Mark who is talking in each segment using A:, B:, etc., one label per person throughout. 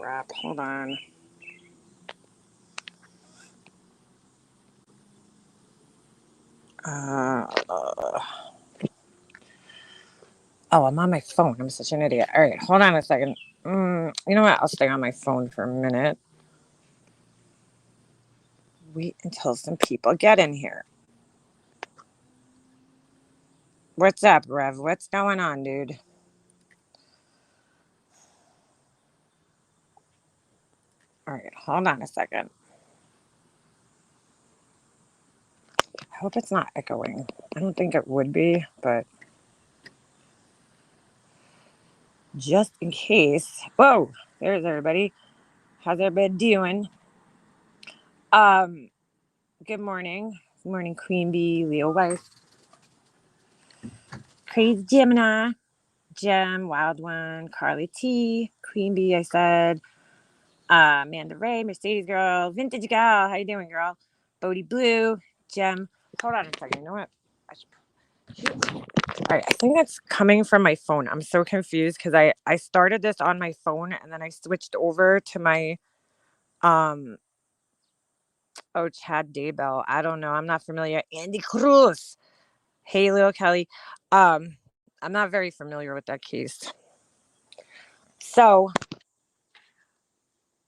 A: crap. Hold on. Oh, I'm on my phone. I'm such an idiot. All right, hold on a second. You know what? I'll stay on my phone for a minute. Wait until some people get in here. What's up, Rev? What's going on, dude? All right, hold on a second. I hope it's not echoing. I don't think it would be, but just in case. Whoa, there's everybody. How's everybody doing? Good morning. Good morning, Queen Bee, Leo Wife, Crazy Gemini, Gem, Wild One, Carly T, Queen Bee, I said, Amanda Ray, Mercedes Girl, Vintage Gal, how you doing, girl? Bodie Blue, Gem. Hold on a second. You know what? All right, I think that's coming from my phone. I'm so confused because I started this on my phone and then I switched over to my Chad Daybell. I don't know. I'm not familiar. Andy Cruz. Hey, Lil Kelly. I'm not very familiar with that case. So,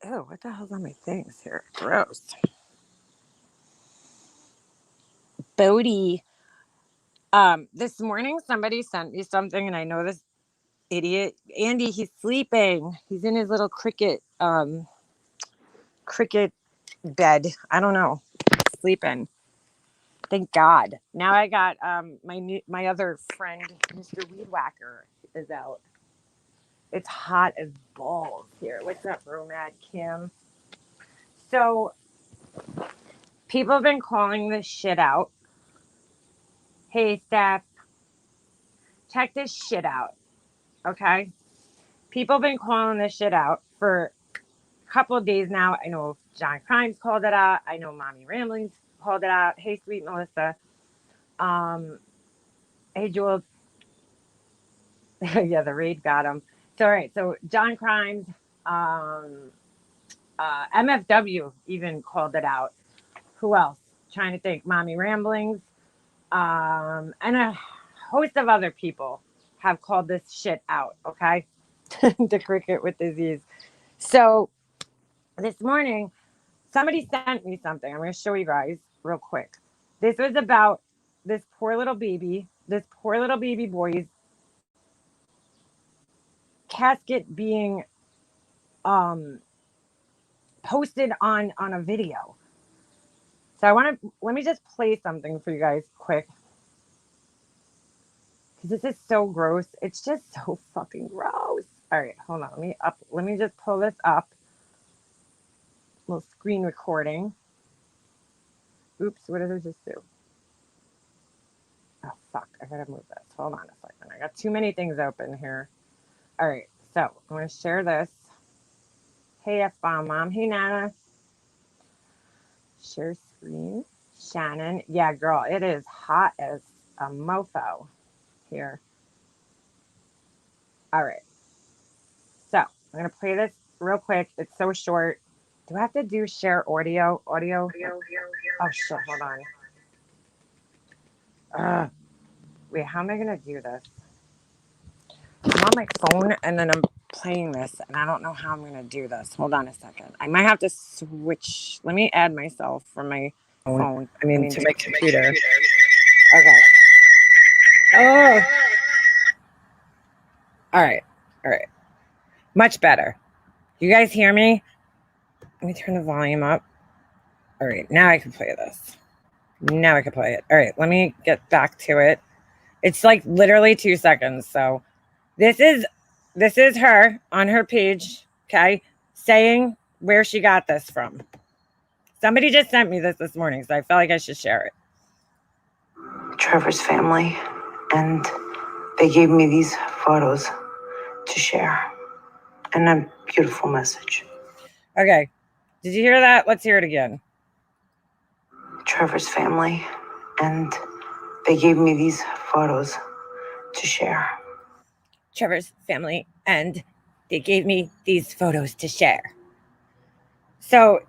A: oh, what the hell's on my things here? Gross. Bodie. This morning somebody sent me something, and I know this idiot Andy. He's sleeping. He's in his little cricket bed. I don't know. Sleeping. Thank God. Now I got my other friend, Mr. Weed Whacker, is out. It's hot as balls here. What's up, Romad Kim? So people have been calling this shit out. Hey, Steph, check this shit out. Okay? People have been calling this shit out for a couple of days now. I know John Crimes called it out. I know Mommy Ramblings called it out. Hey, sweet Melissa. Hey, Jules. Yeah, the raid got him. So, all right. So, John Crimes, MFW even called it out. Who else? Trying to think. Mommy Ramblings. And a host of other people have called this shit out. Okay. The cricket with disease. So, this morning, somebody sent me something. I'm going to show you guys real quick. This was about this poor little baby boy's casket being posted on a video. So let me just play something for you guys quick. Because this is so gross. It's just so fucking gross. All right, hold on. Let me just pull this up. Little screen recording. Oops, what did I just do? Oh, fuck. I gotta move this. Hold on a second. I got too many things open here. All right, so I'm going to share this. Hey, F-Bomb Mom. Hey, Nana. Share screen. Shannon. Yeah, girl, it is hot as a mofo here. All right. So I'm going to play this real quick. It's so short. Do I have to do share audio? Oh, shit. Hold on. Wait, how am I going to do this? I'm on my phone and then I'm playing this and I don't know how I'm going to do this. Hold on a second. I might have to switch. Let me add myself from my phone. I mean to my computer. Okay. Oh. All right. Much better. You guys hear me? Let me turn the volume up. All right. Now I can play this. Now I can play it. All right. Let me get back to it. It's like literally 2 seconds. So this is her on her page, okay, saying where she got this from. Somebody just sent me this morning, so I felt like I should share it.
B: Trevor's family, and they gave me these photos to share, and a beautiful message.
A: Okay, did you hear that? Let's hear it again.
B: Trevor's family, and they gave me these photos to share.
A: Trevor's family, and They gave me these photos to share. So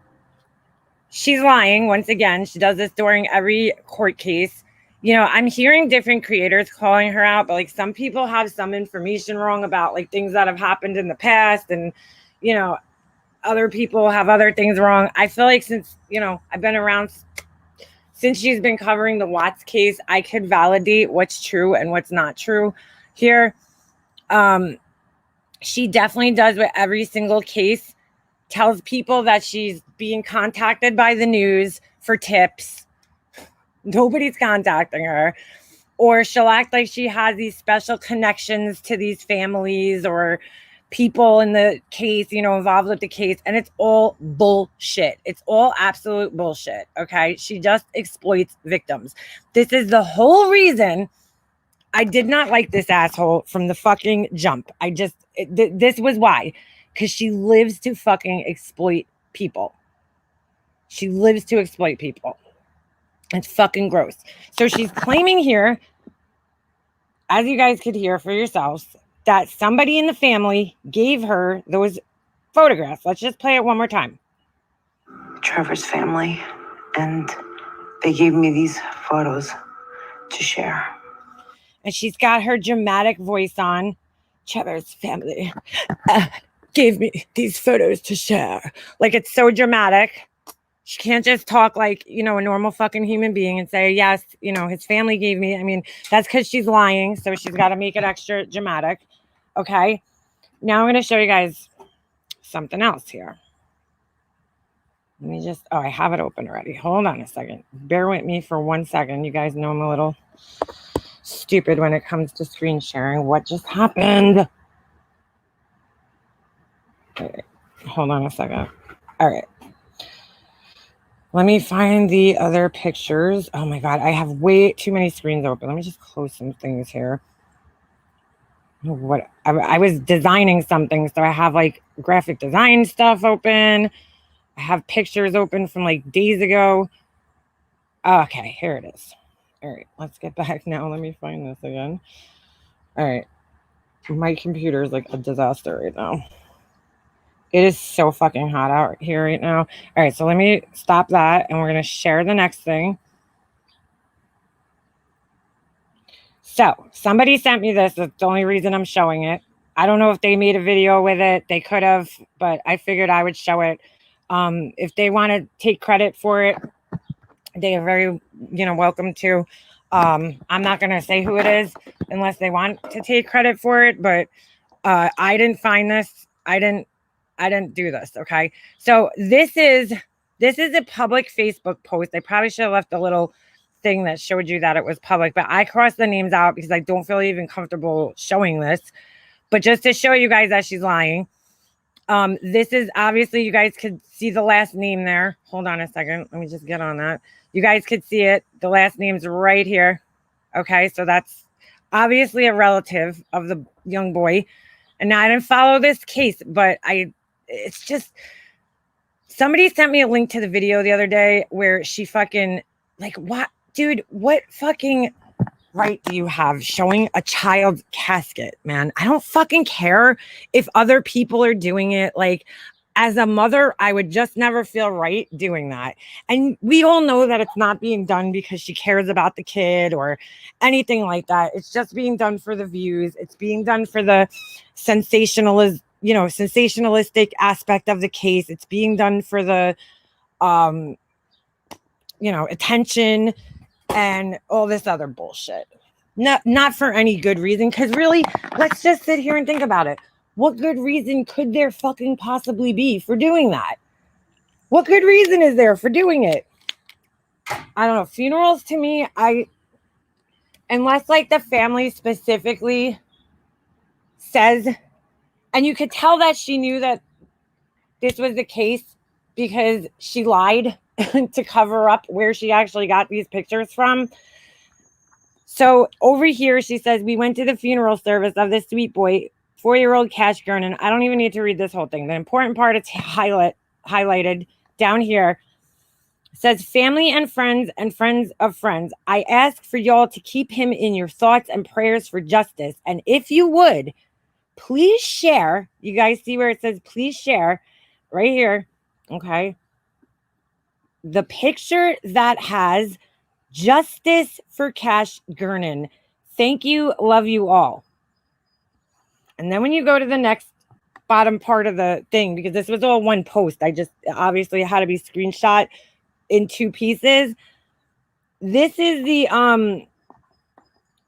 A: she's lying once again. She does this during every court case. You know, I'm hearing different creators calling her out, but like some people have some information wrong about like things that have happened in the past, and you know, other people have other things wrong. I feel like since, you know, I've been around since she's been covering the Watts case, I could validate what's true and what's not true here. She definitely does with every single case, tells people that she's being contacted by the news for tips. Nobody's contacting her. Or she'll act like she has these special connections to these families or people in the case, you know, involved with the case. And it's all bullshit. It's all absolute bullshit. Okay. She just exploits victims. This is the whole reason I did not like this asshole from the fucking jump. This was why. Because she lives to fucking exploit people. She lives to exploit people. It's fucking gross. So she's claiming here, as you guys could hear for yourselves, that somebody in the family gave her those photographs. Let's just play it one more time.
B: Trevor's family, and they gave me these photos to share.
A: And she's got her dramatic voice on. Trevor's family gave me these photos to share. Like, it's so dramatic. She can't just talk like, you know, a normal fucking human being and say, yes, you know, his family gave me. I mean, that's because she's lying. So she's got to make it extra dramatic. Okay. Now I'm going to show you guys something else here. Let me just, I have it open already. Hold on a second. Bear with me for 1 second. You guys know I'm a little stupid when it comes to screen sharing. What just happened? Okay. Hold on a second. All right. Let me find the other pictures. Oh my God, I have way too many screens open. Let me just close some things here. What I was designing something, so I have like graphic design stuff open. I have pictures open from like days ago. Okay, here it is. All right, let's get back now. Let me find this again. All right, my computer is like a disaster right now. It is so fucking hot out here right now. All right, so let me stop that, and we're gonna share the next thing. So somebody sent me this. That's the only reason I'm showing it. I don't know if they made a video with it. They could have, but I figured I would show it. If they want to take credit for it, they are very, you know, welcome to. I'm not going to say who it is unless they want to take credit for it, but I didn't find this. I didn't do this. Okay. So this is a public Facebook post. I probably should have left a little thing that showed you that it was public, but I crossed the names out because I don't feel even comfortable showing this. But just to show you guys that she's lying. This is obviously, you guys could see the last name there. Hold on a second. Let me just get on that. You guys could see it. The last name's right here. Okay. So that's obviously a relative of the young boy. And now I didn't follow this case, but it's just, somebody sent me a link to the video the other day where she fucking, like, what, dude, what fucking right do you have showing a child's casket, man? I don't fucking care if other people are doing it. Like, as a mother, I would just never feel right doing that. And we all know that it's not being done because she cares about the kid or anything like that. It's just being done for the views. It's being done for the sensationalistic aspect of the case. It's being done for the, attention and all this other bullshit. Not for any good reason. Because really, let's just sit here and think about it. What good reason could there fucking possibly be for doing that? What good reason is there for doing it? I don't know. Funerals, to me, unless like the family specifically says, and you could tell that she knew that this was the case because she lied to cover up where she actually got these pictures from. So over here, she says, we went to the funeral service of this sweet boy, 4-year-old Cash Gernon. I don't even need to read this whole thing. The important part is highlighted down here. It says, family and friends of friends. I ask for y'all to keep him in your thoughts and prayers for justice. And if you would, please share. You guys see where it says please share right here. Okay. The picture that has justice for Cash Gernon. Thank you. Love you all. And then when you go to the next bottom part of the thing, because this was all one post, I just obviously had to be screenshot in two pieces. This is the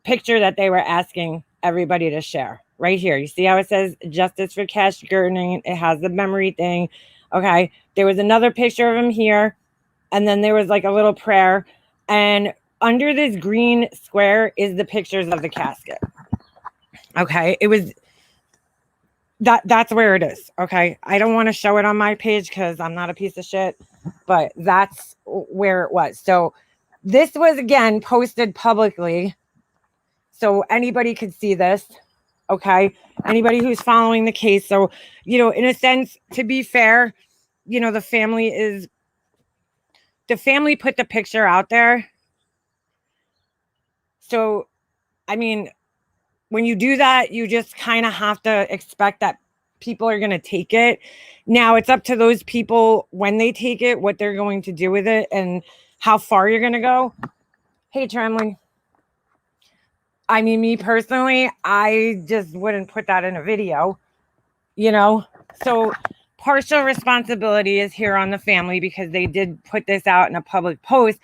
A: picture that they were asking everybody to share right here. You see how it says justice for Cash Gernon? It has the memory thing. Okay. There was another picture of him here. And then there was like a little prayer. And under this green square is the pictures of the casket. Okay. It was that's where it is. Okay. I don't want to show it on my page because I'm not a piece of shit, but that's where it was. So this was again posted publicly. So anybody could see this. Okay. Anybody who's following the case. So, in a sense, to be fair, the family put the picture out there. So, I mean, when you do that, you just kind of have to expect that people are going to take it. Now, it's up to those people when they take it, what they're going to do with it and how far you're going to go. Hey, Tremley. I mean, me personally, I just wouldn't put that in a video, So partial responsibility is here on the family because they did put this out in a public post,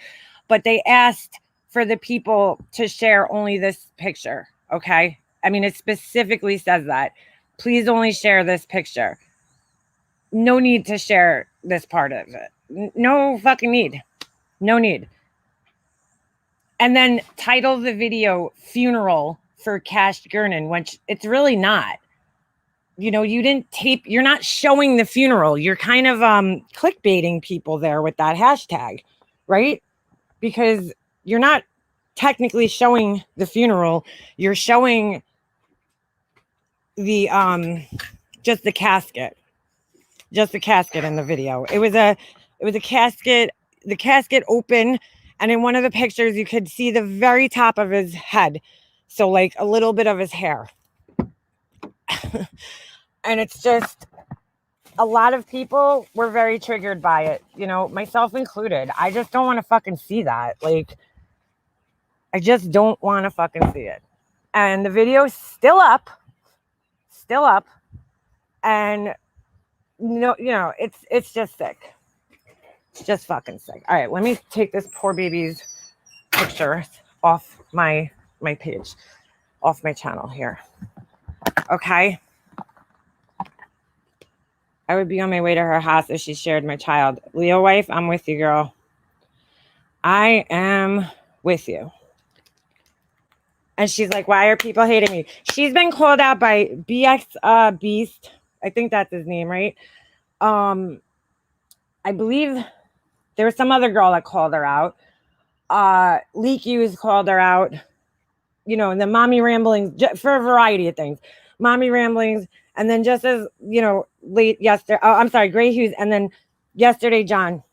A: but they asked for the people to share only this picture. Okay. I mean, it specifically says that. Please only share this picture. No need to share this part of it. No fucking need. No need. And then title the video Funeral for Cash Gernon, which it's really not. You didn't tape, you're not showing the funeral. You're kind of clickbaiting people there with that hashtag, right? Because you're not technically showing the funeral. You're showing the just the casket in the video. It was a casket, the casket open, and in one of the pictures you could see the very top of his head, so like a little bit of his hair. And it's just, a lot of people were very triggered by it, myself included. I just don't want to fucking see that. Like, I just don't want to fucking see it. And the video's still up. And it's just sick. It's just fucking sick. All right, let me take this poor baby's picture off my page, off my channel here. Okay. I would be on my way to her house if she shared my child. Leo wife, I'm with you, girl. I am with you. And she's like, why are people hating me? She's been called out by BX Beast. I think that's his name, right? I believe there was some other girl that called her out. Leak Hughes called her out. And the mommy ramblings for a variety of things. Mommy ramblings. And then just as, late yesterday, Gray Hughes. And then yesterday, John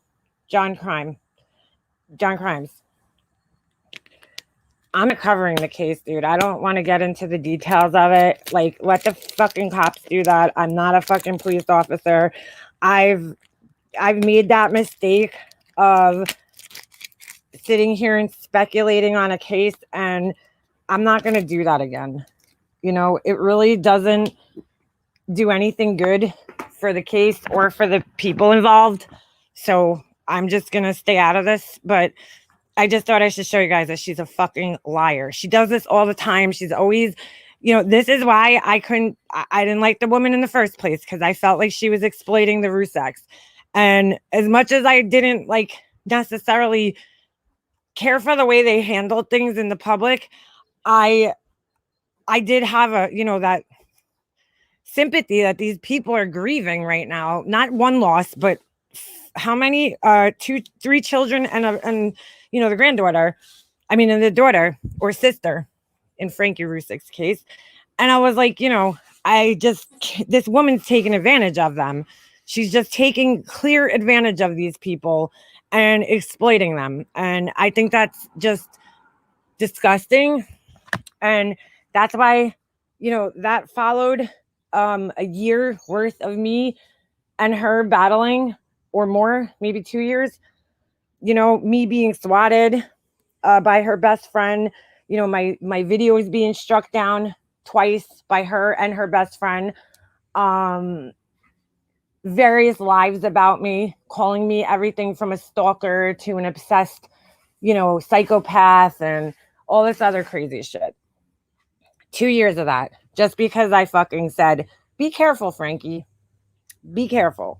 A: Crimes. I'm not covering the case, dude. I don't want to get into the details of it. Like, let the fucking cops do that. I'm not a fucking police officer. I've made that mistake of sitting here and speculating on a case, and I'm not going to do that again. It really doesn't do anything good for the case or for the people involved. So I'm just going to stay out of this. But I just thought I should show you guys that she's a fucking liar. She does this all the time. She's always, this is why I didn't like the woman in the first place, because I felt like she was exploiting the Ruseks. And as much as I didn't necessarily care for the way they handled things in the public, I did have that sympathy that these people are grieving right now. Not one loss, but how many? 3 children and the granddaughter. I mean, and the daughter or sister in Frankie Rusek's case. And I was like, this woman's taking advantage of them. She's just taking clear advantage of these people and exploiting them. And I think that's just disgusting. And that's why, that followed a year worth of me and her battling, or more, maybe 2 years. Me being swatted by her best friend. My video is being struck down twice by her and her best friend. Various lives about me, calling me everything from a stalker to an obsessed, psychopath and all this other crazy shit. 2 years of that, just because I fucking said, be careful, Frankie. Be careful.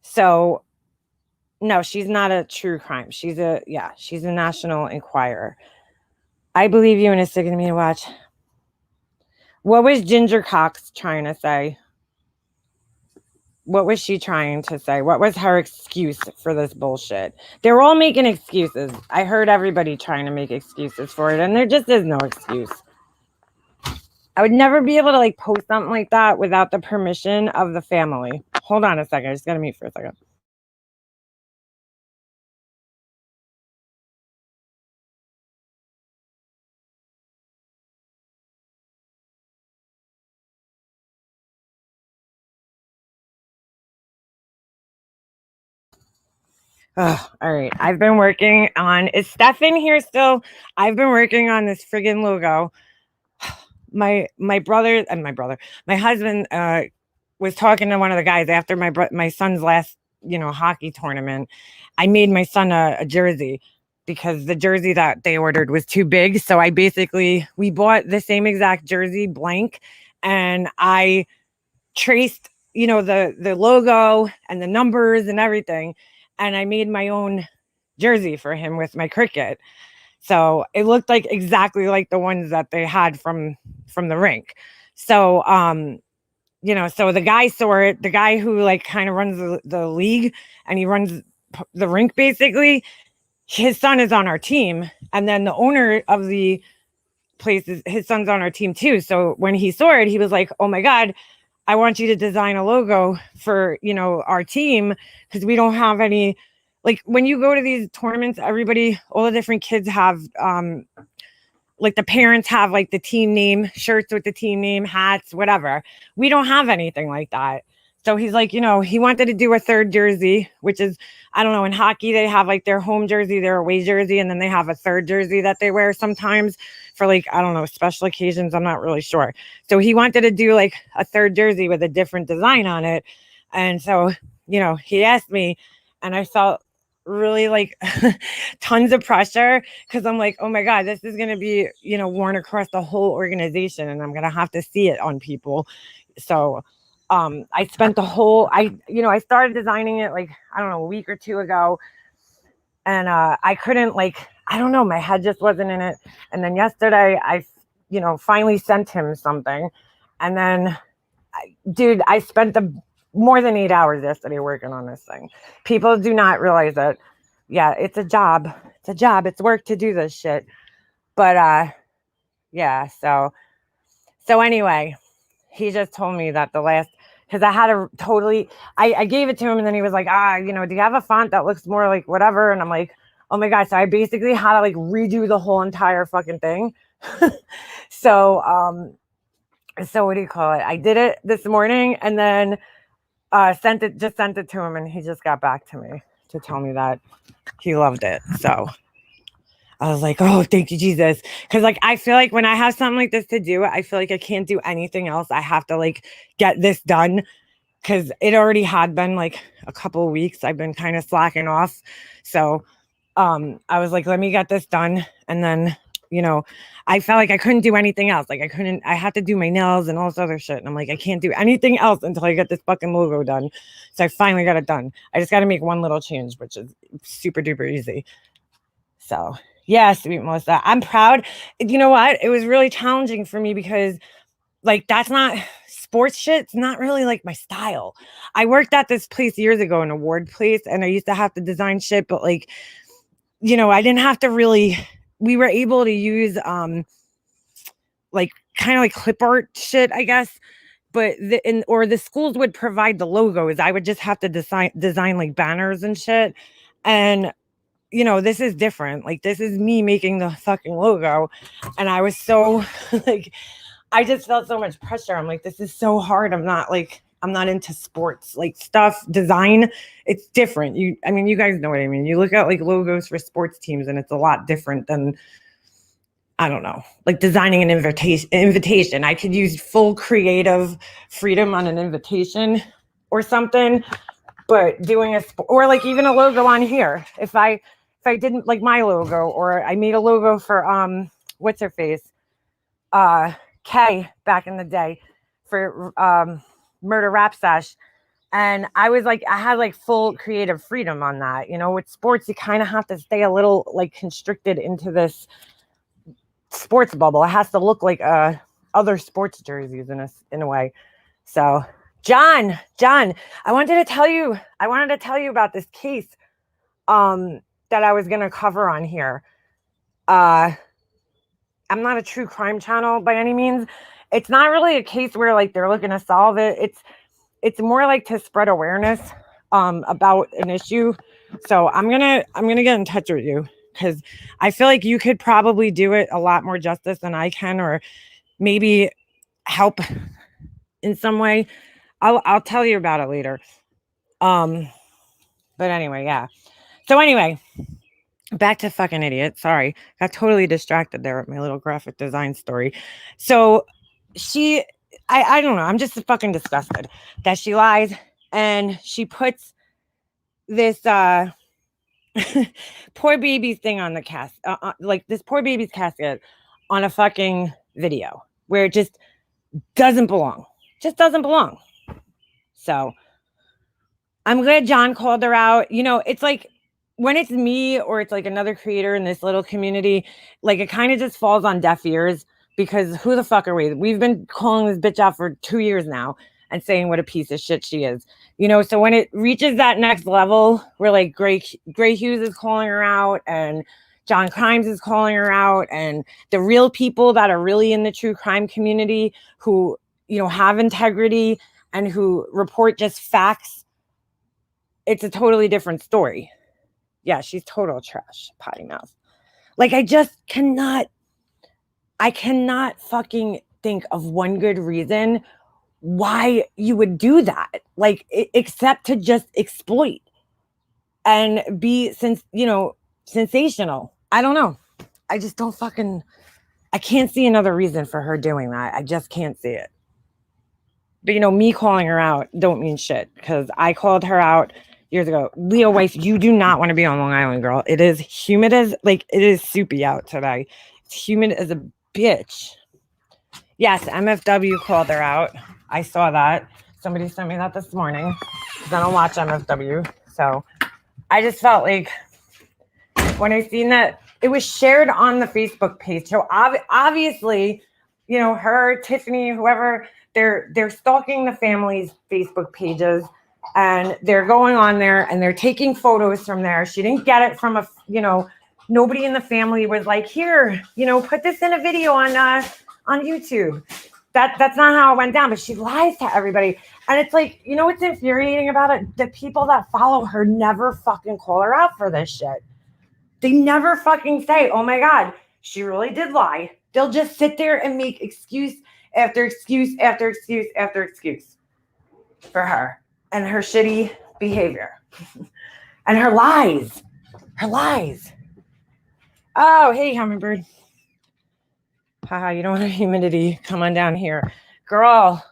A: So, no, she's not a true crime. She's a National Enquirer. I believe you, and it's sticking to me to watch. What was Ginger Cox trying to say? What was she trying to say? What was her excuse for this bullshit? They're all making excuses. I heard everybody trying to make excuses for it, and there just is no excuse. I would never be able to post something like that without the permission of the family. Hold on a second. I just got to mute for a second. All right. I've been working on, is Stefan here still? I've been working on this friggin' logo. My husband was talking to one of the guys after my son's last, hockey tournament. I made my son a jersey because the jersey that they ordered was too big. So we bought the same exact jersey blank, and I traced, the logo and the numbers and everything. And I made my own jersey for him with my Cricut. So it looked exactly like the ones that they had from the rink. So, so the guy saw it, the guy who kind of runs the league, and he runs the rink basically. His son is on our team. And then the owner of the place, his son's on our team too. So when he saw it, he was like, oh my God, I want you to design a logo for, our team, because we don't have any. When you go to these tournaments, all the different kids have, the parents have the team name shirts with the team name, hats, whatever. We don't have anything like that. So he's like, he wanted to do a third jersey, which is, I don't know, in hockey, they have their home jersey, their away jersey, and then they have a third jersey that they wear sometimes for I don't know, special occasions. I'm not really sure. So he wanted to do a third jersey with a different design on it. And so, he asked me, and I felt really tons of pressure, because I'm like, oh my God, this is going to be, worn across the whole organization, and I'm going to have to see it on people. So I spent I started designing it I don't know, a week or two ago, and I couldn't I don't know, my head just wasn't in it. And then yesterday I finally sent him something, and then dude, I spent more than 8 hours yesterday working on this thing. People do not realize that. Yeah, it's a job. It's a job. It's work to do this shit. But yeah, so anyway, he just told me that because I had I gave it to him, and then he was like, do you have a font that looks more like whatever? And I'm like, oh my God. So I basically had to redo the whole entire fucking thing. So what do you call it? I did it this morning, and then sent it to him, and he just got back to me to tell me that he loved it. So I was like, oh, thank you, Jesus. Because I feel like when I have something like this to do, I feel like I can't do anything else. I have to get this done, because it already had been a couple of weeks. I've been kind of slacking off. So I was like, let me get this done. And then, I felt like I couldn't do anything else. I had to do my nails and all this other shit. And I'm like, I can't do anything else until I get this fucking logo done. So I finally got it done. I just got to make one little change, which is super duper easy. So yeah, sweet Melissa, I'm proud. You know what? It was really challenging for me, because that's not sports shit. It's not really my style. I worked at this place years ago, an award place, and I used to have to design shit, but I didn't have to really. We were able to use kind of clip art shit, I guess. But the schools would provide the logos. I would just have to design banners and shit. And this is different. This is me making the fucking logo. And I was so I just felt so much pressure. I'm like, this is so hard. I'm not into sports like stuff, design. It's different. You guys know what I mean. You look at like logos for sports teams and it's a lot different than, I don't know, like designing an invitation. I could use full creative freedom on an invitation or something, but doing or like even a logo on here. If I didn't like my logo, or I made a logo for what's her face? Kay back in the day for Murder Rap Sash. And I was like, I had like full creative freedom on that. With sports, you kind of have to stay a little like constricted into this sports bubble. It has to look like other sports jerseys in a way. So, John, I wanted to tell you about this case that I was going to cover on here. I'm not a true crime channel by any means. It's not really a case where like they're looking to solve it. It's more like to spread awareness about an issue. So I'm gonna get in touch with you because I feel like you could probably do it a lot more justice than I can, or maybe help in some way. I'll tell you about it later. But anyway, yeah. So anyway, back to fucking idiot. Sorry, got totally distracted there with my little graphic design story. So I don't know. I'm just fucking disgusted that she lies and she puts this poor baby's thing on the like this poor baby's casket on a fucking video where it just doesn't belong. Just doesn't belong. So I'm glad John called her out. It's like when it's me or it's like another creator in this little community, like it kind of just falls on deaf ears because who the fuck are we? We've been calling this bitch out for 2 years now and saying what a piece of shit she is. So when it reaches that next level where like Gray Hughes is calling her out and John Crimes is calling her out and the real people that are really in the true crime community who, have integrity and who report just facts, it's a totally different story. Yeah, she's total trash, potty mouth. Like I cannot fucking think of one good reason why you would do that. Like except to just exploit and be sensational. I don't know. I just don't I can't see another reason for her doing that. I just can't see it. But me calling her out don't mean shit because I called her out years ago. Leo wife, you do not want to be on Long Island, girl. It is humid it is soupy out today. It's humid as a bitch. Yes, MFW called her out. I saw that. Somebody sent me that this morning because I don't watch MFW. So I just felt like when I seen that it was shared on the Facebook page. So obviously, her, Tiffany, whoever, they're stalking the family's Facebook pages and they're going on there and they're taking photos from there. She didn't get it from nobody in the family was like, here, put this in a video on YouTube. That's not how it went down, but she lies to everybody. And it's like, what's infuriating about it? The people that follow her never fucking call her out for this shit. They never fucking say, oh my God, she really did lie. They'll just sit there and make excuse after excuse after excuse after excuse for her and her shitty behavior and her lies. Her lies. Oh, hey, hummingbird. Haha, you don't want humidity. Come on down here. Girl,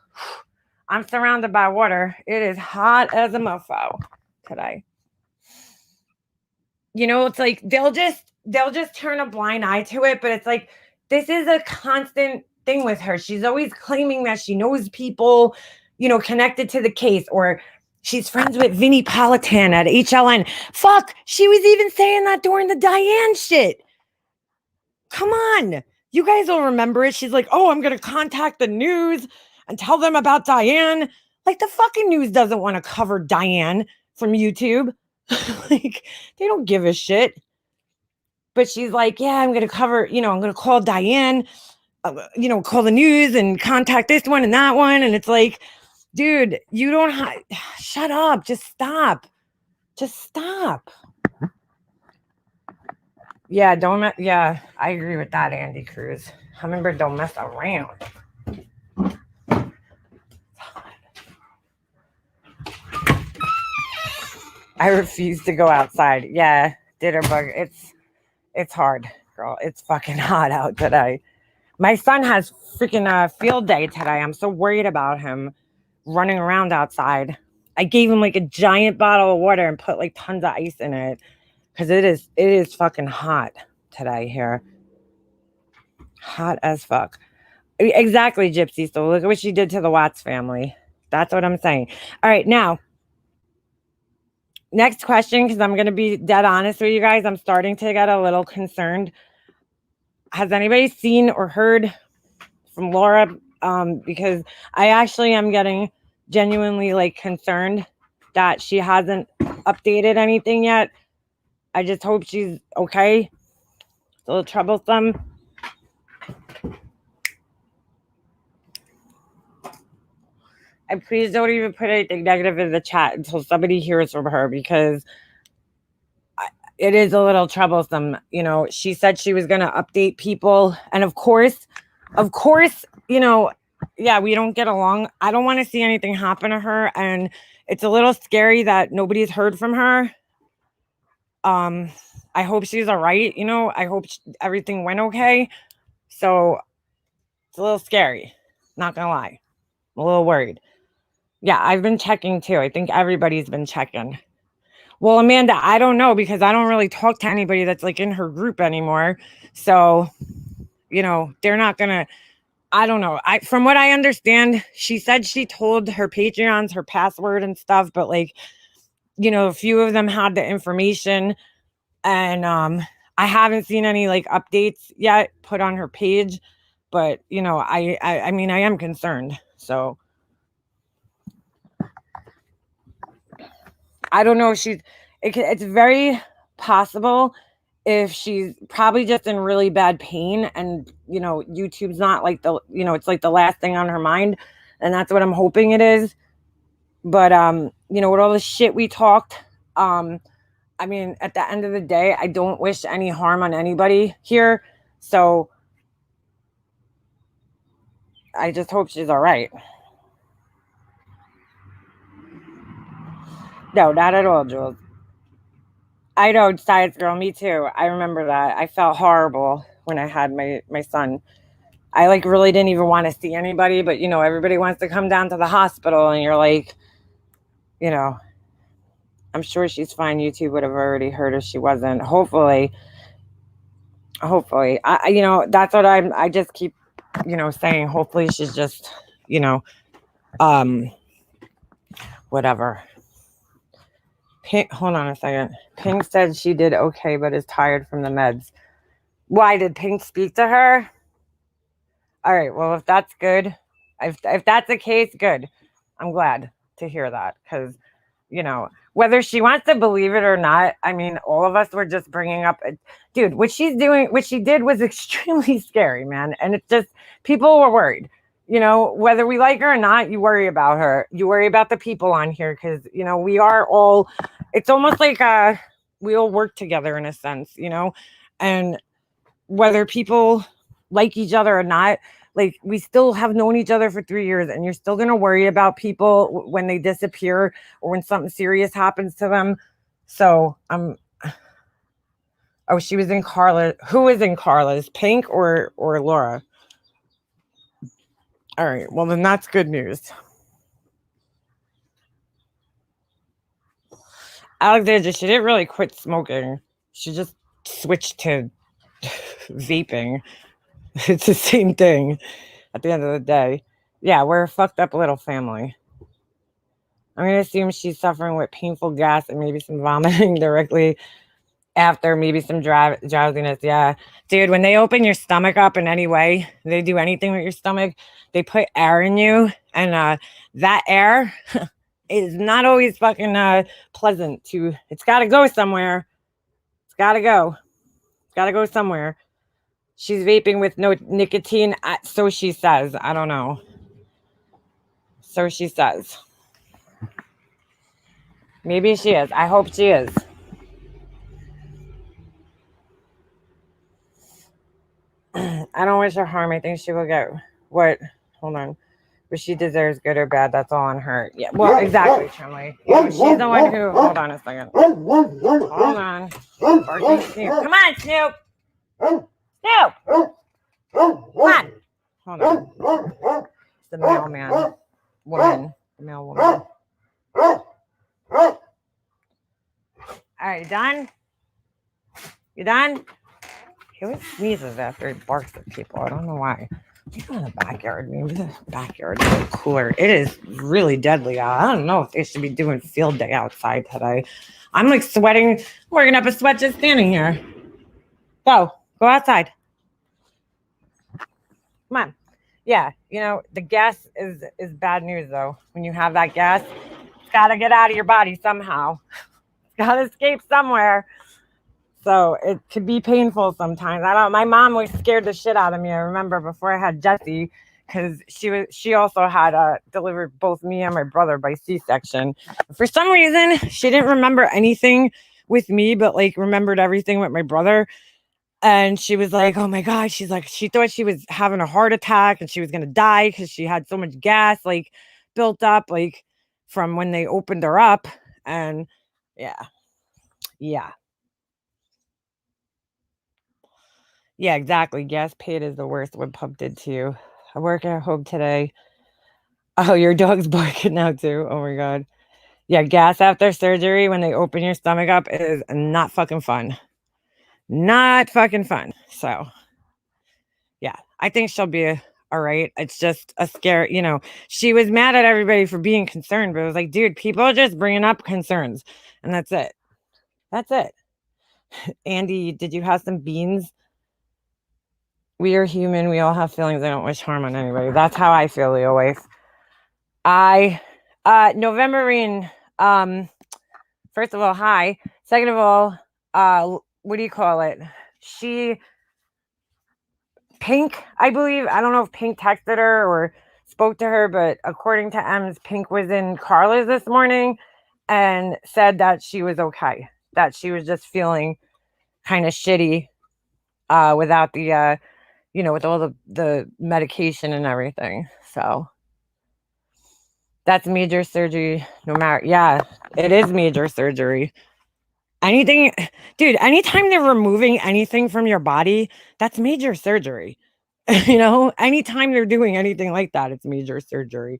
A: I'm surrounded by water. It is hot as a mofo today. It's like they'll just turn a blind eye to it, but it's like this is a constant thing with her. She's always claiming that she knows people, connected to the case, or she's friends with Vinnie Politan at HLN. Fuck, she was even saying that during the Diane shit. Come on. You guys will remember it. She's like, oh, I'm going to contact the news and tell them about Diane. Like the fucking news doesn't want to cover Diane from YouTube. Like they don't give a shit. But she's like, yeah, I'm going to cover, I'm going to call Diane, call the news and contact this one and that one. And it's like, dude, you don't shut up. Just stop. Just stop. Yeah, I agree with that, Andy Cruz. Hummingbird don't mess around. I refuse to go outside. Yeah, dinner bug. It's hard, girl. It's fucking hot out today. My son has freaking field day today. I'm so worried about him running around outside. I gave him like a giant bottle of water and put like tons of ice in it because it is fucking hot today here. Hot as fuck. Exactly, Gypsy. So look at what she did to the Watts family. That's what I'm saying. All right, now next question, because I'm gonna be dead honest with you guys. I'm starting to get a little concerned. Has anybody seen or heard from Laura? Because I actually am getting genuinely like concerned that she hasn't updated anything yet. I just hope she's okay. It's a little troublesome. And please don't even put anything negative in the chat until somebody hears from her because it is a little troublesome. You know, she said she was going to update people. And of course, yeah, we don't get along. I don't want to see anything happen to her. And it's a little scary that nobody's heard from her. I hope she's all right. I hope everything went okay. So it's a little scary. Not going to lie. I'm a little worried. Yeah, I've been checking too. I think everybody's been checking. Well, Amanda, I don't know because I don't really talk to anybody that's like in her group anymore. So, they're not going to, I don't know. From what I understand, she said she told her Patreons her password and stuff, but like, a few of them had the information and I haven't seen any like updates yet put on her page, but I mean, I am concerned. So I don't know if it's very possible if she's probably just in really bad pain and, YouTube's not like it's like the last thing on her mind. And that's what I'm hoping it is. But, with all the shit we talked, I mean, at the end of the day, I don't wish any harm on anybody here. So I just hope she's all right. No, not at all, Jules. I know, science girl, me too. I remember that. I felt horrible when I had my son. I like really didn't even want to see anybody, but everybody wants to come down to the hospital and you're like, I'm sure she's fine. YouTube would have already heard if she wasn't. Hopefully. That's what I just keep, saying, hopefully she's just, um, whatever. Pink, hold on a second. Pink said she did okay, but is tired from the meds. Why did Pink speak to her? All right. Well, if that's good, if that's the case, good. I'm glad to hear that because, whether she wants to believe it or not, I mean, all of us were just bringing up, dude, what she did was extremely scary, man. And it's just, people were worried, whether we like her or not, you worry about her. You worry about the people on here because, we are all, it's almost like we all work together in a sense, and whether people like each other or not, like we still have known each other for 3 years and you're still going to worry about people when they disappear or when something serious happens to them. So oh, she was in Carla. Who is in Carla's? Pink or Laura? All right, well then that's good news. Alexandra, she didn't really quit smoking. She just switched to vaping. It's the same thing at the end of the day. Yeah, we're a fucked up little family. I'm going to assume she's suffering with painful gas and maybe some vomiting directly after, maybe some drowsiness. Yeah. Dude, when they open your stomach up in any way, they do anything with your stomach, they put air in you. And that air is not always fucking pleasant to, it's got to go somewhere. It's got to go. It's got to go somewhere. She's vaping with no nicotine. So she says. I don't know. So she says. Maybe she is. I hope she is. I don't wish her harm. I think she will get what? Hold on. But she deserves good or bad. That's all on her. Yeah, well, exactly, Trimley. You know, she's the one who. Hold on a second. Hold on. Barking Snoop. Come on, Snoop. Snoop. Come on. Hold on. It's the mailman. Woman. The mail woman. All right, you done? You done? He always sneezes after he barks at people. I don't know why. He's in the backyard. Maybe the backyard is cooler. It is really deadly out. I don't know if they should be doing field day outside today. I'm like sweating, working up a sweat just standing here. Go outside. Come on. Yeah, you know, the gas is bad news though. When you have that gas, it's got to get out of your body somehow. It's got to escape somewhere. So it could be painful sometimes. I don't. My mom was scared the shit out of me. I remember before I had Jessie, because she also had delivered both me and my brother by C-section. For some reason, she didn't remember anything with me, but like remembered everything with my brother. And she was like, "Oh my god!" She's like, she thought she was having a heart attack and she was gonna die because she had so much gas like built up like from when they opened her up. And yeah. Yeah, exactly. Gas paid is the worst when pump did to you. I work at home today. Oh, your dog's barking now too. Oh my god. Yeah, gas after surgery when they open your stomach up is not fucking fun. Not fucking fun. So, yeah, I think she'll be all right. It's just a scare. You know, she was mad at everybody for being concerned, but it was like, dude, people are just bringing up concerns, and that's it. That's it. Andy, did you have some beans? We are human. We all have feelings. I don't wish harm on anybody. That's how I feel, Leo wife. November rain. First of all, hi. Second of all, what do you call it? Pink, I believe. I don't know if Pink texted her or spoke to her, but according to Ems, Pink was in Carla's this morning and said that she was okay. That she was just feeling kind of shitty without the with all the medication and everything. So that's major surgery no matter. Yeah, it is major surgery. Anything, dude, anytime they're removing anything from your body, that's major surgery. Anytime they're doing anything like that, it's major surgery.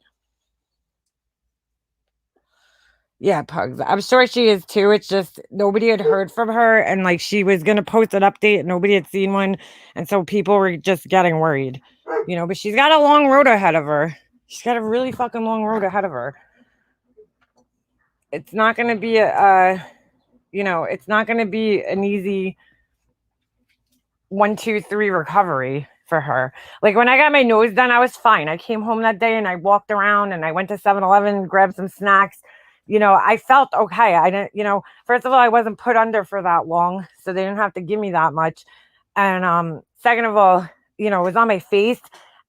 A: Yeah, Pugs. I'm sure she is too. It's just nobody had heard from her, and like she was gonna post an update, nobody had seen one, and so people were just getting worried. But she's got a long road ahead of her. She's got a really fucking long road ahead of her. It's not gonna be it's not gonna be an easy 1, 2, 3 recovery for her. Like when I got my nose done, I was fine. I came home that day and I walked around and I went to 7-Eleven, grabbed some snacks. I felt okay. I didn't, first of all, I wasn't put under for that long, so they didn't have to give me that much. And second of all, it was on my face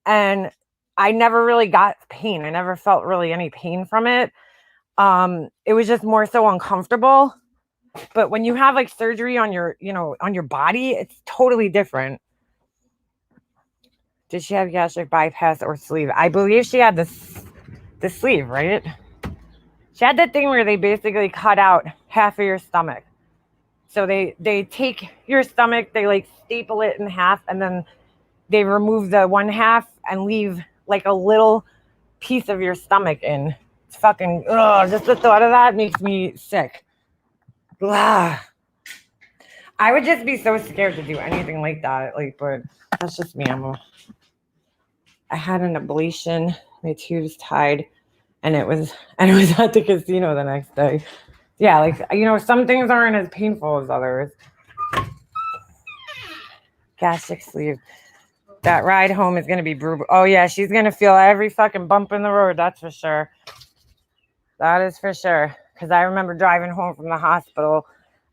A: and I never really got pain. I never felt really any pain from it. It was just more so uncomfortable. But when you have like surgery on your, on your body, it's totally different. Did she have gastric bypass or sleeve? I believe she had the sleeve, right? She had that thing where they basically cut out half of your stomach. So they take your stomach, they like staple it in half, and then they remove the one half and leave like a little piece of your stomach in. It's fucking, just the thought of that makes me sick. Ugh. I would just be so scared to do anything like that. Like, but that's just me. I had an ablation, my tubes tied, and it was at the casino the next day. Yeah, like some things aren't as painful as others. Gastric sleeve. That ride home is gonna be brutal. Oh yeah, she's gonna feel every fucking bump in the road. That's for sure. That is for sure. Because I remember driving home from the hospital,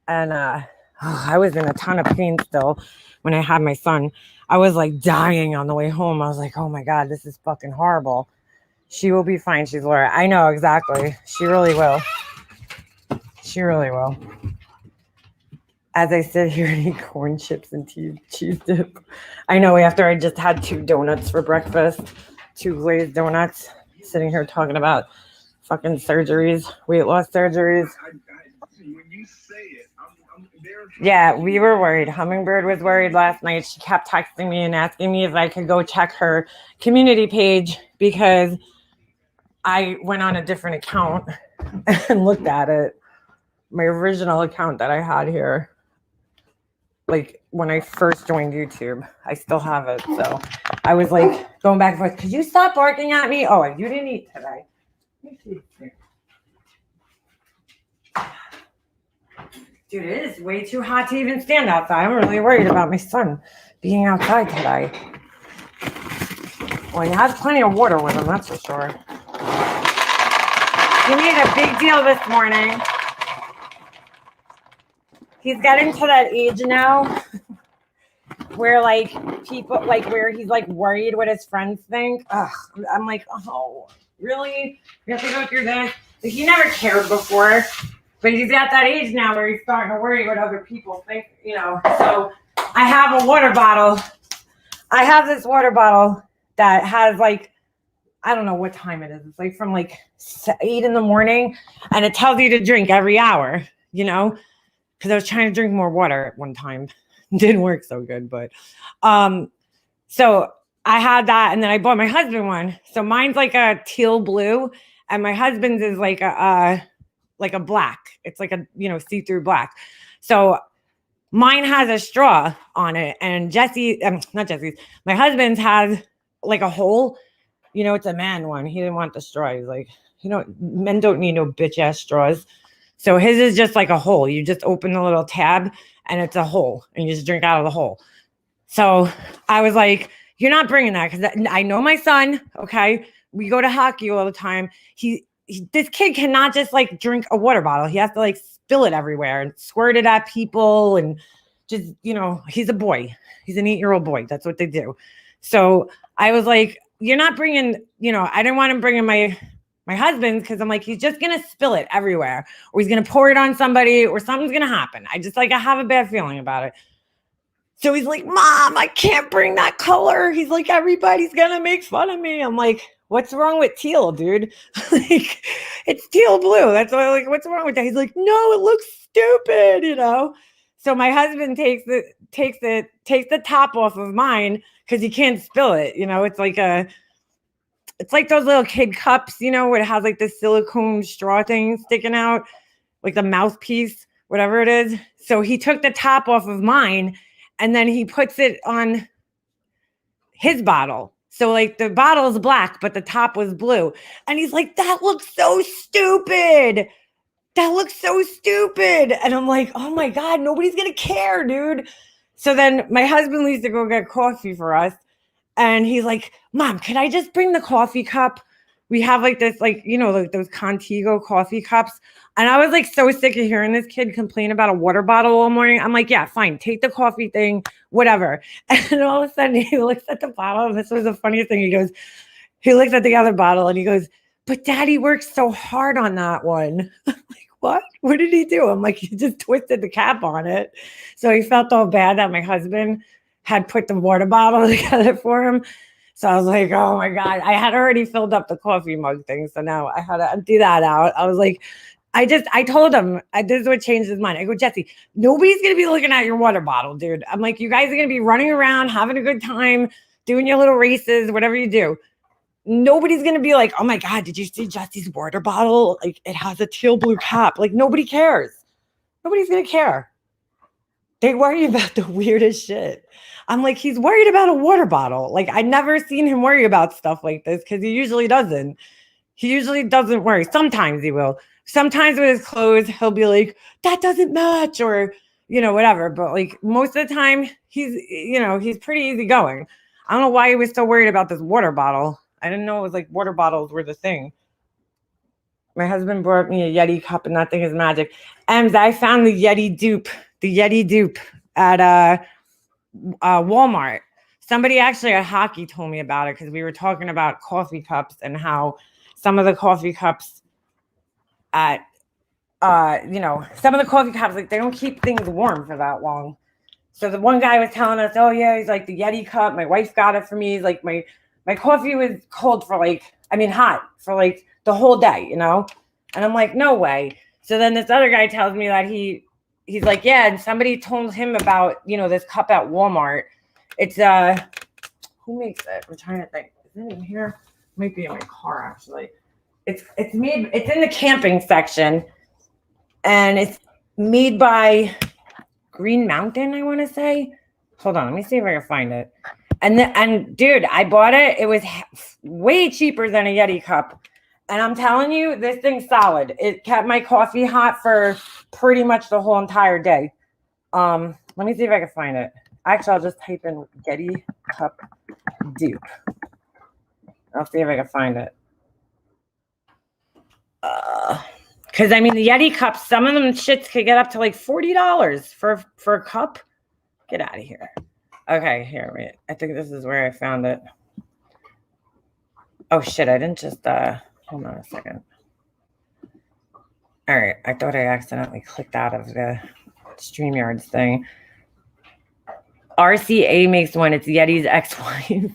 A: and I was in a ton of pain still when I had my son. I was like dying on the way home. I was like, oh my God, this is fucking horrible. She will be fine. She's Laura. I know, exactly. She really will. She really will. As I sit here and eat corn chips and cheese dip. I know, after I just had 2 donuts for breakfast. 2 glazed donuts, sitting here talking about fucking surgeries, weight loss surgeries. Yeah, we were worried. Hummingbird was worried last night. She kept texting me and asking me if I could go check her community page because I went on a different account and looked at it. My original account that I had here, like when I first joined YouTube, I still have it. So I was like going back and forth. Could you stop barking at me? Oh, you didn't eat today. Dude, it is way too hot to even stand outside. I'm really worried about my son being outside today. Well, he has plenty of water with him, that's for sure. He made a big deal this morning. He's getting to that age now where like people like where he's like worried what his friends think. Ugh, I'm like, oh, really? You have to go through this? Like, he never cared before. But he's at that age now where he's starting to worry what other people think, you know. So I have a water bottle. I have this water bottle that has like, I don't know what time it is. It's like from like 8 in the morning. And it tells you to drink every hour, you know. Because I was trying to drink more water at one time. It didn't work so good. But so I had that. And then I bought my husband one. So mine's like a teal blue. And my husband's is like a black. It's like a, you know, see-through black. So mine has a straw on it, and not Jesse's, my husband's has like a hole. You know, it's a man one. He didn't want the straw. He's like, you know, men don't need no bitch ass straws. So his is just like a hole. You just open the little tab and it's a hole and you just drink out of the hole. So I was like, you're not bringing that because I know my son. Okay. We go to hockey all the time. This kid cannot just like drink a water bottle. He has to like spill it everywhere and squirt it at people and just, you know, he's a boy. He's an 8-year-old boy. That's what they do. So I was like, you're not bringing, you know, I didn't want him bringing my husband's because I'm like, he's just going to spill it everywhere or he's going to pour it on somebody or something's going to happen. I have a bad feeling about it. So he's like, Mom, I can't bring that color. He's like, everybody's going to make fun of me. I'm like, what's wrong with teal, dude? Like, it's teal blue. That's why, like, what's wrong with that? He's like, no, it looks stupid, you know? So my husband takes the top off of mine because he can't spill it. You know, it's like those little kid cups, you know, where it has like the silicone straw thing sticking out, like the mouthpiece, whatever it is. So he took the top off of mine and then he puts it on his bottle. So like the bottle's black, but the top was blue. And he's like, that looks so stupid. That looks so stupid. And I'm like, oh my God, nobody's going to care, dude. So then my husband leaves to go get coffee for us. And he's like, Mom, can I just bring the coffee cup? We have like this, like, you know, like those Contigo coffee cups. And I was like so sick of hearing this kid complain about a water bottle all morning. I'm like, yeah, fine. Take the coffee thing, whatever. And all of a sudden he looks at the bottle. And this was the funniest thing. He looks at the other bottle and he goes, but Daddy works so hard on that one. I'm like, what? What did he do? I'm like, he just twisted the cap on it. So he felt all bad that my husband had put the water bottle together for him. So I was like, oh my God, I had already filled up the coffee mug thing. So now I had to empty that out. I was like, I told him, this is what changed his mind. I go, Jesse, nobody's going to be looking at your water bottle, dude. I'm like, you guys are going to be running around, having a good time, doing your little races, whatever you do. Nobody's going to be like, oh my God, did you see Jesse's water bottle? Like, it has a teal blue cap. Like, nobody cares. Nobody's going to care. They worry about the weirdest shit. I'm like, he's worried about a water bottle. Like, I never seen him worry about stuff like this because he usually doesn't. He usually doesn't worry. Sometimes he will. Sometimes with his clothes, he'll be like, that doesn't match or, you know, whatever. But like most of the time, he's pretty easygoing. I don't know why he was so worried about this water bottle. I didn't know it was like water bottles were the thing. My husband brought me a Yeti cup and that thing is magic. And I found the Yeti dupe at Walmart. Somebody actually at hockey told me about it because we were talking about coffee cups and how some of the coffee cups at some of the coffee cups, like they don't keep things warm for that long. So the one guy was telling us, oh yeah, he's like the Yeti cup. My wife got it for me. He's like my My coffee was cold for hot for like the whole day, And I'm like, no way. So then this other guy tells me that he's like, yeah, and somebody told him about, this cup at Walmart. It's who makes it? I'm trying to think. Is it in here? It might be in my car actually. It's made. It's in the camping section, and it's made by Green Mountain. I want to say. Hold on, let me see if I can find it. And dude, I bought it. It was way cheaper than a Yeti cup, and I'm telling you, this thing's solid. It kept my coffee hot for pretty much the whole entire day. Let me see if I can find it. Actually, I'll just type in Yeti cup dupe. I'll see if I can find it. Because the Yeti cups, some of them shits could get up to like $40 for a cup. Get out of here. Okay, here, wait. I think this is where I found it. Oh shit, I didn't just hold on a second. All right, I thought I accidentally clicked out of the StreamYards thing. RCA makes one. It's Yeti's ex-wife.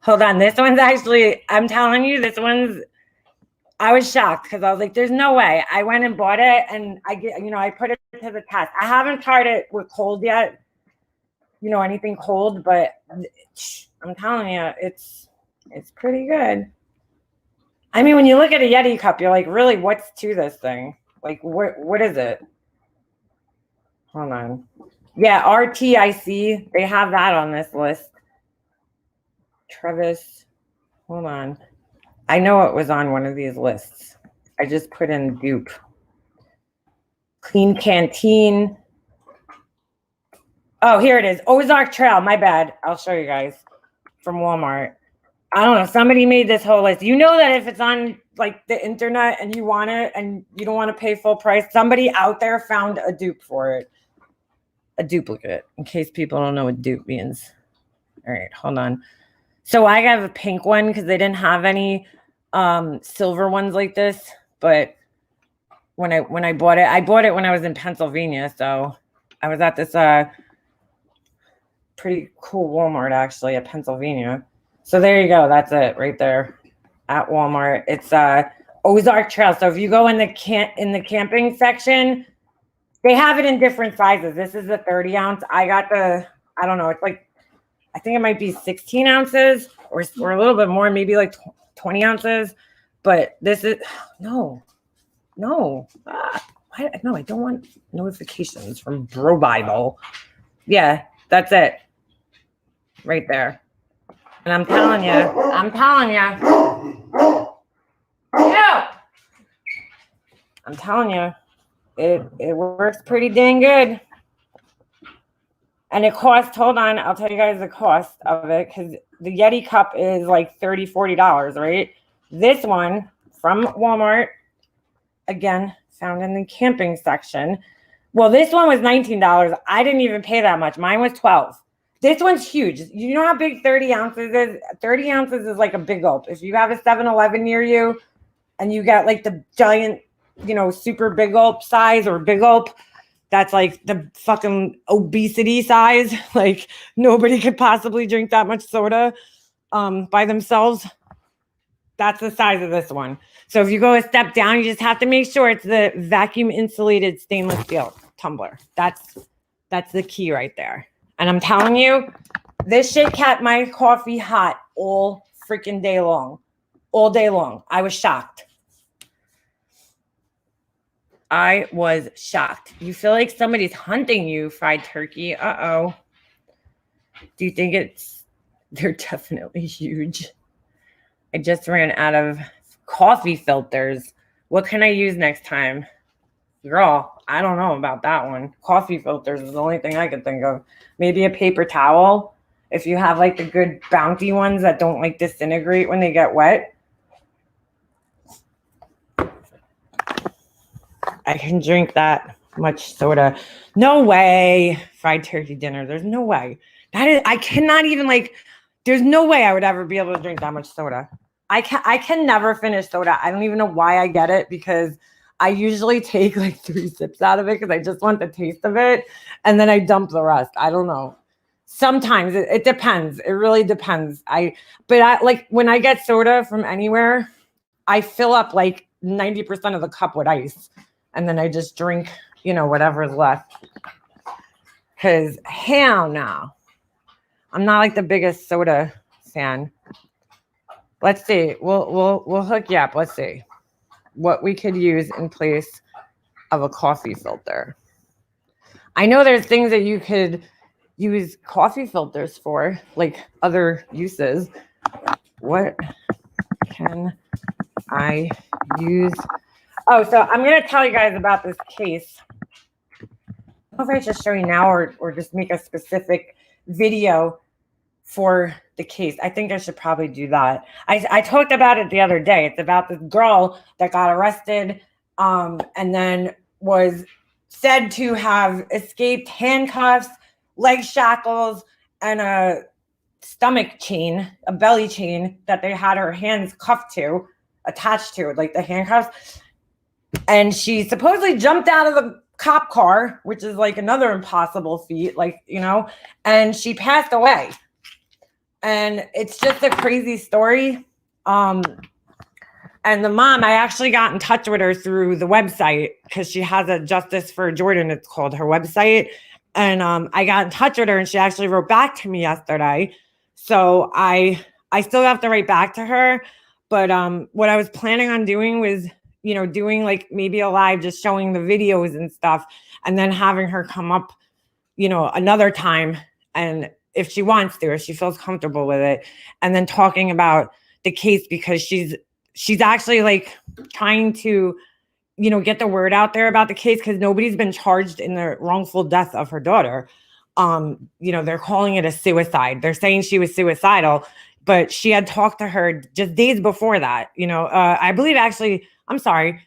A: Hold on, this one's actually, I'm telling you, I was shocked because I was like, there's no way. I went and bought it and I put it to the test. I haven't tried it with cold yet, anything cold, but I'm telling you, it's pretty good. When you look at a Yeti cup, you're like, really, what's to this thing? Like, what is it? Hold on. Yeah, RTIC, they have that on this list. Travis, hold on. I know it was on one of these lists. I just put in dupe. Clean Canteen. Oh, here it is. Ozark Trail. My bad. I'll show you guys from Walmart. I don't know. Somebody made this whole list. You know that if it's on like the internet and you want it and you don't want to pay full price, somebody out there found a dupe for it. A duplicate, in case people don't know what dupe means. All right, hold on. So I have a pink one because they didn't have any silver ones like this. But when I bought it when I was in Pennsylvania. So I was at this pretty cool Walmart actually at Pennsylvania. So there you go. That's it right there at Walmart. It's Ozark Trail. So if you go in the camping section, they have it in different sizes. This is a 30 ounce. I got I don't know. It's like, I think it might be 16 ounces or a little bit more, maybe like 20 ounces. But this is, no. I don't want notifications from Bro Bible. Yeah, that's it. Right there. And I'm telling you. Yeah. I'm telling you. It works pretty dang good. And it costs, hold on, I'll tell you guys the cost of it because the Yeti cup is like $30, $40, right? This one from Walmart, again, found in the camping section. Well, this one was $19. I didn't even pay that much. Mine was $12. This one's huge. You know how big 30 ounces is? 30 ounces is like a big gulp. If you have a 7-Eleven near you and you got like the giant, super big gulp size or big gulp, that's like the fucking obesity size. Like nobody could possibly drink that much soda by themselves. That's the size of this one. So if you go a step down, you just have to make sure it's the vacuum insulated stainless steel tumbler. That's the key right there. And I'm telling you, this shit kept my coffee hot all freaking day long. All day long. I was shocked. You feel like somebody's hunting you, fried turkey. Uh-oh. Do you think they're definitely huge. I just ran out of coffee filters. What can I use next time? Girl, I don't know about that one. Coffee filters is the only thing I could think of. Maybe a paper towel. If you have like the good bounty ones that don't like disintegrate when they get wet. I can drink that much soda. No way. Fried turkey dinner. There's no way. I cannot even there's no way I would ever be able to drink that much soda. I can never finish soda. I don't even know why I get it because I usually take like 3 sips out of it because I just want the taste of it. And then I dump the rest. I don't know. Sometimes it depends. It really depends. But like when I get soda from anywhere, I fill up like 90% of the cup with ice, and then I just drink, whatever's left. Cause hell no, I'm not like the biggest soda fan. Let's see. We'll hook you up. Let's see what we could use in place of a coffee filter. I know there's things that you could use coffee filters for, like other uses. What can I use? Oh, so I'm going to tell you guys about this case. I don't know if I should show you now or just make a specific video for the case. I think I should probably do that. I talked about it the other day. It's about this girl that got arrested and then was said to have escaped handcuffs, leg shackles, and a stomach chain, a belly chain that they had her hands cuffed to, attached to, like the handcuffs. And she supposedly jumped out of the cop car, which is like another impossible feat, and she passed away. And it's just a crazy story. And the mom, I actually got in touch with her through the website because she has a Justice for Jordan, it's called, her website. And I got in touch with her and she actually wrote back to me yesterday. So I still have to write back to her. But what I was planning on doing was, doing like maybe a live, just showing the videos and stuff, and then having her come up, another time. And if she wants to, if she feels comfortable with it, and then talking about the case, because she's actually like trying to, get the word out there about the case, because nobody's been charged in the wrongful death of her daughter. They're calling it a suicide. They're saying she was suicidal, but she had talked to her just days before that. I believe actually, I'm sorry,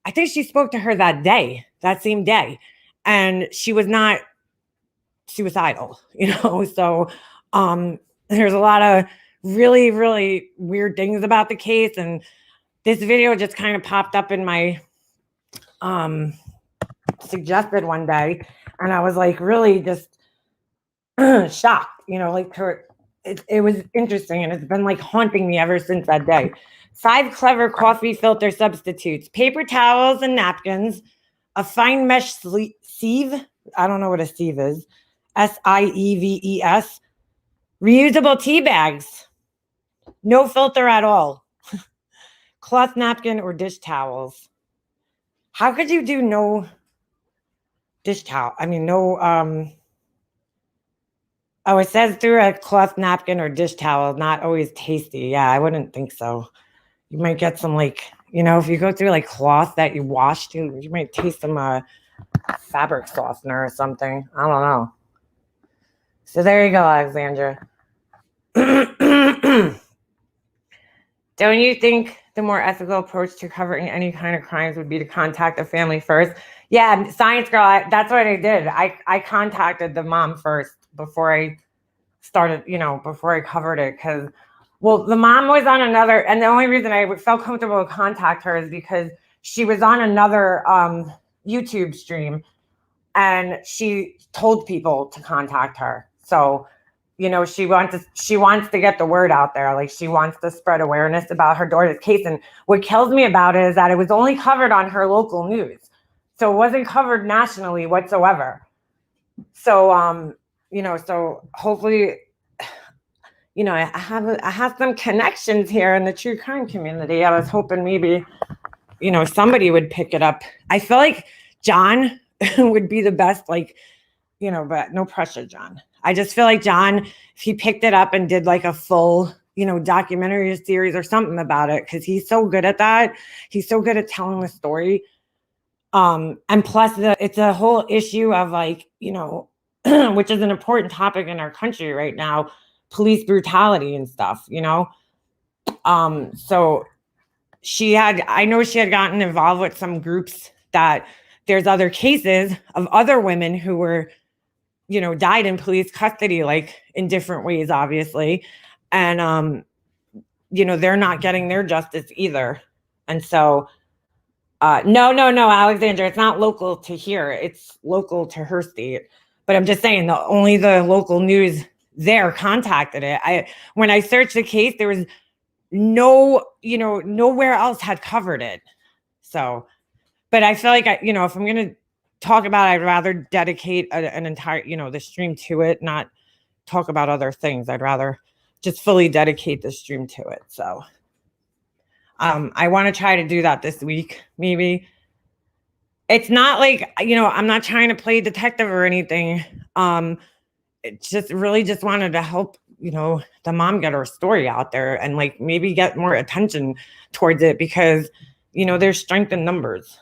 A: I think she spoke to her that same day, and she was not suicidal, so there's a lot of really, really weird things about the case. And this video just kind of popped up in my suggested one day, and I was like really just shocked, it was interesting, and it's been like haunting me ever since that day. 5 clever coffee filter substitutes: paper towels and napkins, a fine mesh sieve. I don't know what a sieve is. SIEVES. Reusable tea bags. No filter at all. Cloth napkin or dish towels. How could you do no dish towel? I mean, no, it says through a cloth napkin or dish towel, not always tasty. Yeah, I wouldn't think so. You might get some, like, if you go through like cloth that you washed, you might taste some fabric softener or something. I don't know. So there you go, Alexandra. Don't you think the more ethical approach to covering any kind of crimes would be to contact the family first? Yeah, Science Girl, that's what I did. I contacted the mom first before I started, before I covered it. Because, well, the mom was on another, and the only reason I felt comfortable to contact her is because she was on another YouTube stream, and she told people to contact her. So, she wants to get the word out there. Like, she wants to spread awareness about her daughter's case. And what kills me about it is that it was only covered on her local news. So it wasn't covered nationally whatsoever. So, so hopefully, I have some connections here in the true crime community. I was hoping maybe, somebody would pick it up. I feel like John would be the best, but no pressure, John. I just feel like John, if he picked it up and did like a full, documentary series or something about it, because he's so good at that. He's so good at telling the story. And plus it's a whole issue of like, which is an important topic in our country right now, police brutality and stuff, so I know she had gotten involved with some groups that there's other cases of other women who were, died in police custody, like in different ways, obviously. And, they're not getting their justice either. And so, no, Alexandra, it's not local to here. It's local to her state. But I'm just saying, only the local news there contacted it. When I searched the case, there was nowhere else had covered it. So, but I feel like if I'm gonna talk about it, I'd rather dedicate an entire, the stream to it, not talk about other things. I'd rather just fully dedicate the stream to it. So, I want to try to do that this week, maybe. It's not like, I'm not trying to play detective or anything. It just really just wanted to help, the mom get her story out there and like maybe get more attention towards it because, there's strength in numbers.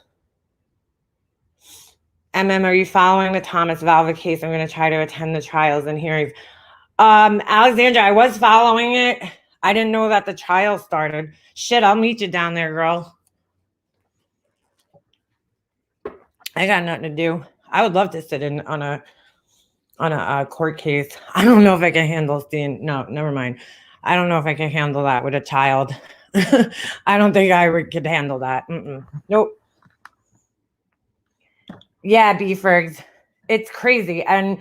A: Are you following the Thomas Valva case? I'm going to try to attend the trials and hearings. Alexandra, I was following it. I didn't know that the trial started. Shit, I'll meet you down there, girl. I got nothing to do. I would love to sit in on a court case. I don't know if I can handle seeing. No, never mind. I don't know if I can handle that with a child. I don't think I could handle that. Nope. Yeah, Beefergs. It's crazy. And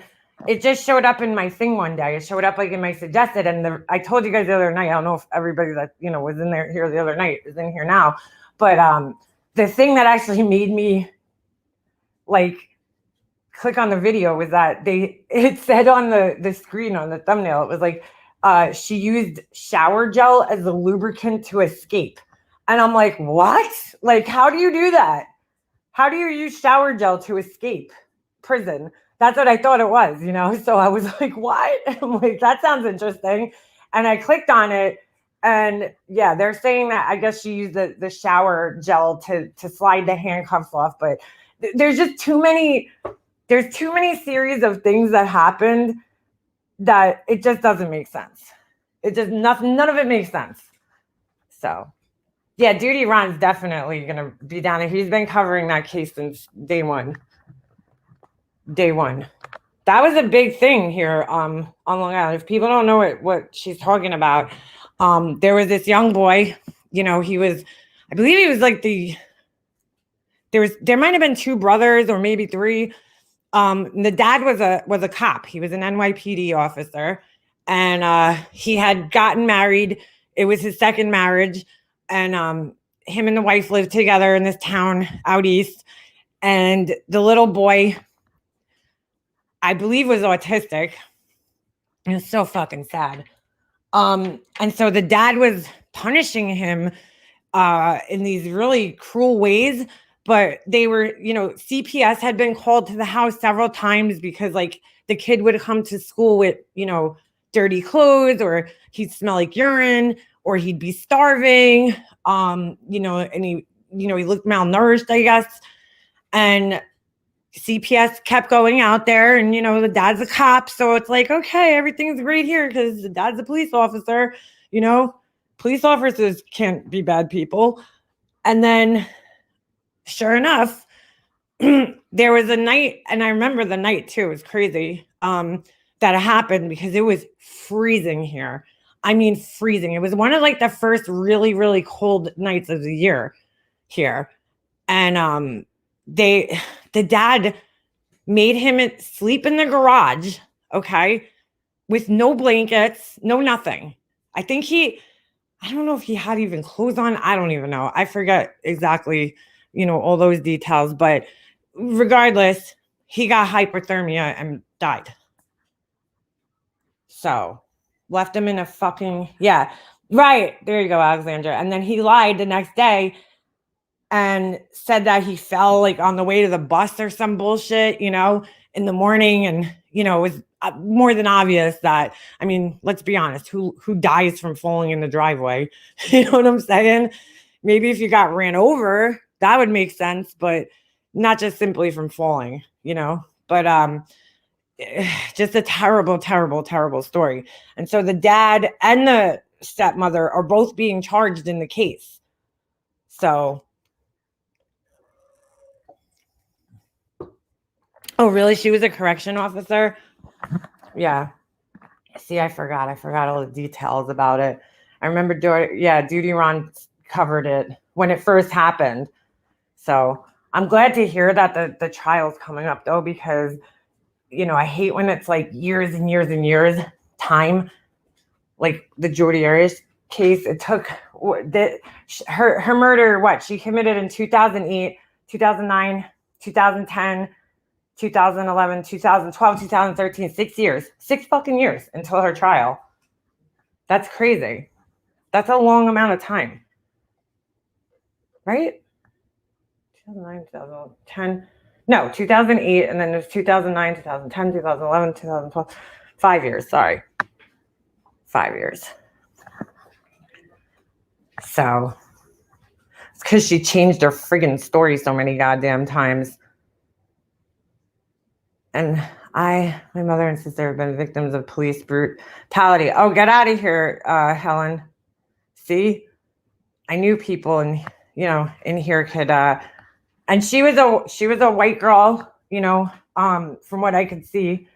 A: it just showed up in my thing one day. It showed up like in my suggested. And I told you guys the other night, I don't know if everybody that, was in there here the other night is in here now. But the thing that actually made me like click on the video was that it said on the screen on the thumbnail, it was like she used shower gel as a lubricant to escape. And I'm like, what? Like, how do you do that? How do you use shower gel to escape prison? That's what I thought it was, So I was like, what? I'm like, that sounds interesting. And I clicked on it. And yeah, they're saying that I guess she used the shower gel to slide the handcuffs off. But there's just too many series of things that happened that it just doesn't make sense. It just none of it makes sense. So yeah, Duty Ron's definitely gonna be down there. He's been covering that case since day one. That was a big thing here on Long Island. If people don't know what she's talking about, there was this young boy, he was, I believe he was like there might have been two brothers or maybe three. The dad was a cop. He was an NYPD officer, and he had gotten married. It was his second marriage, and him and the wife lived together in this town out east. And the little boy, I believe, was autistic. It was so fucking sad. And so the dad was punishing him in these really cruel ways. But they were, CPS had been called to the house several times because like the kid would come to school with, dirty clothes, or he'd smell like urine, or he'd be starving, and he looked malnourished, I guess. And CPS kept going out there, and, the dad's a cop. So it's like, okay, everything's great here because the dad's a police officer, police officers can't be bad people. And then sure enough, there was a night, and I remember the night too, it was crazy, that it happened because it was freezing here. I mean, freezing. It was one of like the first really, really cold nights of the year here. And the dad made him sleep in the garage, okay, with no blankets, no nothing. I don't know if he had even clothes on. I don't even know. I forget exactly, all those details. But regardless, he got hypothermia and died. So left him in a fucking, yeah, right. There you go, Alexandra. And then he lied the next day and said that he fell like on the way to the bus or some bullshit, in the morning. And, it was more than obvious that, I mean, let's be honest, who dies from falling in the driveway? You know what I'm saying? Maybe if you got ran over, that would make sense, but not just simply from falling, but just a terrible, terrible, terrible story. And so the dad and the stepmother are both being charged in the case. So, oh, really? She was a correction officer? Yeah. See, I forgot all the details about it. I remember Duty Ron covered it when it first happened. So I'm glad to hear that the trial's coming up though, because I hate when it's like years and years and years time, like the Jodi Arias case. It took her murder, what she committed in 2008, 2009, 2010, 2011, 2012, 2013, 6 years, 6 fucking years until her trial. That's crazy. That's a long amount of time, right? 2009, 2010, no, 2008, and then there's 2009, 2010, 2011, 2012, 5 years, sorry. 5 years. So it's because she changed her friggin' story so many goddamn times. And my mother and sister have been victims of police brutality. Oh, get out of here, Helen. See, I knew people, and in here could. And she was a white girl, from what I could see,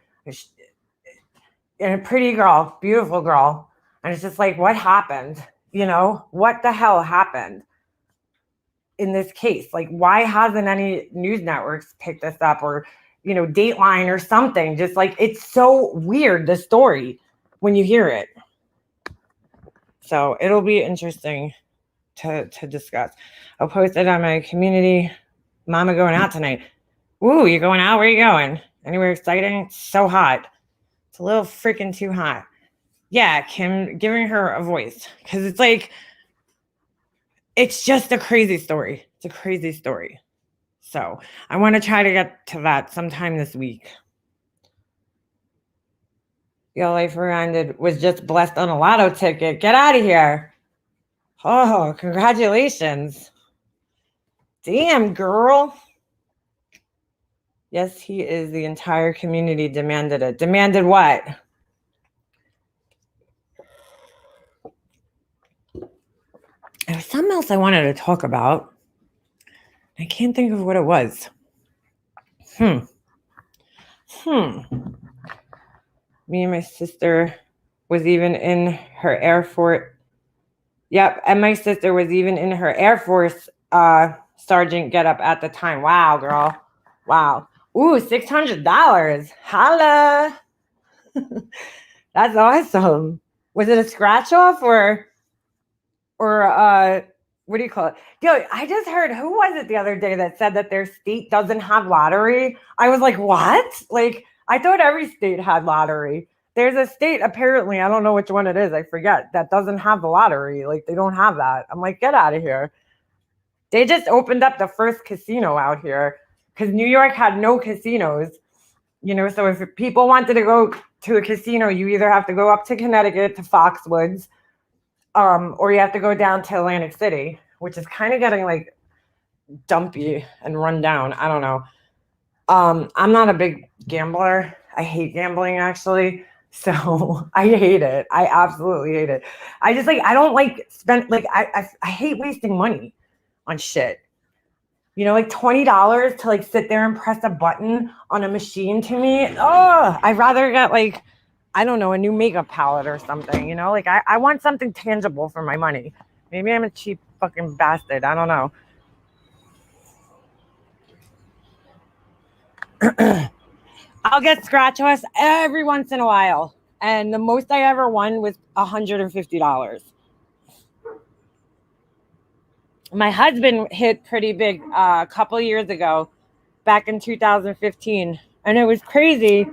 A: and a pretty girl, beautiful girl. And it's just like, what happened? What the hell happened in this case? Like, why hasn't any news networks picked this up, or Dateline or something? Just like, it's so weird, the story, when you hear it. So it'll be interesting to discuss. I'll post it on my community. Mama going out tonight. Ooh, you going out? Where are you going? Anywhere exciting? It's so hot. It's a little freaking too hot. Yeah, Kim, giving her a voice, because it's like, it's just a crazy story. It's a crazy story. So I want to try to get to that sometime this week. Your life ended was just blessed on a lotto ticket. Get out of here. Oh, congratulations. Damn, girl. Yes, he is. The entire community demanded it. Demanded what? There's something else I wanted to talk about. I can't think of what it was. Me and my sister was even in her Air Force. Yep, and my sister was even in her Air Force sergeant getup at the time. Wow, girl. Wow. Ooh, $600. Holla. That's awesome. Was it a scratch off or what do you call it? Yo, I just heard, who was it the other day that said that their state doesn't have lottery? I was like, what? Like, I thought every state had lottery. There's a state, apparently, I don't know which one it is, I forget, that doesn't have the lottery. Like, they don't have that. I'm like, get out of here. They just opened up the first casino out here because New York had no casinos. So if people wanted to go to a casino, you either have to go up to Connecticut to Foxwoods, or you have to go down to Atlantic City, which is kind of getting like dumpy and run down. I don't know. I'm not a big gambler. I hate gambling, actually. So I hate it. I absolutely hate it. I just I don't like I hate wasting money on shit. Like $20 to sit there and press a button on a machine, to me. Oh, I'd rather get I don't know, a new makeup palette or something, I want something tangible for my money. Maybe I'm a cheap fucking bastard. I don't know. I'll get scratch-offs every once in a while. And the most I ever won was $150. My husband hit pretty big a couple years ago, back in 2015. And it was crazy.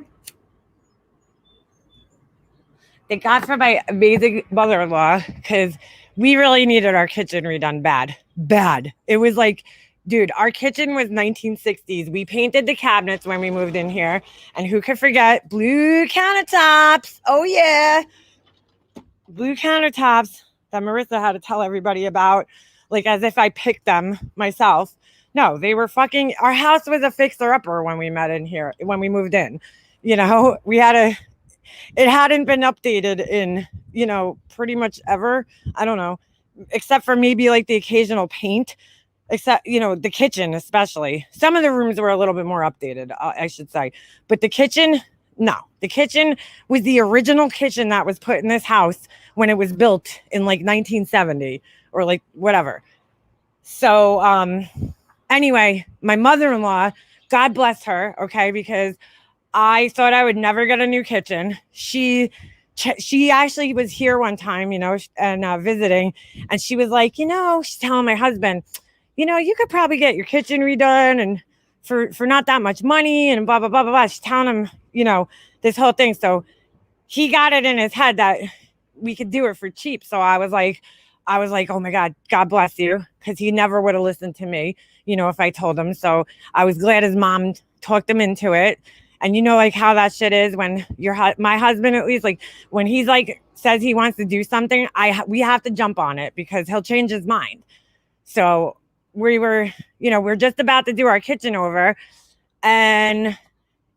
A: Thank God for my amazing mother-in-law, because we really needed our kitchen redone bad. It was like, dude, our kitchen was 1960s. We painted the cabinets when we moved in here. And who could forget blue countertops? Oh, yeah. Blue countertops that Marissa had to tell everybody about, as if I picked them myself. No, they were fucking, our house was a fixer-upper when we moved in. It hadn't been updated in, pretty much ever. I don't know, except for maybe the occasional paint, except, the kitchen, especially. Some of the rooms were a little bit more updated, I should say. But the kitchen, no. The kitchen was the original kitchen that was put in this house when it was built in 1970 or whatever. So anyway, my mother-in-law, God bless her, okay, because I thought I would never get a new kitchen. She actually was here one time, and visiting, and she was like, she's telling my husband, you could probably get your kitchen redone and for not that much money and blah blah blah blah blah. She's telling him, this whole thing. So he got it in his head that we could do it for cheap. So I was like, oh my God bless you, because he never would have listened to me, if I told him. So I was glad his mom talked him into it. And like how that shit is when my husband, at least, like when he's like says he wants to do something, we have to jump on it because he'll change his mind. So we're just about to do our kitchen over, and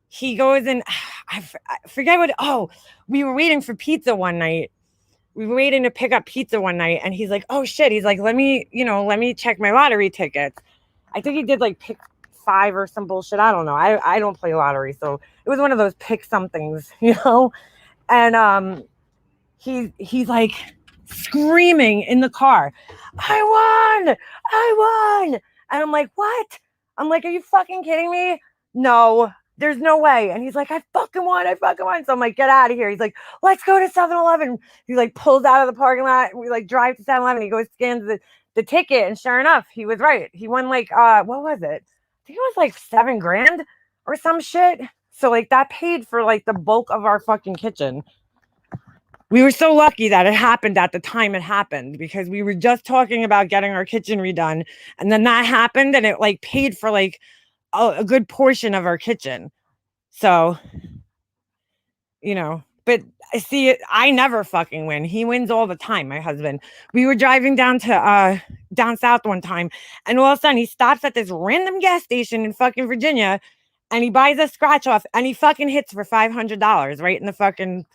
A: he goes and I forget what. Oh, we were waiting for pizza one night. We were waiting to pick up pizza one night, and he's like, "Oh shit!" He's like, let me check my lottery tickets." I think he did like pick five or some bullshit. I don't know. I don't play lottery, so it was one of those pick somethings, And he's like screaming in the car, I won. And I'm like, what? I'm like, are you fucking kidding me? No, there's no way. And he's like, I fucking won. So I'm like, get out of here. He's like, let's go to 7-Eleven. He like pulls out of the parking lot. We like drive to 7-Eleven. He goes, scans the ticket. And sure enough, he was right. He won like, what was it? I think it was like $7,000 or some shit. So like that paid for like the bulk of our fucking kitchen. We were so lucky that it happened at the time it happened, because we were just talking about getting our kitchen redone, and then that happened and it like paid for like a good portion of our kitchen. So, but see, I never fucking win. He wins all the time, my husband. We were driving down south one time, and all of a sudden he stops at this random gas station in fucking Virginia, and he buys a scratch off, and he fucking hits for $500 right in the fucking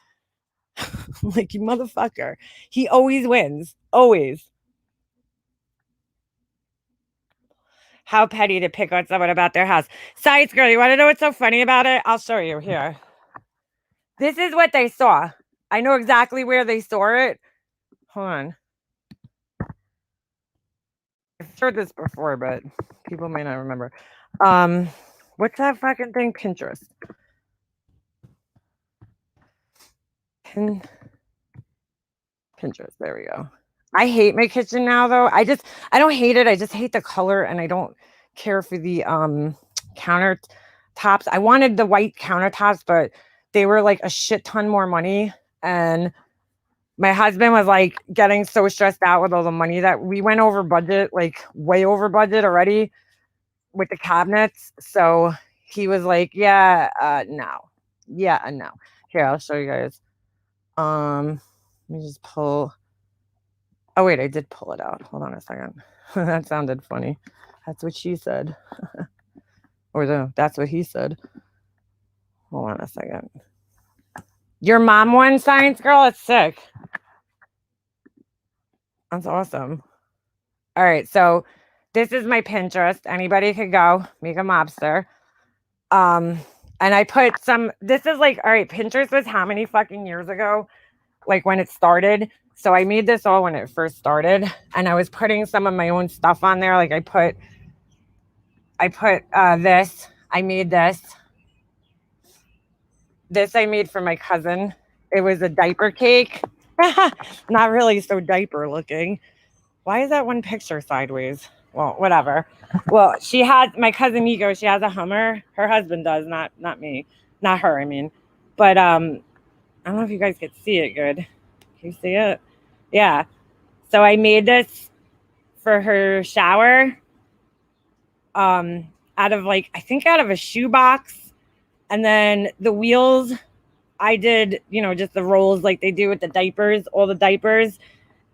A: like, you motherfucker. He always wins. Always. How petty to pick on someone about their house. Science girl, you want to know what's so funny about it? I'll show you here. This is what they saw. I know exactly where they saw it. Hold on. I've heard this before, but people may not remember. What's that fucking thing? Pinterest. Pinterest. There we go. I hate my kitchen now, though. I don't hate it. I just hate the color, and I don't care for the countertops. I wanted the white countertops, but they were like a shit ton more money. And my husband was like getting so stressed out with all the money that we went over budget, like way over budget already with the cabinets. So he was like, yeah, no. Yeah, no. Here, I'll show you guys. Let me just pull. Oh, wait, I did pull it out. Hold on a second. That sounded funny. That's what she said. Or that's what he said. Hold on a second. Your mom won, science girl? It's sick. That's awesome. All right, so this is my Pinterest. Anybody could go make a mobster. And I put this is like, all right, Pinterest was how many fucking years ago? Like when it started. So I made this all when it first started, and I was putting some of my own stuff on there. Like I put this. I made this. This I made for my cousin. It was a diaper cake. Not really so diaper looking. Why is that one picture sideways? Well, whatever. Well, she had my cousin Nico. She has a Hummer. Her husband does, not me, not her. I mean, but I don't know if you guys could see it good. Can you see it? Yeah. So I made this for her shower. Out of a shoebox, and then the wheels. I did, just the rolls like they do with the diapers. All the diapers.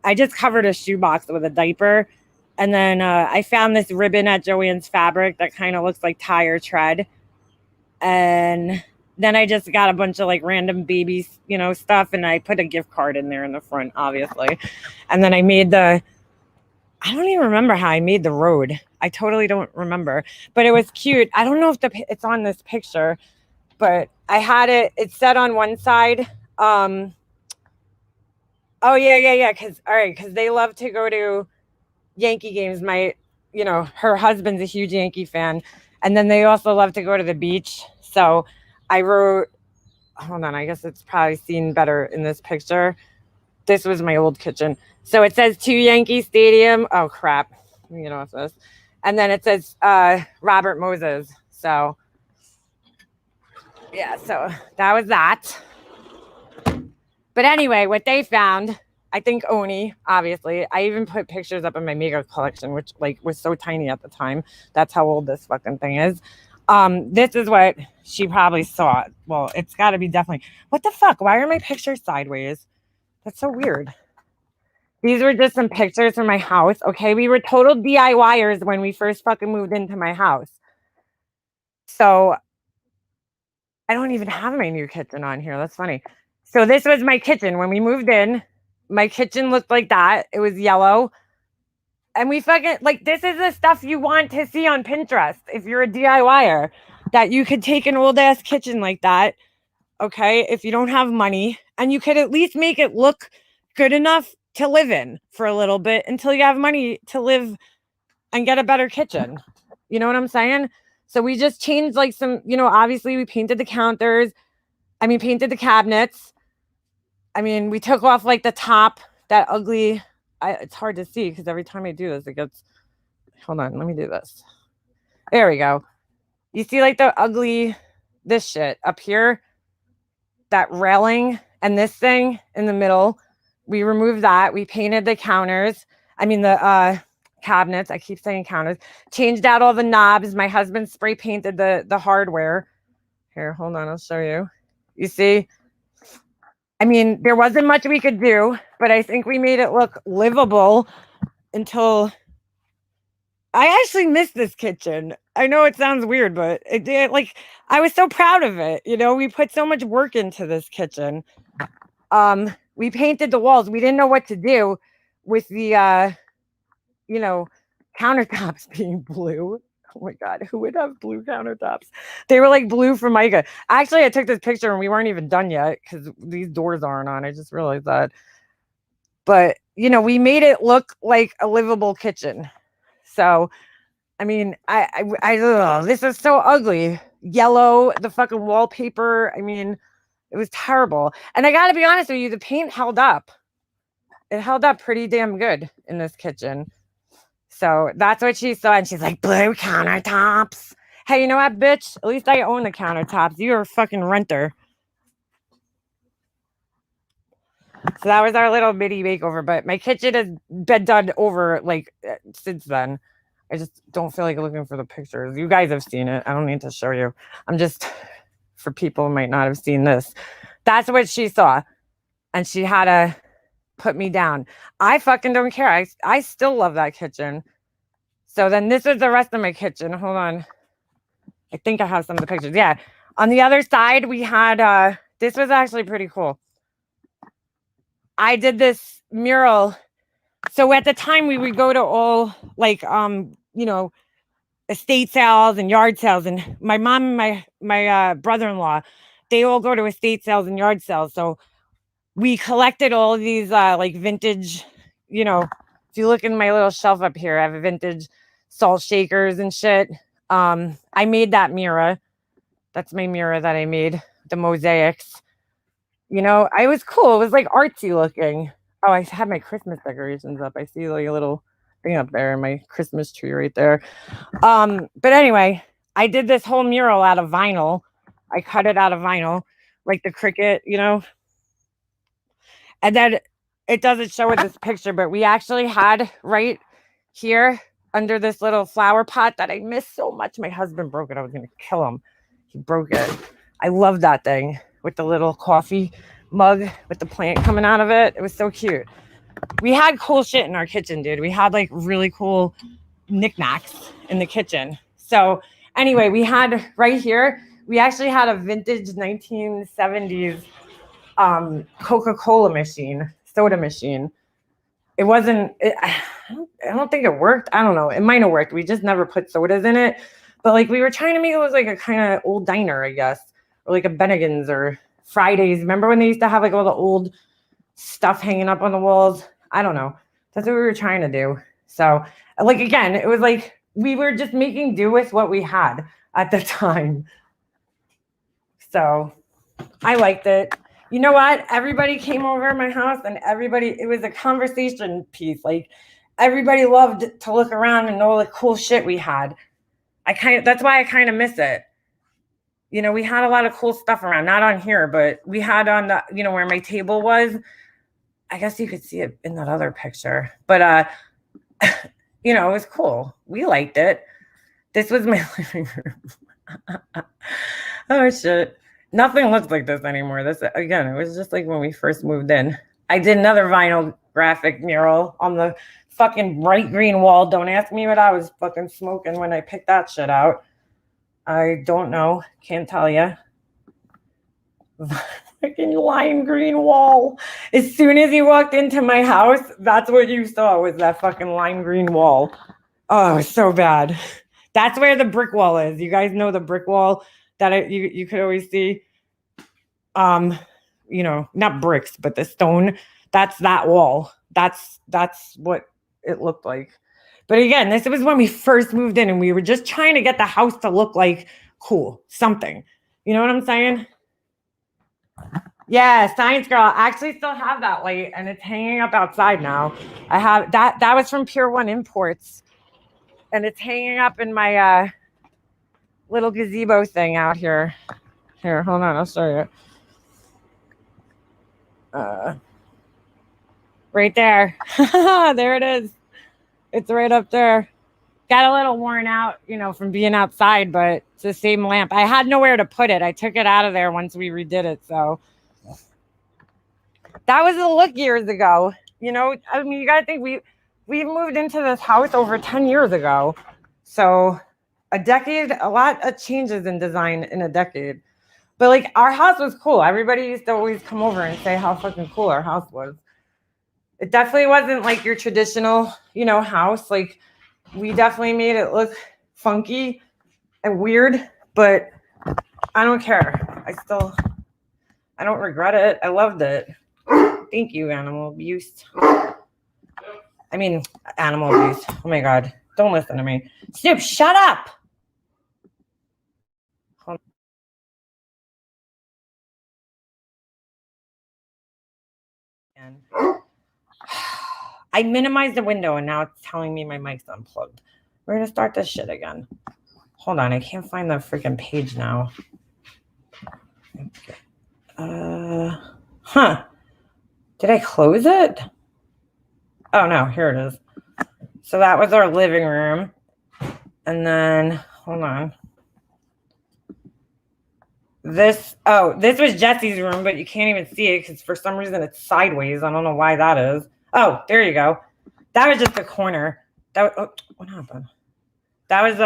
A: I just covered a shoebox with a diaper. And then I found this ribbon at Joann's Fabric that kind of looks like tire tread. And then I just got a bunch of like random baby, stuff. And I put a gift card in there in the front, obviously. And then I made I don't even remember how I made the road. I totally don't remember. But it was cute. I don't know if it's on this picture, but I had it set on one side. Oh, yeah. Because they love to go to Yankee games. Her husband's a huge Yankee fan, and then they also love to go to the beach. So I wrote, hold on, I guess it's probably seen better in this picture. This was my old kitchen. So it says to Yankee Stadium. Oh crap. Let me get off this. And then it says Robert Moses. So yeah, so that was that. But anyway, what they found, I think Oni, obviously. I even put pictures up in my mega collection, which like was so tiny at the time. That's how old this fucking thing is. This is what she probably saw. Well, it's got to be definitely. What the fuck? Why are my pictures sideways? That's so weird. These were just some pictures from my house. Okay, we were total DIYers when we first fucking moved into my house. So I don't even have my new kitchen on here. That's funny. So this was my kitchen when we moved in. My kitchen looked like that. It was yellow. And we fucking like this is the stuff you want to see on Pinterest if you're a DIYer. That you could take an old ass kitchen like that, okay, if you don't have money, and you could at least make it look good enough to live in for a little bit until you have money to live and get a better kitchen. You know what I'm saying? So we just changed like some, obviously we painted the counters. Painted the cabinets. We took off like the top, that ugly. It's hard to see because every time I do this, it gets. Hold on, let me do this. There we go. You see like the ugly, this shit up here, that railing and this thing in the middle. We removed that. We painted the counters. The cabinets. I keep saying counters. Changed out all the knobs. My husband spray painted the hardware. Here, hold on, I'll show you. You see? There wasn't much we could do, but I think we made it look livable until I actually miss this kitchen. I know it sounds weird, but it did. Like I was so proud of it. We put so much work into this kitchen. We painted the walls. We didn't know what to do with the countertops being blue. Oh my God, who would have blue countertops? They were like blue from mica. Actually, I took this picture and we weren't even done yet because these doors aren't on. I just realized that. But, we made it look like a livable kitchen. So, this is so ugly. Yellow, the fucking wallpaper. It was terrible. And I got to be honest with you, the paint held up. It held up pretty damn good in this kitchen. So that's what she saw. And she's like, blue countertops. Hey, you know what, bitch? At least I own the countertops. You're a fucking renter. So that was our little mini makeover. But my kitchen has been done over like since then. I just don't feel like looking for the pictures. You guys have seen it. I don't need to show you. I'm just, for people who might not have seen this. That's what she saw. And she had to put me down. I fucking don't care. I still love that kitchen. So then this is the rest of my kitchen. Hold on. I think I have some of the pictures. Yeah. On the other side, we had, this was actually pretty cool. I did this mural. So at the time we would go to all like, estate sales and yard sales. And my mom and my brother-in-law, they all go to estate sales and yard sales. So we collected all of these like vintage, if you look in my little shelf up here, I have a vintage salt shakers and shit. I made that mirror. That's my mirror that I made, the mosaics. I was cool. It was like artsy looking. Oh, I had my Christmas decorations up. I see like a little thing up there, my Christmas tree right there. But anyway, I did this whole mural out of vinyl. I cut it out of vinyl, like the cricket, And then it doesn't show in this picture, but we actually had right here under this little flower pot that I missed so much. My husband broke it. I was going to kill him. He broke it. I love that thing with the little coffee mug with the plant coming out of it. It was so cute. We had cool shit in our kitchen, dude. We had like really cool knickknacks in the kitchen. So anyway, we had right here, we actually had a vintage 1970s Coca-Cola machine, soda machine. It wasn't, I don't think it worked. I don't know. It might have worked. We just never put sodas in it. But like we were trying to make it was like a kind of old diner, I guess, or like a Bennigan's or Fridays. Remember when they used to have like all the old stuff hanging up on the walls? I don't know. That's what we were trying to do. So like, again, it was like we were just making do with what we had at the time. So I liked it. You know what? Everybody came over at my house and it was a conversation piece. Like everybody loved to look around and know the cool shit we had. That's why I kind of miss it. You know, we had a lot of cool stuff around, not on here, but we had on the, where my table was. I guess you could see it in that other picture, but, it was cool. We liked it. This was my living room. Oh shit. Nothing looks like this anymore. This, again, it was just like when we first moved in. I did another vinyl graphic mural on the fucking bright green wall. Don't ask me what I was fucking smoking when I picked that shit out. I don't know. Can't tell you. Fucking lime green wall. As soon as you walked into my house, that's what you saw was that fucking lime green wall. Oh, it's so bad. That's where the brick wall is. You guys know the brick wall that you could always see. Not bricks, but the stone. That's that wall. That's what it looked like. But again, this was when we first moved in and we were just trying to get the house to look like cool, something. You know what I'm saying? Yeah, Science Girl. I actually still have that light and it's hanging up outside now. I have that was from Pure One Imports. And it's hanging up in my little gazebo thing out here. Here, hold on, I'll show you. Right there. There it is. It's right up there. Got a little worn out, from being outside, but it's the same lamp. I had nowhere to put it. I took it out of there once we redid it, so. That was a look years ago. You gotta think we moved into this house over 10 years ago. So a decade, a lot of changes in design in a decade. But like our house was cool. Everybody used to always come over and say how fucking cool our house was. It definitely wasn't like your traditional, house. Like we definitely made it look funky and weird, but I don't care. I don't regret it. I loved it. Thank you, animal abuse. Animal abuse. Oh my God. Don't listen to me. Snoop, shut up. I minimized the window and now it's telling me my mic's unplugged. We're going to start this shit again. Hold on. I can't find the freaking page now. Did I close it? Oh, no. Here it is. So that was our living room. And then, hold on. This was Jesse's room, but you can't even see it because for some reason it's sideways. I don't know why that is. Oh, there you go. That was just a corner. What happened? That was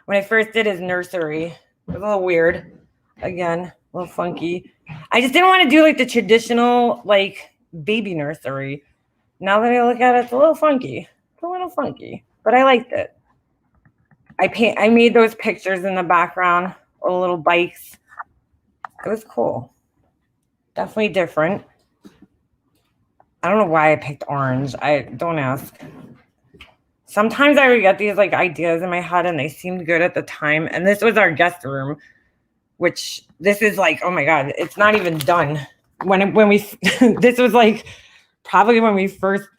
A: when I first did his nursery. It was a little weird. Again, a little funky. I just didn't want to do like the traditional like baby nursery. Now that I look at it, it's a little funky. But I liked it. I made those pictures in the background or little bikes. It was cool. Definitely different. I don't know why I picked orange. Don't ask. Sometimes I would get these like ideas in my head and they seemed good at the time. And this was our guest room, which this is like, oh my God, it's not even done. When we this was like probably when we first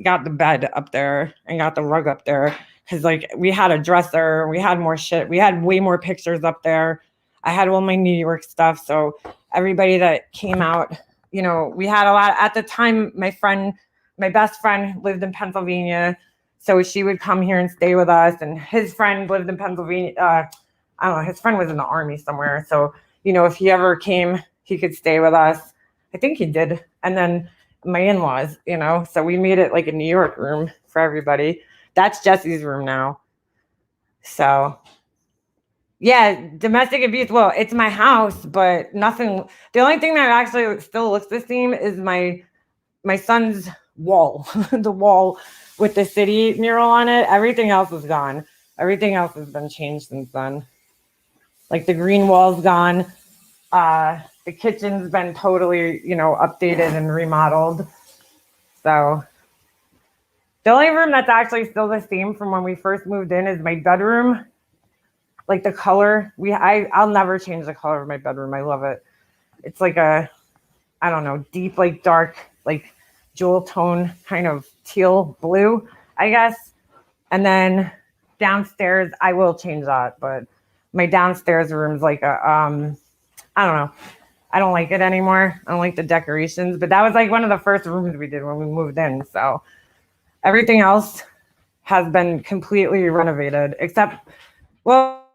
A: got the bed up there and got the rug up there. Cause like we had a dresser, we had more shit. We had way more pictures up there. I had all my New York stuff. So everybody that came out, we had a lot. At the time, my best friend lived in Pennsylvania. So she would come here and stay with us. And his friend lived in Pennsylvania. I don't know. His friend was in the army somewhere. So, if he ever came, he could stay with us. I think he did. And then my in-laws, so we made it like a New York room for everybody. That's Jesse's room now. So yeah, domestic abuse. Well, it's my house, but nothing. The only thing that actually still looks the same is my son's wall, the wall with the city mural on it. Everything else is gone. Everything else has been changed since then. Like the green wall's gone. The kitchen's been totally, updated and remodeled. So the only room that's actually still the same from when we first moved in is my bedroom. Like the color, I'll never change the color of my bedroom. I love it. It's like a, I don't know, deep, like dark, like jewel tone, kind of teal blue, I guess. And then downstairs, I will change that, but my downstairs room's like a, I don't know. I don't like it anymore. I don't like the decorations, but that was like one of the first rooms we did when we moved in. So everything else has been completely renovated, except, well,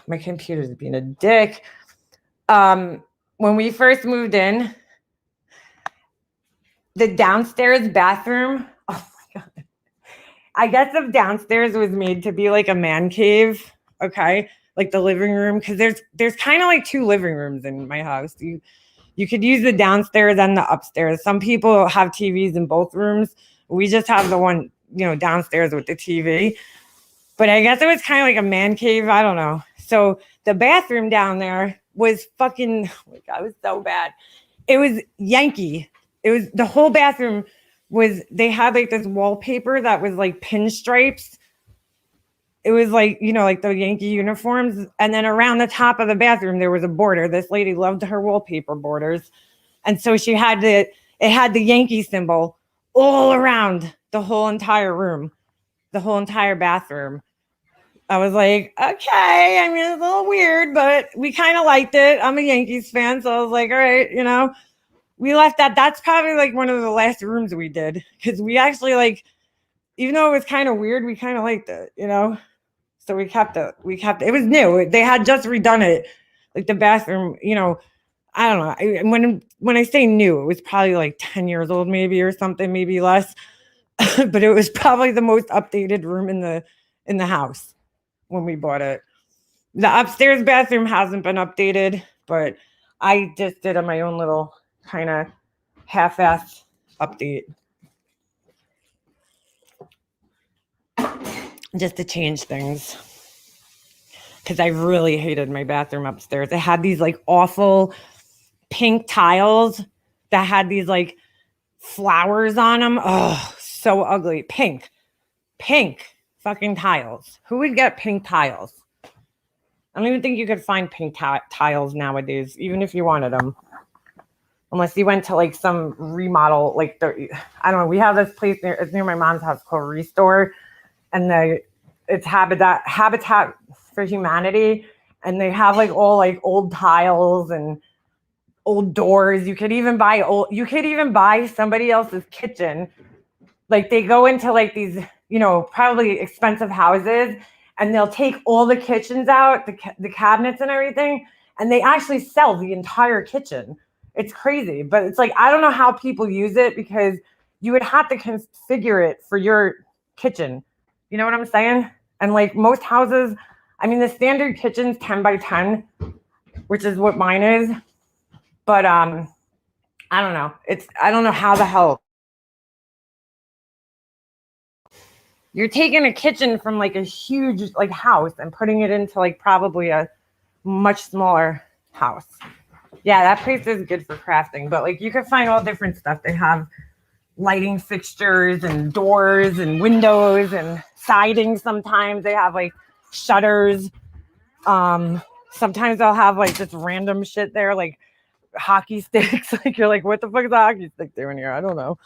A: my computer's being a dick. When we first moved in, the downstairs bathroom, oh my God. I guess the downstairs was made to be like a man cave, okay? Like the living room, because there's kind of like two living rooms in my house. You could use the downstairs and the upstairs. Some people have TVs in both rooms. We just have the one, downstairs with the TV. But I guess it was kind of like a man cave. I don't know. So the bathroom down there was fucking, oh my God, it was so bad. It was Yankee. It was the whole bathroom they had like this wallpaper that was like pinstripes. It was like, like the Yankee uniforms. And then around the top of the bathroom, there was a border. This lady loved her wallpaper borders. And so it had the Yankee symbol all around the whole entire room, the whole entire bathroom. I was like, okay, I mean, it's a little weird, but we kind of liked it. I'm a Yankees fan, so I was like, all right, we left that. That's probably like one of the last rooms we did, because we actually like, even though it was kind of weird, we kind of liked it, So we kept it. It was new. They had just redone it, like the bathroom. I don't know. When I say new, it was probably like 10 years old, maybe, or something, maybe less. But it was probably the most updated room in the house when we bought it. The upstairs bathroom hasn't been updated, but I just did my own little kind of half-assed update just to change things, because I really hated my bathroom upstairs. It had these like awful pink tiles that had these like flowers on them. Oh, so ugly. Pink fucking tiles. Who would get pink tiles? I don't even think you could find pink tiles nowadays, even if you wanted them. Unless you went to like some remodel, like I don't know. We have this place it's near my mom's house called Restore, and it's Habitat for Humanity, and they have like all like old tiles and old doors. You could even buy somebody else's kitchen. Like they go into like these, probably expensive houses, and they'll take all the kitchens out, the cabinets and everything, and they actually sell the entire kitchen. It's crazy, but it's like, I don't know how people use it, because you would have to configure it for your kitchen. You know what I'm saying? And like most houses, I mean, the standard kitchen's 10 by 10, which is what mine is. But I don't know. I don't know how the hell you're taking a kitchen from like a huge like house and putting it into like probably a much smaller house. Yeah, that place is good for crafting, but like you can find all different stuff. They have lighting fixtures and doors and windows and siding. Sometimes they have like shutters. Sometimes they'll have like just random shit there, like hockey sticks. Like you're like, what the fuck is a hockey stick doing here? I don't know,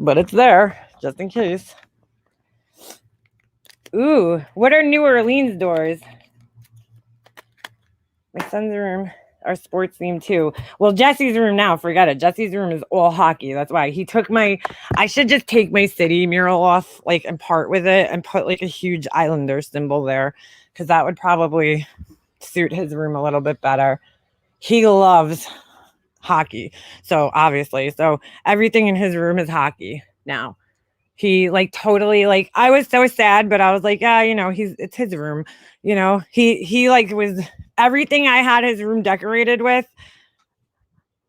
A: but it's there just in case. Ooh, what are New Orleans doors? My son's room, our sports theme too. Well, Jesse's room now, forget it. Jesse's room is all hockey. That's why he took I should just take my city mural off, like, and part with it and put like a huge Islander symbol there, because that would probably suit his room a little bit better. He loves hockey. So obviously, everything in his room is hockey now. He like totally, like, I was so sad, but I was like, yeah, it's his room. He like was everything I had his room decorated with,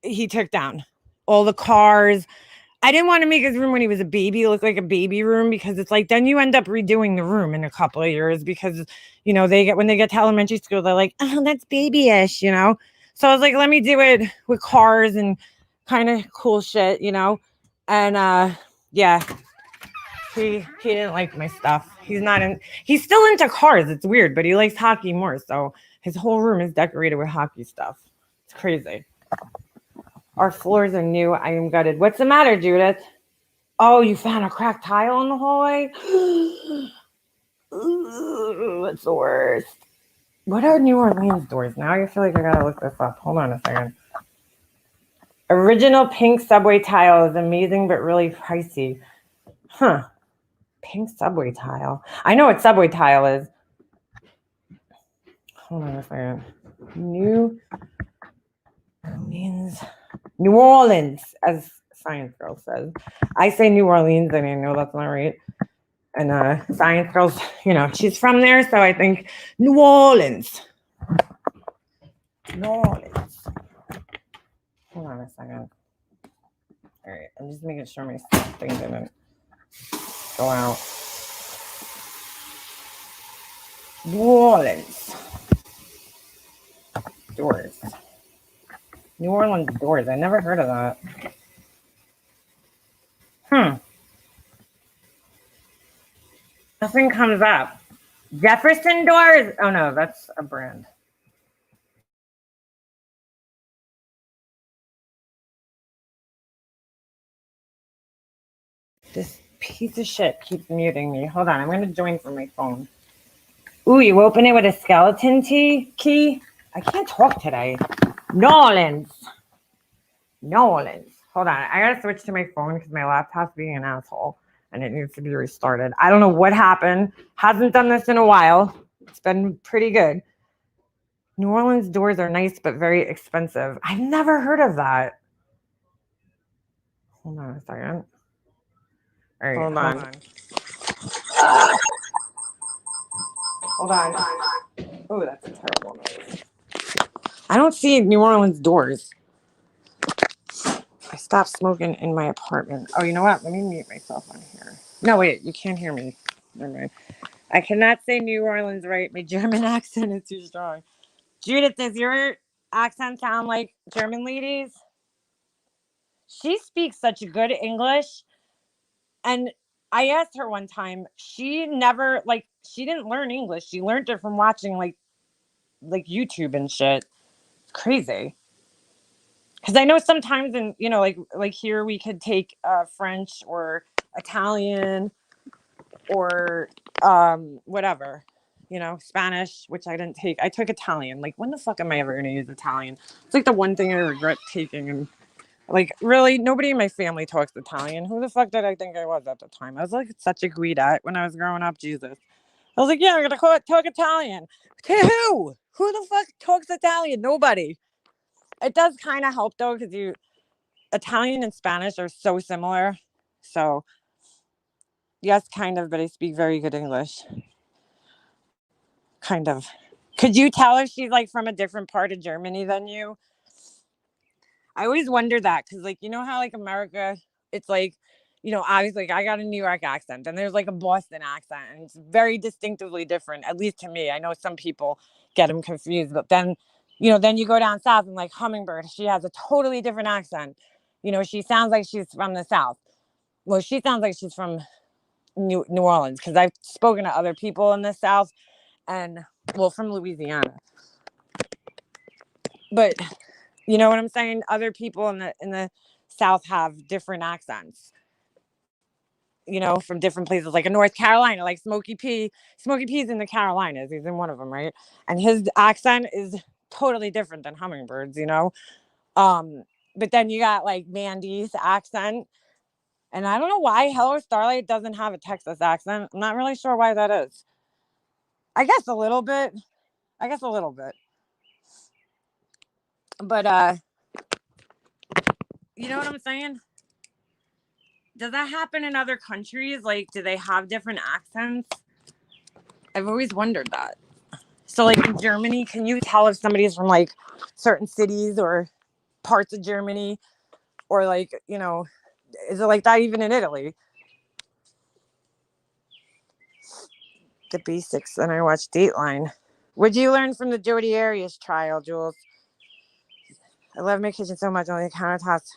A: he took down. All the cars, I didn't want to make his room when he was a baby look like a baby room because it's like then you end up redoing the room in a couple of years because they get when they get to elementary school they're like, oh, that's babyish. So I was like, let me do it with cars and kind of cool shit. And yeah, he didn't like my stuff. He's still into cars. It's weird, but he likes hockey more. So his whole room is decorated with hockey stuff. It's crazy. Our floors are new. I am gutted. What's the matter, Judith? Oh, you found a cracked tile in the hallway? That's the worst. What are New Orleans doors? Now I feel like I gotta look this up. Hold on a second. Original pink subway tile is amazing but really pricey. Huh. Pink subway tile. I know what subway tile is. Hold on a second. New Orleans, as Science Girl says. I say New Orleans, and I know that's not right. And Science Girl's, she's from there, so I think New Orleans. New Orleans. Hold on a second. All right, I'm just making sure my thing didn't go out. New Orleans. Doors. New Orleans doors. I never heard of that. Nothing comes up. Jefferson doors. Oh no, that's a brand. This piece of shit keeps muting me. Hold on, I'm going to join from my phone. Ooh, you open it with a skeleton key? I can't talk today. Nolans. Hold on, I got to switch to my phone because my laptop's being an asshole and it needs to be restarted. I don't know what happened. Hasn't done this in a while. It's been pretty good. New Orleans doors are nice but very expensive. I've never heard of that. Hold on a second. All right, hold on. Hold on. Oh, that's a terrible noise. I don't see New Orleans doors. I stopped smoking in my apartment. Oh, you know what? Let me mute myself on here. No, wait, you can't hear me. Never mind. I cannot say New Orleans right. My German accent is too strong. Judith, does your accent sound like German ladies? She speaks such good English. And I asked her one time, she didn't learn English. She learned it from watching like YouTube and shit. It's crazy. Because I know sometimes like here we could take French or Italian or whatever, Spanish, which I didn't take. I took Italian. Like, when the fuck am I ever going to use Italian? It's like the one thing I regret taking. And like, really, nobody in my family talks Italian. Who the fuck did I think I was at the time? I was like such a Guida when I was growing up. Jesus. I was like, yeah, I'm going to talk Italian. To who? Who the fuck talks Italian? Nobody. It does kind of help though, because Italian and Spanish are so similar. So, yes, kind of, but I speak very good English. Kind of. Could you tell if she's like from a different part of Germany than you? I always wonder that because, like, you know how like America, it's like, obviously like, I got a New York accent and there's like a Boston accent and it's very distinctively different, at least to me. I know some people get them confused, but then you go down south and like Hummingbird, she has a totally different accent. She sounds like she's from the South. Well, she sounds like she's from New Orleans because I've spoken to other people in the South and, well, from Louisiana. But you know what I'm saying? Other people in the South have different accents. From different places, like in North Carolina, like Smokey P. Smokey P's in the Carolinas. He's in one of them, right? And his accent is totally different than Hummingbird's. But then you got like Mandy's accent. And I don't know why Hello Starlight doesn't have a Texas accent. I'm not really sure why that is. I guess a little bit. But you know what I'm saying? Does that happen in other countries? Like, do they have different accents? I've always wondered that. So, like in Germany, can you tell if somebody's from like certain cities or parts of Germany, or like Is it like that even in Italy? The basics, and I watched Dateline. What'd you learn from the Jodi Arias trial, Jules? I love my kitchen so much, only the countertops.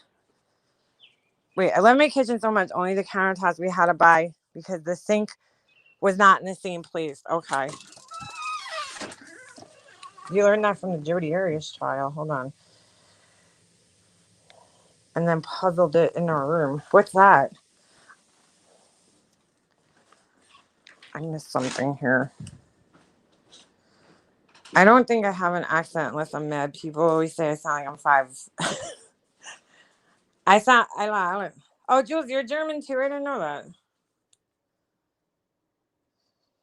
A: Wait, I love my kitchen so much, only the countertops we had to buy because the sink was not in the same place. Okay. You learned that from the Jodi Arias trial. Hold on. And then puzzled it in our room. What's that? I missed something here. I don't think I have an accent unless I'm mad. People always say I sound like I'm five. I lie. Oh, Jules, you're German too. I didn't know that.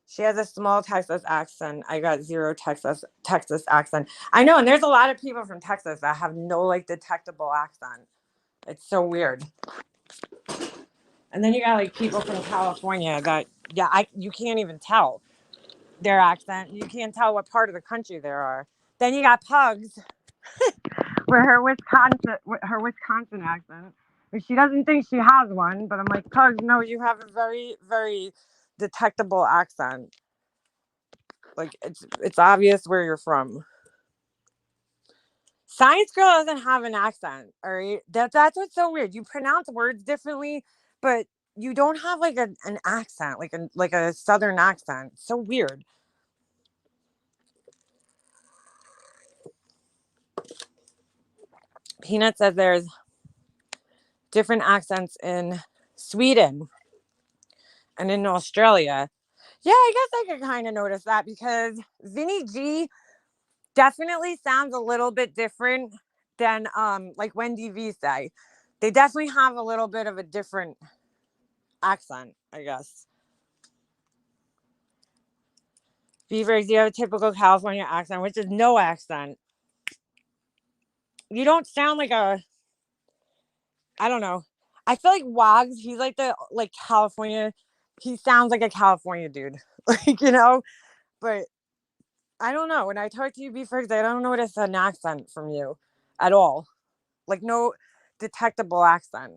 A: She has a small Texas accent. I got zero Texas accent. I know, and there's a lot of people from Texas that have no like detectable accent. It's so weird. And then you got like people from California that you can't even tell their accent. You can't tell what part of the country they are. Then you got Pugs with her Wisconsin accent. She doesn't think she has one, but I'm like, Pugs, no, you have a very, very detectable accent. Like it's obvious where you're from. Science Girl doesn't have an accent, all right? That's what's so weird. You pronounce words differently, but you don't have like an accent, like a southern accent. It's so weird. Peanut says there's different accents in Sweden and in Australia. Yeah, I guess I could kind of notice that because Vinny G definitely sounds a little bit different than like Wendy V say. They definitely have a little bit of a different accent, I guess. Beavers, you have a typical California accent, which is no accent. You don't sound like I don't know. I feel like Wags, he's like the like California. He sounds like a California dude, like But I don't know. When I talk to you, Beavers, I don't notice an accent from you at all. Like no detectable accent.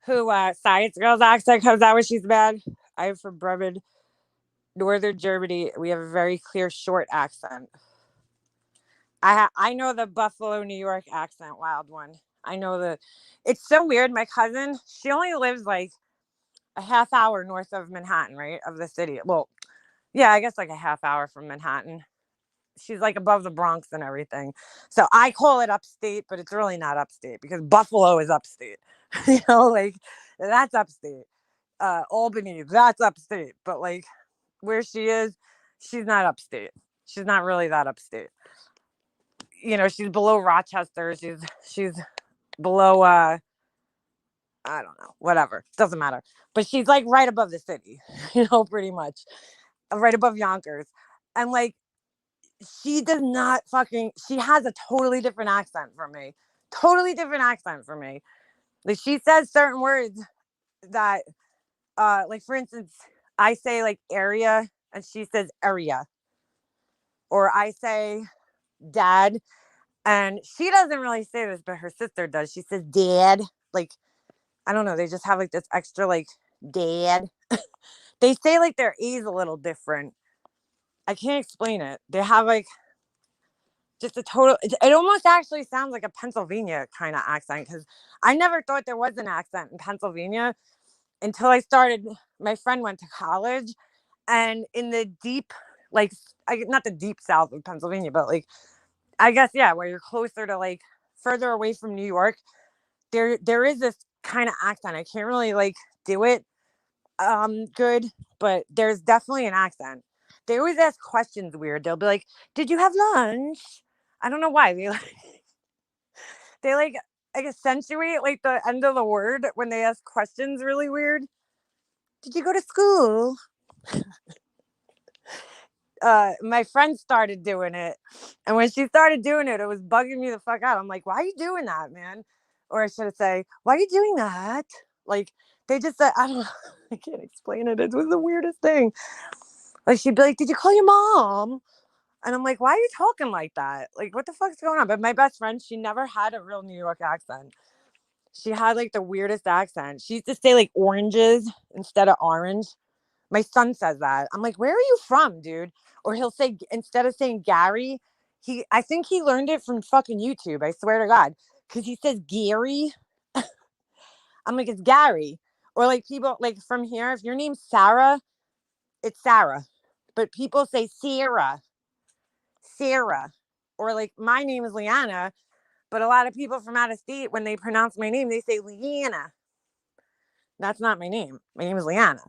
A: Who Science Girl's accent comes out when she's mad. I'm from Bremen, Northern Germany. We have a very clear short accent. I know the Buffalo, New York accent, wild one. I know the. It's so weird. My cousin, she only lives like a half hour north of Manhattan, right, of the city. Well, yeah, I guess like a half hour from Manhattan. She's like above the Bronx and everything. So I call it upstate, but it's really not upstate because Buffalo is upstate. Like that's upstate. Albany, that's upstate. But like where she is, she's not upstate. She's not really that upstate. She's below Rochester. She's below I don't know, whatever. Doesn't matter. But she's like right above the city, pretty much. Right above Yonkers. And like she does not she has a totally different accent from me. Totally different accent from me. Like she says certain words that like for instance, I say like area and she says area. Or I say dad and she doesn't really say this, but her sister does. She says dad. Like I don't know, they just have like this extra like dad. They say like their A's a little different. I can't explain it. They have like just a total it almost actually sounds like a Pennsylvania kind of accent because I never thought there was an accent in Pennsylvania until I started. My friend went to college and in the deep like not the deep south of Pennsylvania, but like I guess yeah, where you're closer to like further away from New York, there is this kind of accent. I can't really like do it good, but there's definitely an accent. They always ask questions weird. They'll be like, "Did you have lunch?" I don't know why. They like accentuate like the end of the word when they ask questions really weird. Did you go to school? My friend started doing it, and when she started doing it, it was bugging me the fuck out. I'm like, why are you doing that, man? Or I should say, why are you doing that? Like they just said, I don't know. I can't explain it. It was the weirdest thing. Like she'd be like, did you call your mom? And I'm like, why are you talking like that? Like, what the fuck's going on? But my best friend, she never had a real New York accent. She had like the weirdest accent. She used to say like oranges instead of orange. My son says that. I'm like, where are you from, dude? Or he'll say, instead of saying Gary, I think he learned it from fucking YouTube. I swear to God. Because he says Gary. I'm like, it's Gary. Or like people like from here, if your name's Sarah, it's Sarah. But people say Sarah, Sarah. Or like my name is Leanna, but a lot of people from out of state, when they pronounce my name, they say Leanna. That's not my name. My name is Leanna.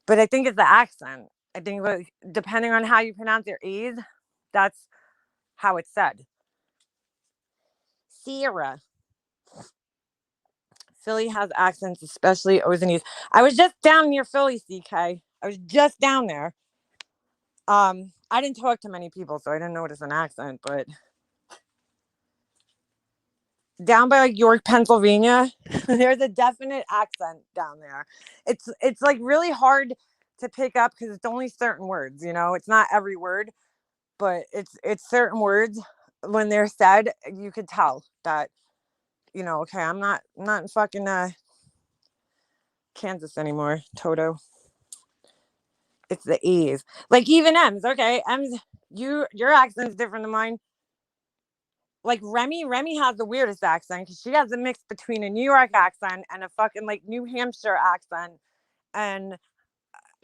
A: But I think it's the accent. I think depending on how you pronounce your A's, that's how it's said. Sierra. Philly has accents, especially O's and E's. I was just down near Philly, CK. I was just down there. I didn't talk to many people, so I didn't notice an accent, but down by like York, Pennsylvania, there's a definite accent down there. It's like really hard to pick up because it's only certain words, you know. It's not every word, but it's certain words when they're said, you could tell that, you know, okay, I'm not in fucking Kansas anymore, Toto. It's the E's. Like even M's, okay. M's your accent's different than mine. Like Remy has the weirdest accent because she has a mix between a New York accent and a fucking like New Hampshire accent and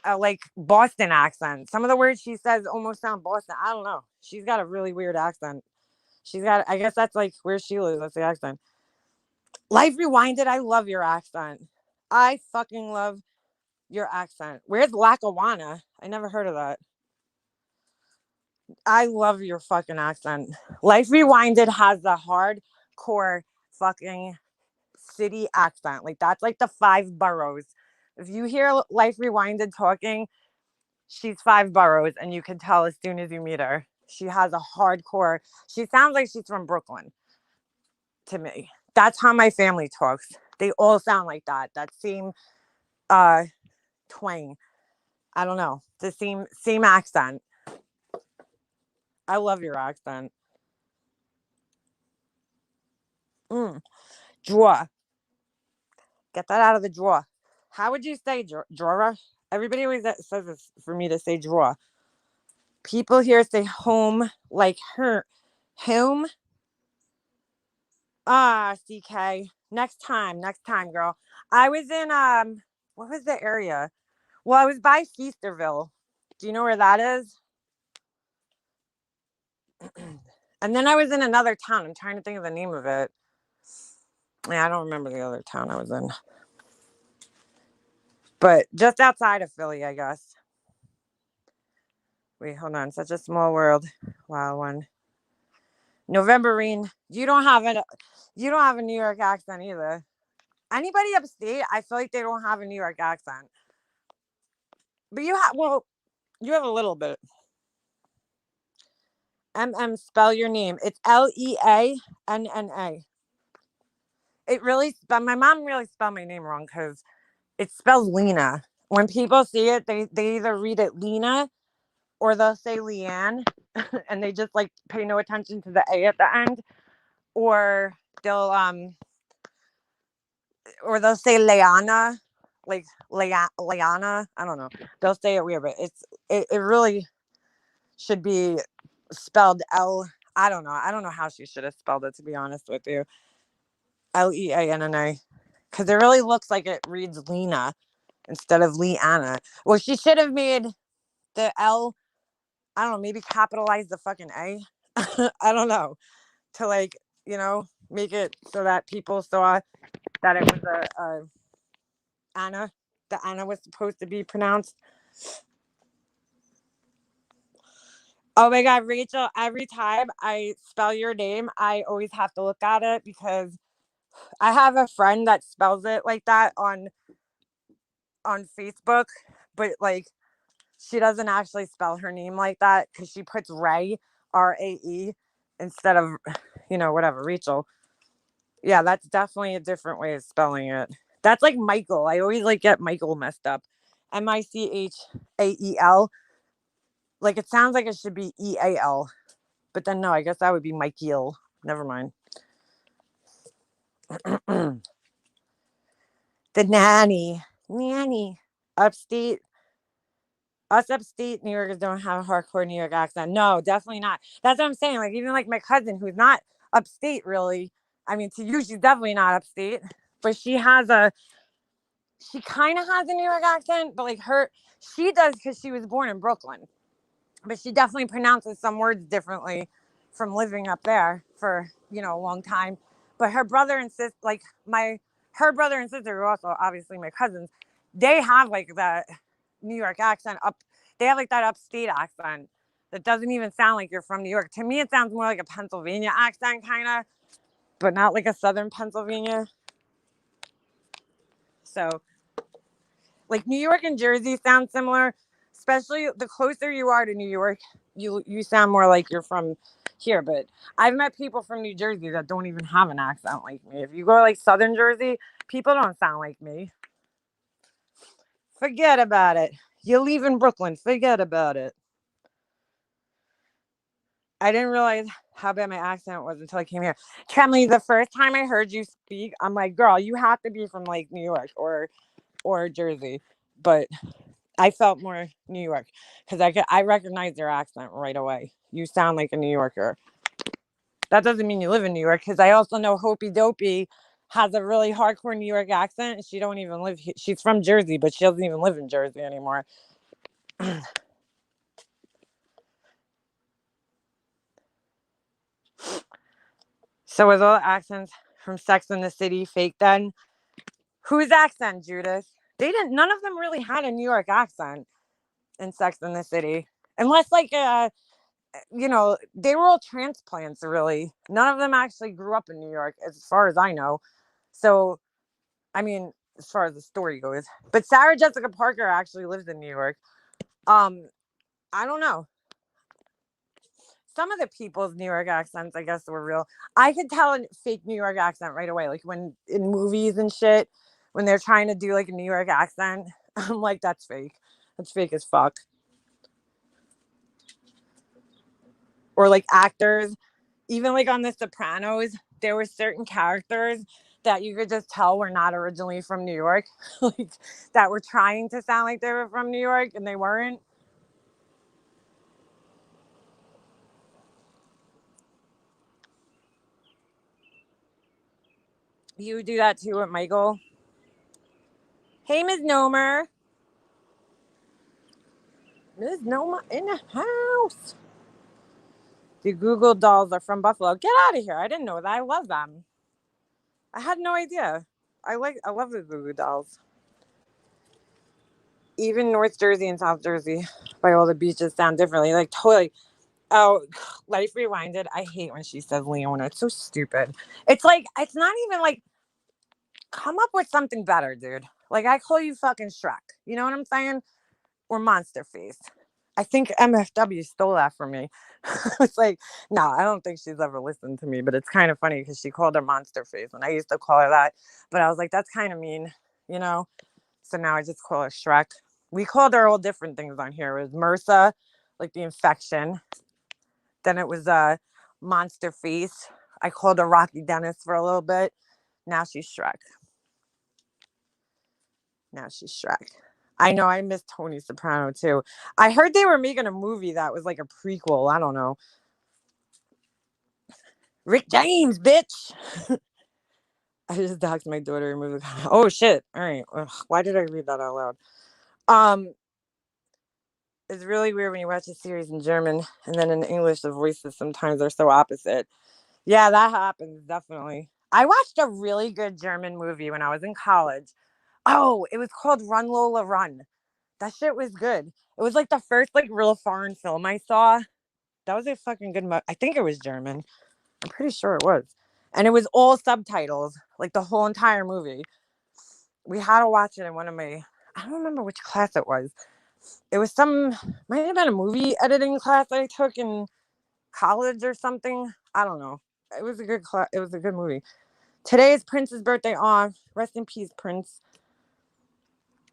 A: a like Boston accent. Some of the words she says almost sound Boston. I don't know. She's got a really weird accent. She's got, I guess that's like where she lives. That's the accent. Life Rewinded. I love your accent. I fucking love your accent. Where's Lackawanna? I never heard of that. I love your fucking accent. Life Rewinded has the hardcore fucking city accent. Like that's like the five boroughs. If you hear Life Rewinded talking, she's five boroughs, and you can tell as soon as you meet her. She has a hardcore. She sounds like she's from Brooklyn to me. That's how my family talks. They all sound like that. That same uh twang. I don't know. The same accent. I love your accent. Drawer. Get that out of the drawer. How would you say drawer? Everybody always says this for me to say drawer. People here say home like her. Home. CK. Next time, girl. I was in what was the area? Well, I was by Feasterville. Do you know where that is? And then I was in another town. I'm trying to think of the name of it. Yeah, I don't remember the other town I was in. But just outside of Philly, I guess. Wait, hold on. Such a small world. Wow, one. Novemberine. You don't have a New York accent either. Anybody upstate, I feel like they don't have a New York accent. But you have a little bit. Spell your name. It's Leanna. It really, but my mom really spelled my name wrong because it spells Lena. When people see it, they either read it Lena or they'll say Leanne, and they just like pay no attention to the A at the end, or they'll say Leanna, like Leanna. I don't know. They'll say it weird, but it really should be spelled L. I don't know. I don't know how she should have spelled it, to be honest with you. Leanna, because it really looks like it reads Lena instead of Leanna. Well, she should have made the L. I don't know. Maybe capitalize the fucking A. I don't know, to like, make it so that people saw that it was a Anna. The Anna was supposed to be pronounced. Oh my God, Rachel, every time I spell your name, I always have to look at it because I have a friend that spells it like that on Facebook, but like she doesn't actually spell her name like that because she puts Ray, Rae, instead of, whatever, Rachel. Yeah, that's definitely a different way of spelling it. That's like Michael. I always like get Michael messed up. Michael. Like it sounds like it should be EAL, but then no, I guess that would be Michael. Never mind. The nanny, upstate. Us upstate New Yorkers don't have a hardcore New York accent. No, definitely not. That's what I'm saying. Like even like my cousin, who's not upstate really. I mean, to you, she's definitely not upstate, but she kind of has a New York accent, but like she does because she was born in Brooklyn, but she definitely pronounces some words differently from living up there for a long time. But her brother and sister, like her brother and sister, who are also obviously my cousins, they have like that New York accent up. They have like that upstate accent that doesn't even sound like you're from New York. To me, it sounds more like a Pennsylvania accent, kind of, but not like a Southern Pennsylvania. So like New York and Jersey sound similar, especially the closer you are to New York, you sound more like you're from here. But I've met people from New Jersey that don't even have an accent like me. If you go to like Southern Jersey, people don't sound like me. Forget about it. You leave in Brooklyn, forget about it. I didn't realize how bad my accent was until I came here. Tremley, the first time I heard you speak, I'm like, girl, you have to be from like New York or Jersey. But I felt more New York because I recognized your accent right away. You sound like a New Yorker. That doesn't mean you live in New York because I also know Hopi Dopey has a really hardcore New York accent. She don't even live here. She's from Jersey, but she doesn't even live in Jersey anymore. So was all the accents from Sex and the City fake then? Whose accent, Judith? They didn't. None of them really had a New York accent in Sex and the City, unless like they were all transplants, really. None of them actually grew up in New York, as far as I know. So, I mean, as far as the story goes. But Sarah Jessica Parker actually lives in New York. Um, I don't know. Some of the people's New York accents, I guess, were real. I could tell a fake New York accent right away. Like when in movies and shit, when they're trying to do like a New York accent, I'm like, that's fake. That's fake as fuck. Or like actors, even like on The Sopranos, there were certain characters that you could just tell were not originally from New York, like that were trying to sound like they were from New York and they weren't. You do that too with Michael. Hey, Ms. Nomer. Ms. Nomer in the house. The Google dolls are from Buffalo. Get out of here. I didn't know that. I love them. I had no idea. I love the Google dolls. Even North Jersey and South Jersey by all the beaches sound differently. Like totally. Oh, Life Rewinded. I hate when she says Leona. It's so stupid. It's like, it's not even like, come up with something better, dude. Like, I call you fucking Shrek. You know what I'm saying? Or Monster Face. I think MFW stole that from me. It's like, no, I don't think she's ever listened to me, but it's kind of funny because she called her Monster Face. And I used to call her that. But I was like, that's kind of mean, you know? So now I just call her Shrek. We called her all different things on here. It was MRSA, like the infection. Then it was Monster Face. I called her Rocky Dennis for a little bit. Now she's Shrek. Now she's Shrek. I know I miss Tony Soprano too. I heard they were making a movie that was like a prequel. I don't know. Rick James, bitch. I just doxed my daughter and moved. Oh shit. All right. Ugh, why did I read that out loud? Um, it's really weird when you watch a series in German and then in English the voices sometimes are so opposite. Yeah, that happens, definitely. I watched a really good German movie when I was in college. Oh, it was called Run Lola Run. That shit was good. It was like the first like real foreign film I saw. That was a fucking good movie. I think it was German. I'm pretty sure it was. And it was all subtitles, like the whole entire movie. We had to watch it in one of my, I don't remember which class it was. It was might have been a movie editing class I took in college or something. I don't know. It was a good class. It was a good movie. Today is Prince's birthday off. Rest in peace, Prince.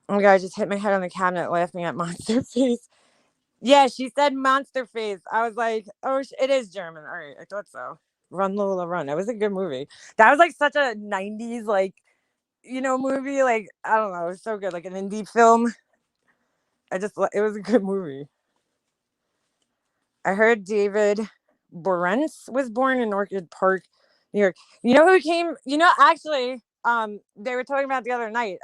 A: Oh my god, I just hit my head on the cabinet laughing at Monster Face. Yeah, she said monster face. I was like, oh, it is German. All right, I thought so. Run Lola Run. That was a good movie. That was like such a 90s like movie. Like I don't know, it was so good. Like an indie film. It was a good movie. I heard David Borentz was born in Orchid Park, New York. You know who came? Actually, they were talking about the other night.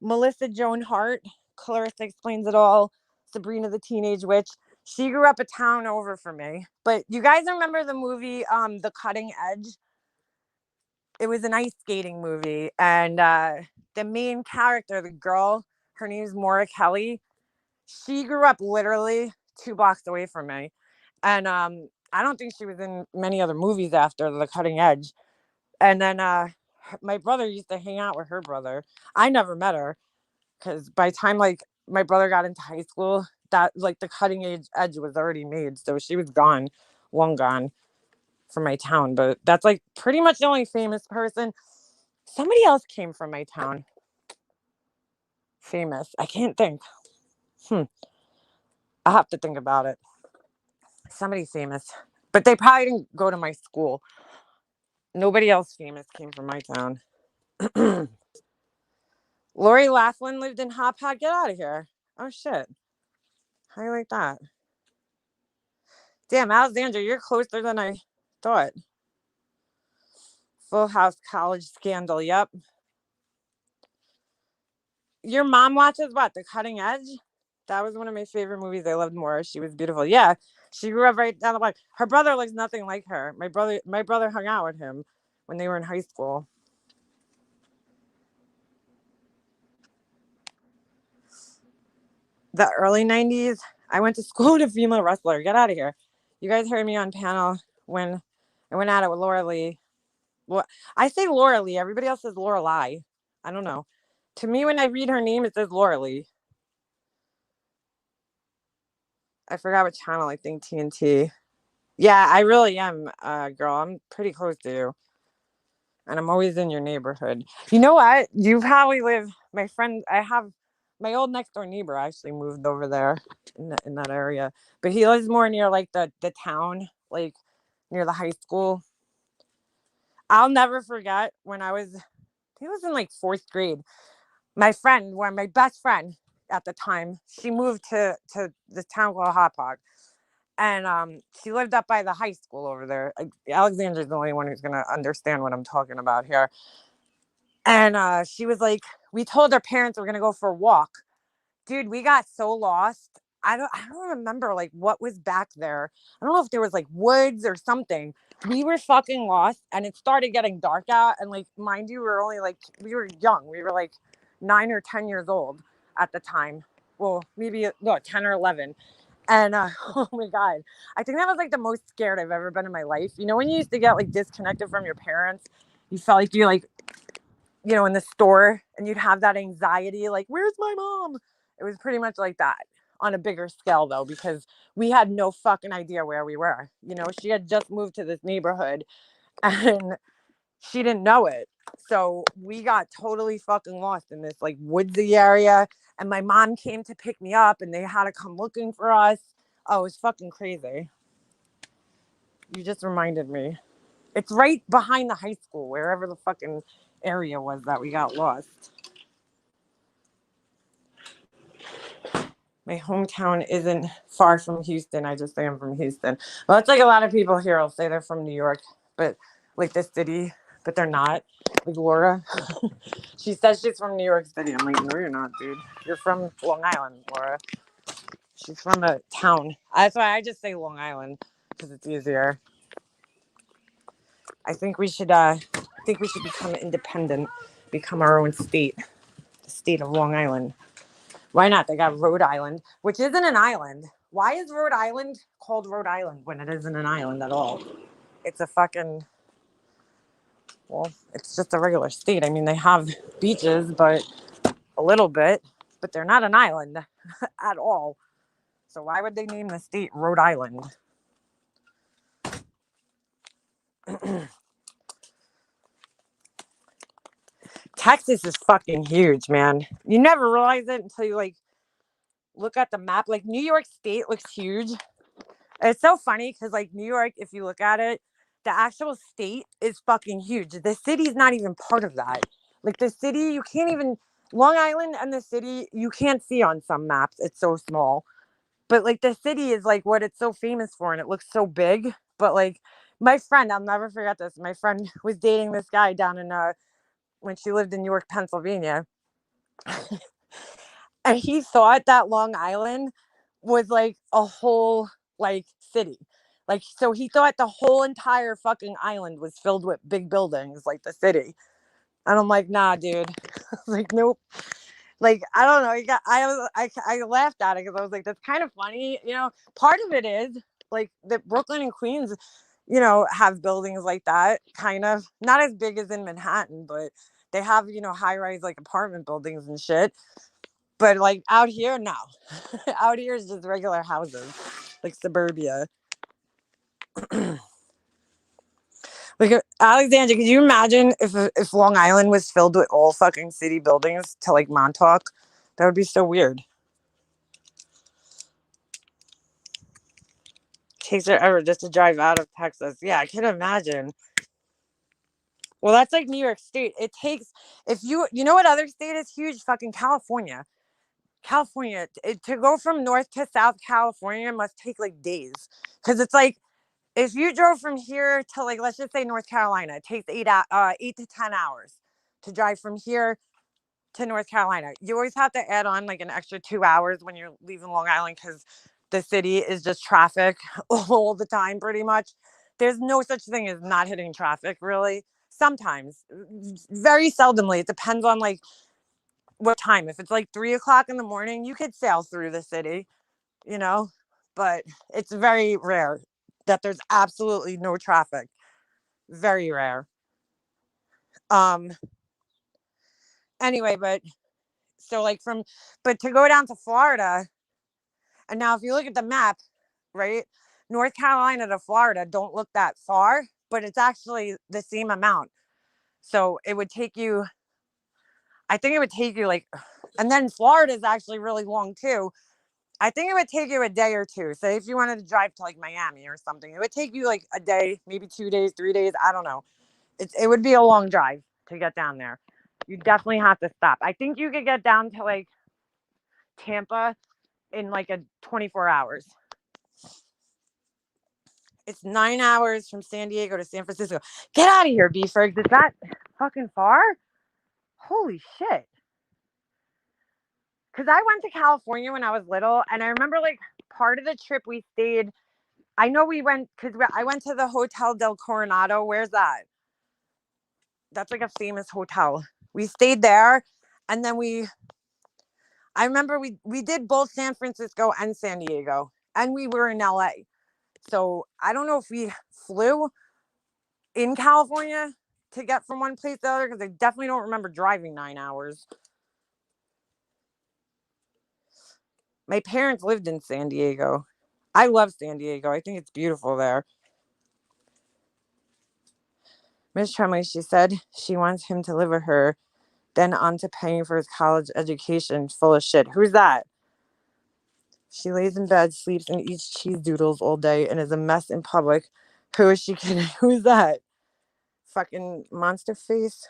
A: Melissa Joan Hart, Clarissa Explains It All, Sabrina the Teenage Witch. She grew up a town over from me. But you guys remember the movie, The Cutting Edge? It was an ice skating movie, and the main character, the girl, her name's Maura Kelly. She grew up literally 2 blocks away from me. And I don't think she was in many other movies after The Cutting Edge. And then my brother used to hang out with her brother. I never met her because by the time like my brother got into high school, that like the cutting edge was already made, so she was gone, long gone from my town. But that's like pretty much the only famous person. Somebody else came from my town. Famous. I can't think. I have to think about it. Somebody famous, but they probably didn't go to my school. Nobody else famous came from my town. Lori Laughlin lived in Hop Pod. Get out of here. Oh, shit. How you like that? Damn, Alexandra, you're closer than I thought. Full House college scandal. Yep. Your mom watches what? The Cutting Edge? That was one of my favorite movies. I loved Maura. She was beautiful. Yeah. She grew up right down the block. Her brother looks nothing like her. My brother hung out with him when they were in high school. The early 90s, I went to school with a female wrestler. Get out of here. You guys heard me on panel when I went at it with Laura Lee. Well, I say Laura Lee. Everybody else says Lorelai. I don't know. To me, when I read her name, it says Laura Lee. I forgot what channel. I think TNT. Yeah, I really am, girl. I'm pretty close to you. And I'm always in your neighborhood. You know what? You probably live. My friend, I have my old next door neighbor actually moved over there in that area, but he lives more near like the town, like near the high school. I'll never forget when he was in like fourth grade. My best friend at the time, she moved to the town called Hot Pot, and she lived up by the high school over there. Alexandra's the only one who's gonna understand what I'm talking about here. And she was like, we told our parents we're gonna go for a walk. Dude, we got so lost. I don't remember like what was back there. I don't know if there was like woods or something. We were fucking lost, and it started getting dark out. And like, mind you, we were young. We were like 9 or 10 years old at the time. Well, maybe no, 10 or 11. And oh my god, I think that was like the most scared I've ever been in my life. You know, when you used to get like disconnected from your parents, you felt like you like in the store, and you'd have that anxiety, like, where's my mom? It was pretty much like that on a bigger scale, though, because we had no fucking idea where we were. She had just moved to this neighborhood, and she didn't know it. So we got totally fucking lost in this like woodsy area. And my mom came to pick me up, and they had to come looking for us. Oh, it was fucking crazy. You just reminded me. It's right behind the high school, wherever the fucking area was that we got lost. My hometown isn't far from Houston. I just say I'm from Houston. Well, it's like a lot of people here will say they're from New York, but like the city, but they're not. Like Laura, she says she's from New York City. I'm like, no, you're not, dude. You're from Long Island, Laura. She's from a town. That's why I just say Long Island because it's easier. I think we should. Become independent, become our own state, the state of Long Island. Why not? They got Rhode Island, which isn't an island. Why is Rhode Island called Rhode Island when it isn't an island at all? It's a fucking, well, it's just a regular state. I mean, they have beaches, but a little bit, but they're not an island at all. So why would they name the state Rhode Island? Texas is fucking huge, man. You never realize it until you like look at the map, like New York State looks huge. It's so funny because like New York, if you look at it, the actual state is fucking huge. The city's not even part of that. Like the city, you can't even Long Island and the city you can't see on some maps. It's so small. But like the city is like what it's so famous for and it looks so big. But like my friend, I'll never forget this. My friend was dating this guy down in when she lived in York, Pennsylvania. And he thought that Long Island was like a whole like city. Like so he thought the whole entire fucking island was filled with big buildings like the city. And I'm like, nah, dude. Like, nope. Like, I don't know. I laughed at it because I was like, that's kind of funny. Part of it is like that Brooklyn and Queens, have buildings like that, kind of not as big as in Manhattan, but they have, high rise like apartment buildings and shit. But like out here, no. Out here is just regular houses, like suburbia. Like Alexandra, could you imagine if Long Island was filled with all fucking city buildings to like Montauk? That would be so weird. Takes forever just to drive out of Texas. Yeah, I can imagine. Well, that's like New York State. It takes if you know what other state is huge? Fucking California. California to go from North to South California must take like days because it's like if you drove from here to like let's just say North Carolina, it takes 8 to 10 hours to drive from here to North Carolina. You always have to add on like an extra 2 hours when you're leaving Long Island because the city is just traffic all the time, pretty much. There's no such thing as not hitting traffic, really. Sometimes, very seldomly. It depends on like what time. If it's like 3 o'clock in the morning, you could sail through the city, you know, but it's very rare that there's absolutely no traffic. Very rare. Um. Anyway, but so like but to go down to Florida, and now if you look at the map, right, North Carolina to Florida don't look that far, but it's actually the same amount. So it would take you, I think it would take you like, and then Florida is actually really long too. I think it would take you a day or two. Say if you wanted to drive to like Miami or something, it would take you like a day, maybe 2 days, 3 days. I don't know. It would be a long drive to get down there. You definitely have to stop. I think you could get down to like Tampa in like a 24 hours. It's 9 hours from San Diego to San Francisco. Get out of here, B Fergs. Is that fucking far? Holy shit. Because I went to California when I was little, and I remember like part of the trip we stayed. I know we went because I went to the Hotel del Coronado. Where's that? That's like a famous hotel. We stayed there, and then I remember we did both San Francisco and San Diego, and we were in LA. So I don't know if we flew in California to get from one place to the other because I definitely don't remember driving 9 hours. My parents lived in San Diego. I love San Diego. I think it's beautiful there. Miss Tremley, she said she wants him to live with her, then on to paying for his college education. Full of shit. Who's that? She lays in bed, sleeps, and eats cheese doodles all day and is a mess in public. Who is she kidding? Who's that? Fucking monster face?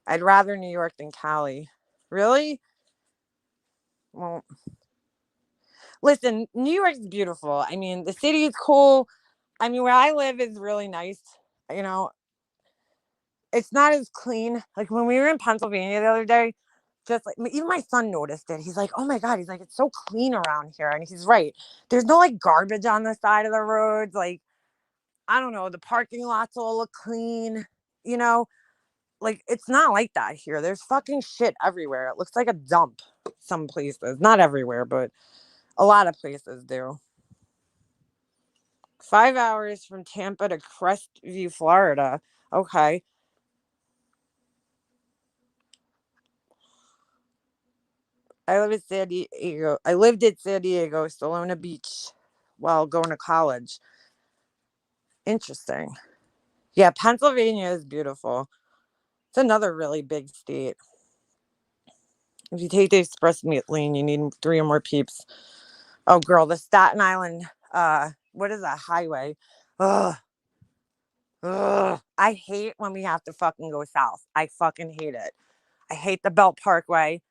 A: I'd rather New York than Cali. Really? Well, listen, New York's beautiful. I mean, the city is cool. I mean, where I live is really nice. You know, it's not as clean. Like when we were in Pennsylvania the other day, just like even my son noticed it. He's like, "Oh my god!" He's like, "It's so clean around here," and he's right. There's no like garbage on the side of the roads. Like I don't know, the parking lots all look clean. You know, like it's not like that here. There's fucking shit everywhere. It looks like a dump. Some places, not everywhere, but a lot of places do. 5 hours from Tampa to Crestview, Florida. Okay. I live in San Diego. I lived in San Diego, Solona Beach, while going to college. Interesting. Yeah, Pennsylvania is beautiful. It's another really big state. If you take the express lane, you need 3 or more peeps. Oh, girl, the Staten Island, what is that highway? Ugh, ugh. I hate when we have to fucking go south. I fucking hate it. I hate the Belt Parkway.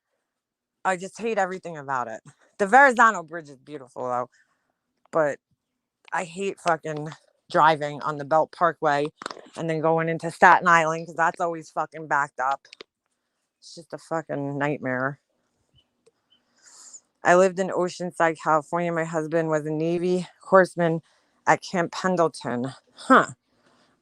A: I just hate everything about it. The Verrazano Bridge is beautiful though, but I hate fucking driving on the Belt Parkway and then going into Staten Island because that's always fucking backed up. It's just a fucking nightmare. I lived in Oceanside, California. My husband was a Navy horseman at Camp Pendleton. Huh.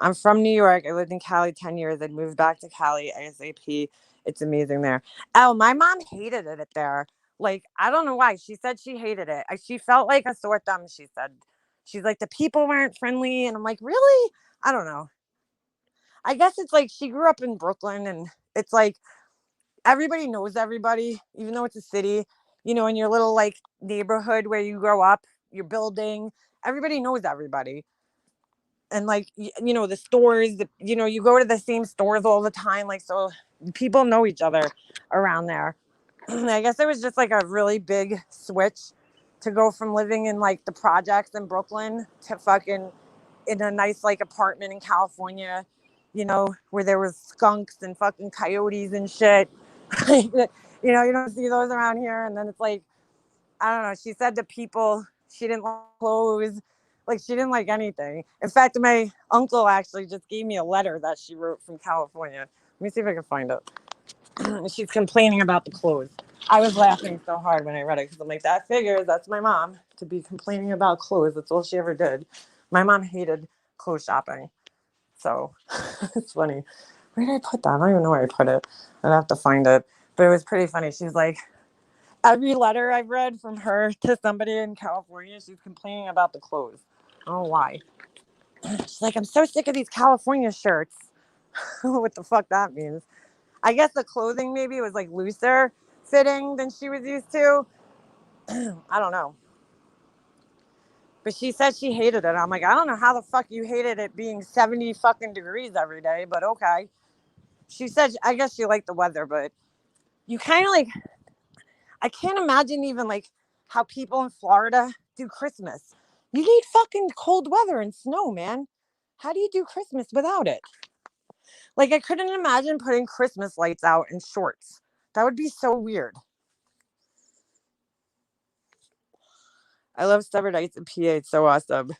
A: I'm from New York. I lived in Cali 10 years. I'd moved back to Cali ASAP. It's amazing there. Oh, my mom hated it there. Like, I don't know why. She said she hated it. She felt like a sore thumb, she said. She's like, the people weren't friendly. And I'm like, really? I don't know. I guess it's like she grew up in Brooklyn and it's like everybody knows everybody, even though it's a city, in your little like neighborhood where you grow up, your building, everybody knows everybody. And like, the stores, you go to the same stores all the time. Like, so people know each other around there. I guess it was just like a really big switch to go from living in like the projects in Brooklyn to fucking in a nice like apartment in California, where there was skunks and fucking coyotes and shit. You don't see those around here. And then it's like, I don't know. She said to people she didn't like clothes, like she didn't like anything. In fact, my uncle actually just gave me a letter that she wrote from California. Let me see if I can find it. She's complaining about the clothes. I was laughing so hard when I read it because I'm like, that figures. That's my mom to be complaining about clothes. That's all she ever did. My mom hated clothes shopping. So it's funny. Where did I put that? I don't even know where I put it. I'd have to find it. But it was pretty funny. She's like, every letter I've read from her to somebody in California, she's complaining about the clothes. I don't know why. She's like, I'm so sick of these California shirts. What the fuck that means. I guess the clothing maybe was like looser fitting than she was used to. I don't know. But she said she hated it. I'm like, I don't know how the fuck you hated it being 70 fucking degrees every day, but okay. She said, I guess she liked the weather, but you kind of like, I can't imagine even like how people in Florida do Christmas. You need fucking cold weather and snow, man. How do you do Christmas without it? Like, I couldn't imagine putting Christmas lights out in shorts. That would be so weird. I love stubborn ice and PA. It's so awesome.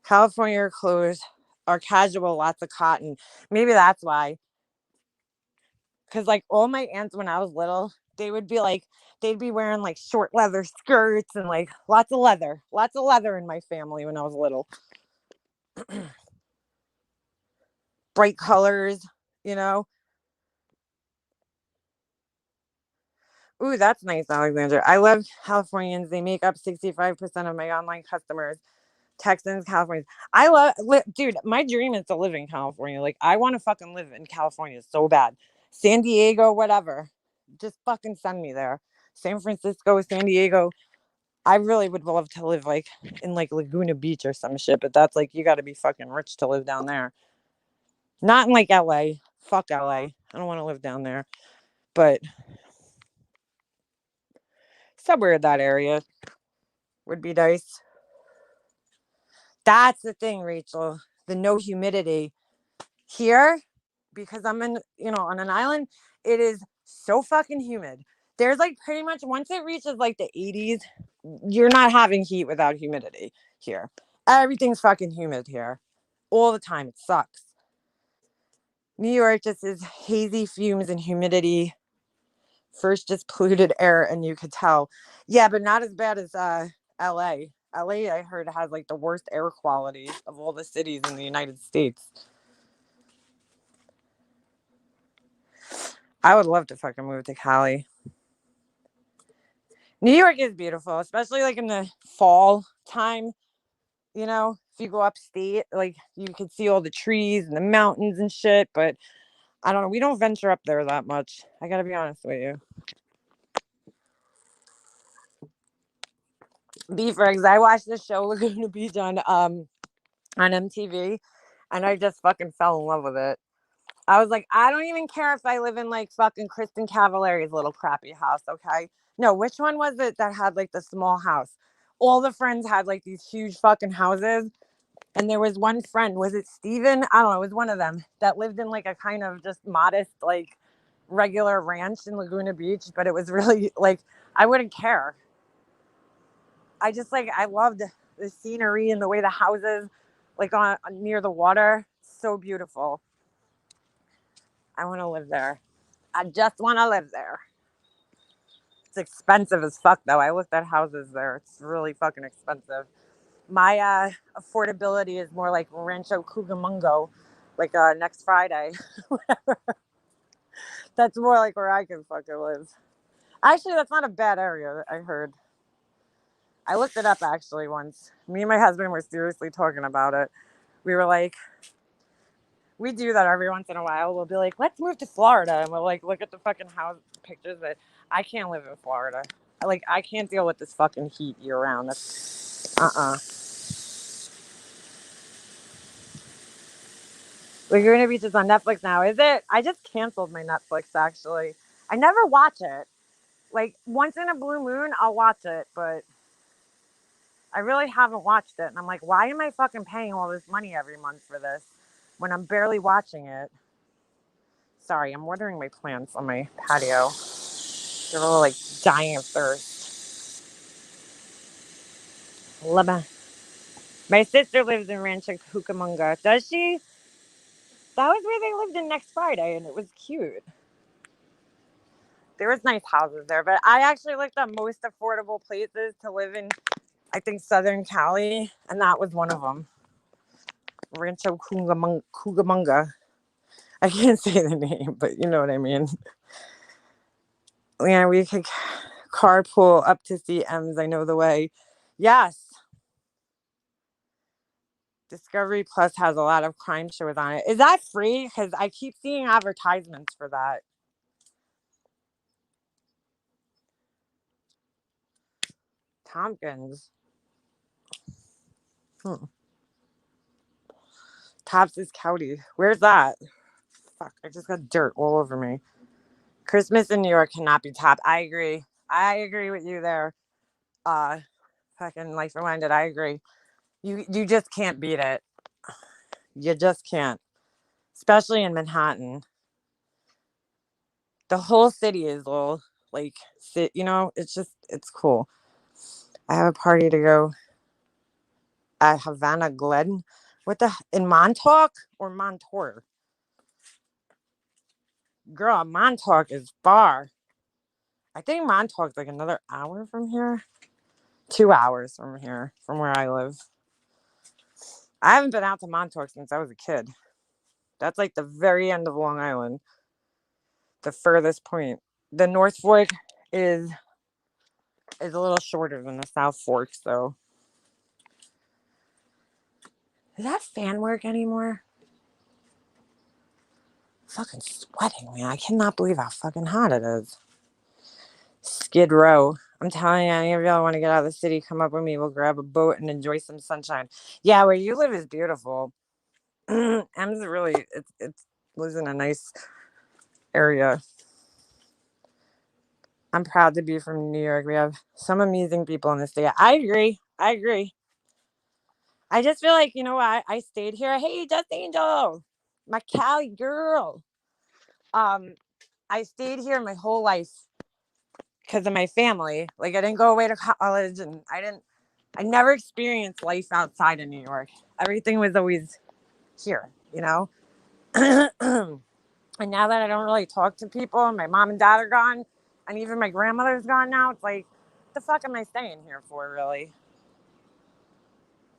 A: California clothes are casual, lots of cotton. Maybe that's why. Because, like, all my aunts when I was little, they would be like, they'd be wearing like short leather skirts and like lots of leather in my family when I was little. Bright colors, you know. Ooh, that's nice, Alexander. I love Californians. They make up 65% of my online customers. Texans, Californians. Dude, my dream is to live in California. Like, I want to fucking live in California so bad. San Diego, whatever. Just fucking send me there. San Francisco, San Diego. I really would love to live like in like Laguna Beach or some shit, but that's like, you got to be fucking rich to live down there. Not in like LA. Fuck LA. I don't want to live down there. But somewhere in that area would be nice. That's the thing, Rachel. The no humidity here, because I'm in, on an island, it is so fucking humid. There's like pretty much once it reaches like the 80s, you're not having heat without humidity here. Everything's fucking humid here all the time. It sucks. New York just is hazy fumes and humidity. First, just polluted air, and you could tell. Yeah, but not as bad as LA. LA, I heard, has like the worst air quality of all the cities in the United States. I would love to fucking move to Cali. New York is beautiful, especially like in the fall time. If you go upstate, like you can see all the trees and the mountains and shit. But I don't know. We don't venture up there that much. I gotta be honest with you. Beef eggs. I watched the show Laguna Beach on MTV, and I just fucking fell in love with it. I was like, I don't even care if I live in like fucking Kristen Cavallari's little crappy house, okay? No, which one was it that had like the small house? All the friends had like these huge fucking houses. And there was one friend, was it Steven? I don't know, it was one of them that lived in like a kind of just modest, like regular ranch in Laguna Beach, but it was really like, I wouldn't care. I just like, I loved the scenery and the way the houses, like on near the water, so beautiful. I want to live there. I just want to live there. It's expensive as fuck, though. I looked at houses there. It's really fucking expensive. My affordability is more like Rancho Cucamonga, like next Friday. That's more like where I can fucking live. Actually, that's not a bad area, I heard. I looked it up actually once. Me and my husband were seriously talking about it. We were like, we do that every once in a while. We'll be like, let's move to Florida. And we'll like look at the fucking house pictures. But I can't live in Florida. Like, I can't deal with this fucking heat year round. That's, Laguna Beach is on Netflix now, is it? I just canceled my Netflix, actually. I never watch it. Like, once in a blue moon, I'll watch it. But I really haven't watched it. And I'm like, why am I fucking paying all this money every month for this when I'm barely watching it? Sorry, I'm watering my plants on my patio. They're all like dying of thirst. Leba. My sister lives in Rancho Cucamonga. Does she? That was where they lived in next Friday, and it was cute. There was nice houses there, but I actually looked up most affordable places to live in. I think Southern Cali, and that was one of them. Rancho Cucamonga. I can't say the name, but you know what I mean. Yeah, we could carpool up to see M's. I know the way. Yes, Discovery Plus has a lot of crime shows on it. Is that free? Because I keep seeing advertisements for that. Tompkins. Hmm. Topsis County. Where's that? Fuck, I just got dirt all over me. Christmas in New York cannot be topped. I agree. I agree with you there. Uh, Fucking life reminded. I agree. You just can't beat it. You just can't. Especially in Manhattan. The whole city is little like it's just it's cool. I have a party to go at Havana Glen. What the in Montauk or Montour? Girl, Montauk is far. I think Montauk's like another hour from here. 2 hours from here, from where I live. I haven't been out to Montauk since I was a kid. That's like the very end of Long Island, the furthest point. The North Fork is is a little shorter than the South Fork, so does that fan work anymore? Fucking sweating, man. I cannot believe how fucking hot it is. Skid Row. I'm telling you, any of y'all want to get out of the city, come up with me. We'll grab a boat and enjoy some sunshine. Yeah, where you live is beautiful. M's really, it's lives in a nice area. I'm proud to be from New York. We have some amazing people in the state. I agree. I agree. I just feel like, you know what? I stayed here. Hey, Just Angel, my Cali girl. Um, I stayed here my whole life because of my family. Like I didn't go away to college, and I never experienced life outside of New York. Everything was always here, you know. And now that I don't really talk to people, and my mom and dad are gone, and even my grandmother's gone now, it's like, what the fuck am I staying here for, really?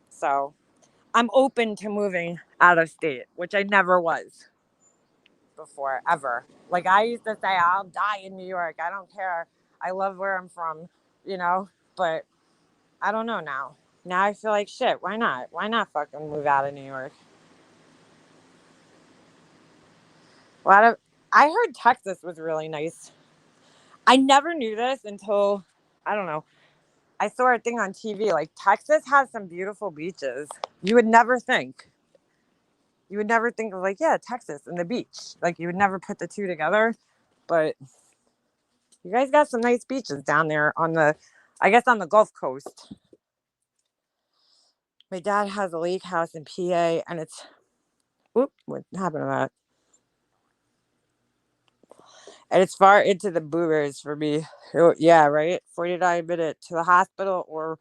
A: So I'm open to moving out of state, which I never was before, ever. Like I used to say, I'll die in New York. I don't care. I love where I'm from, you know, but I don't know now. Now I feel like shit. Why not? Why not fucking move out of New York? A lot of I heard Texas was really nice. I never knew this until I don't know. I saw a thing on TV like Texas has some beautiful beaches. You would never think. You would never think of like, yeah, Texas and the beach. Like you would never put the two together. But you guys got some nice beaches down there on the, I guess on the Gulf Coast. My dad has a lake house in PA, and it's, whoop, what happened to that? And it's far into the boomers for me. Oh, yeah, right? 49 minute to the hospital or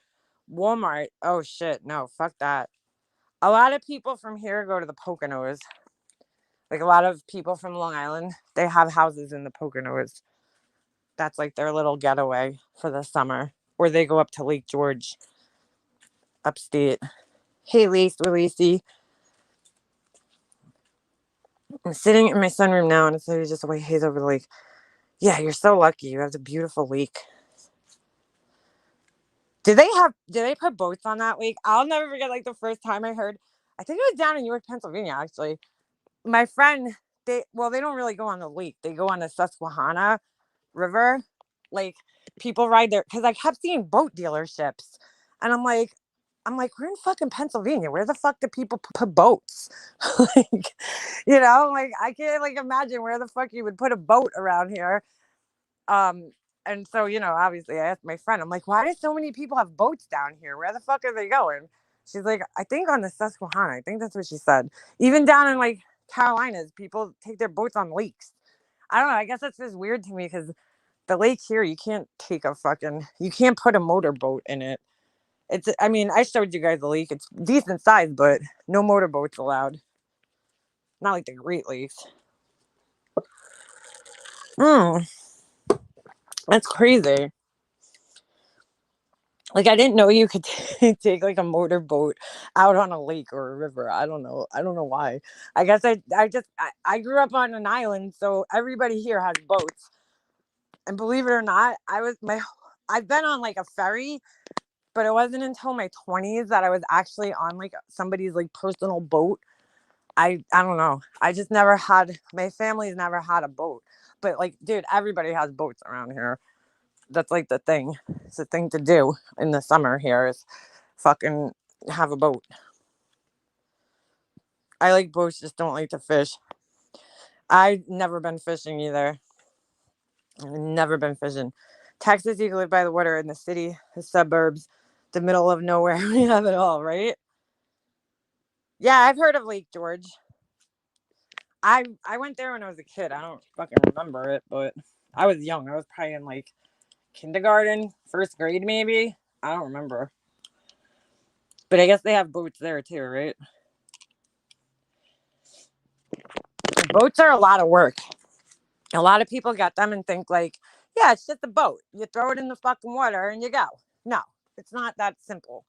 A: Walmart. Oh, shit. No, fuck that. A lot of people from here go to the Poconos. Like a lot of people from Long Island, they have houses in the Poconos. That's like their little getaway for the summer. Or they go up to Lake George, upstate. Hey, Lacey. I'm sitting in my sunroom now, and it's just a way haze over the lake. Yeah, you're so lucky. You have a beautiful lake. Did they put boats on that lake? I'll never forget like the first time I heard, I think it was down in York, Pennsylvania, actually. My friend, they don't really go on the lake. They go on the Susquehanna River. Like people ride there because I kept seeing boat dealerships. And I'm like, we're in fucking Pennsylvania. Where the fuck do people put boats? Like, like I can't like imagine where the fuck you would put a boat around here. Um, and so, obviously I asked my friend, I'm like, why do so many people have boats down here? Where the fuck are they going? She's like, I think on the Susquehanna. I think that's what she said. Even down in like Carolinas, people take their boats on lakes. I don't know. I guess that's just weird to me because the lake here, you can't put a motorboat in it. I mean, I showed you guys the lake. It's decent size, but no motorboats allowed. Not like the Great Lakes. That's crazy. Like I didn't know you could take like a motorboat out on a lake or a river. I don't know. I don't know why. I guess I grew up on an island, so everybody here has boats. And believe it or not, I've been on like a ferry, but it wasn't until my 20s that I was actually on like somebody's like personal boat. I don't know. I just never had, my family's never had a boat. But like, dude, everybody has boats around here. That's like the thing. It's the thing to do in the summer here is fucking have a boat. I like boats, just don't like to fish. I've never been fishing either. I've never been fishing. Texas, you can live by the water. In the city, the suburbs, the middle of nowhere. We have it all, right? Yeah, I've heard of Lake George. I went there when I was a kid. I don't fucking remember it, but I was young. I was probably in like kindergarten, first grade maybe. I don't remember. But I guess they have boats there too, right? Boats are a lot of work. A lot of people get them and think like, yeah, it's just a boat. You throw it in the fucking water and you go. No, it's not that simple.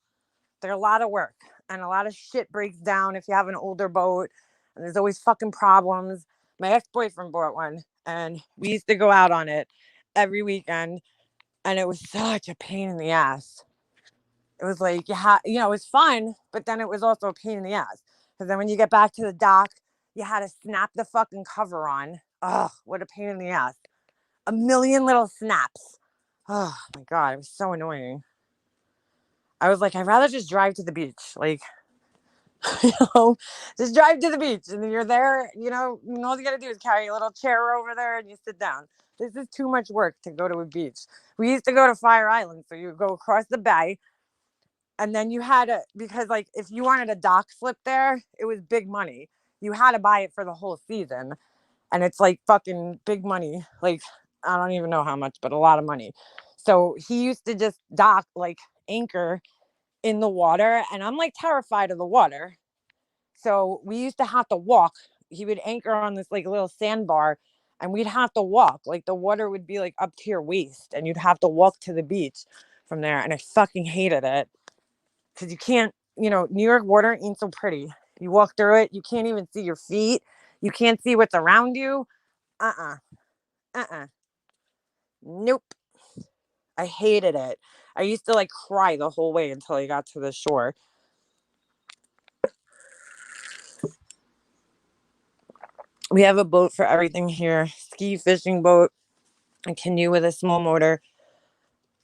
A: They're a lot of work and a lot of shit breaks down if you have an older boat and there's always fucking problems. My ex-boyfriend bought one and we used to go out on it every weekend and it was such a pain in the ass. It was like, it was fun, but then it was also a pain in the ass. Because then when you get back to the dock, you had to snap the fucking cover on. Ugh, what a pain in the ass. A million little snaps. Oh my God, it was so annoying. I was like, I'd rather just drive to the beach. Like, you know, just drive to the beach and then you're there, all you got to do is carry a little chair over there and you sit down. This is too much work to go to a beach. We used to go to Fire Island. So you go across the bay and then you had to, because like if you wanted a dock slip there, it was big money. You had to buy it for the whole season. And it's like fucking big money. Like, I don't even know how much, but a lot of money. So he used to just dock, like anchor in the water. And I'm like terrified of the water. So we used to have to walk. He would anchor on this like little sandbar and we'd have to walk. Like the water would be like up to your waist and you'd have to walk to the beach from there. And I fucking hated it because you can't, New York water ain't so pretty. You walk through it, you can't even see your feet. You can't see what's around you. Uh-uh. Uh-uh. Nope. I hated it. I used to like cry the whole way until I got to the shore. We have a boat for everything here. Ski fishing boat, a canoe with a small motor,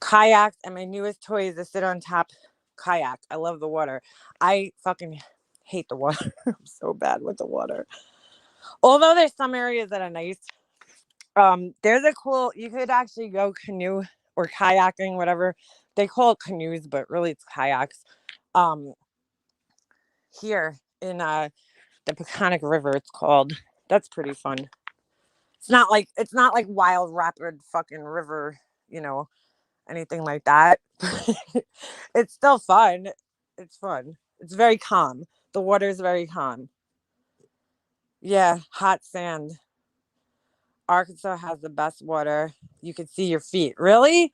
A: kayaks, and my newest toy is a sit on top kayak. I love the water. I fucking Hate the water. I'm so bad with the water. Although there's some areas that are nice. There's a cool. You could actually go canoe or kayaking, whatever they call it, canoes, but really it's kayaks. Um, Here in the Peconic River, it's called. That's pretty fun. It's not like wild rapid fucking river, you know, anything like that. It's still fun. It's fun. It's very calm. The water is very calm. Yeah, hot sand. Arkansas has the best water. You can see your feet. Really?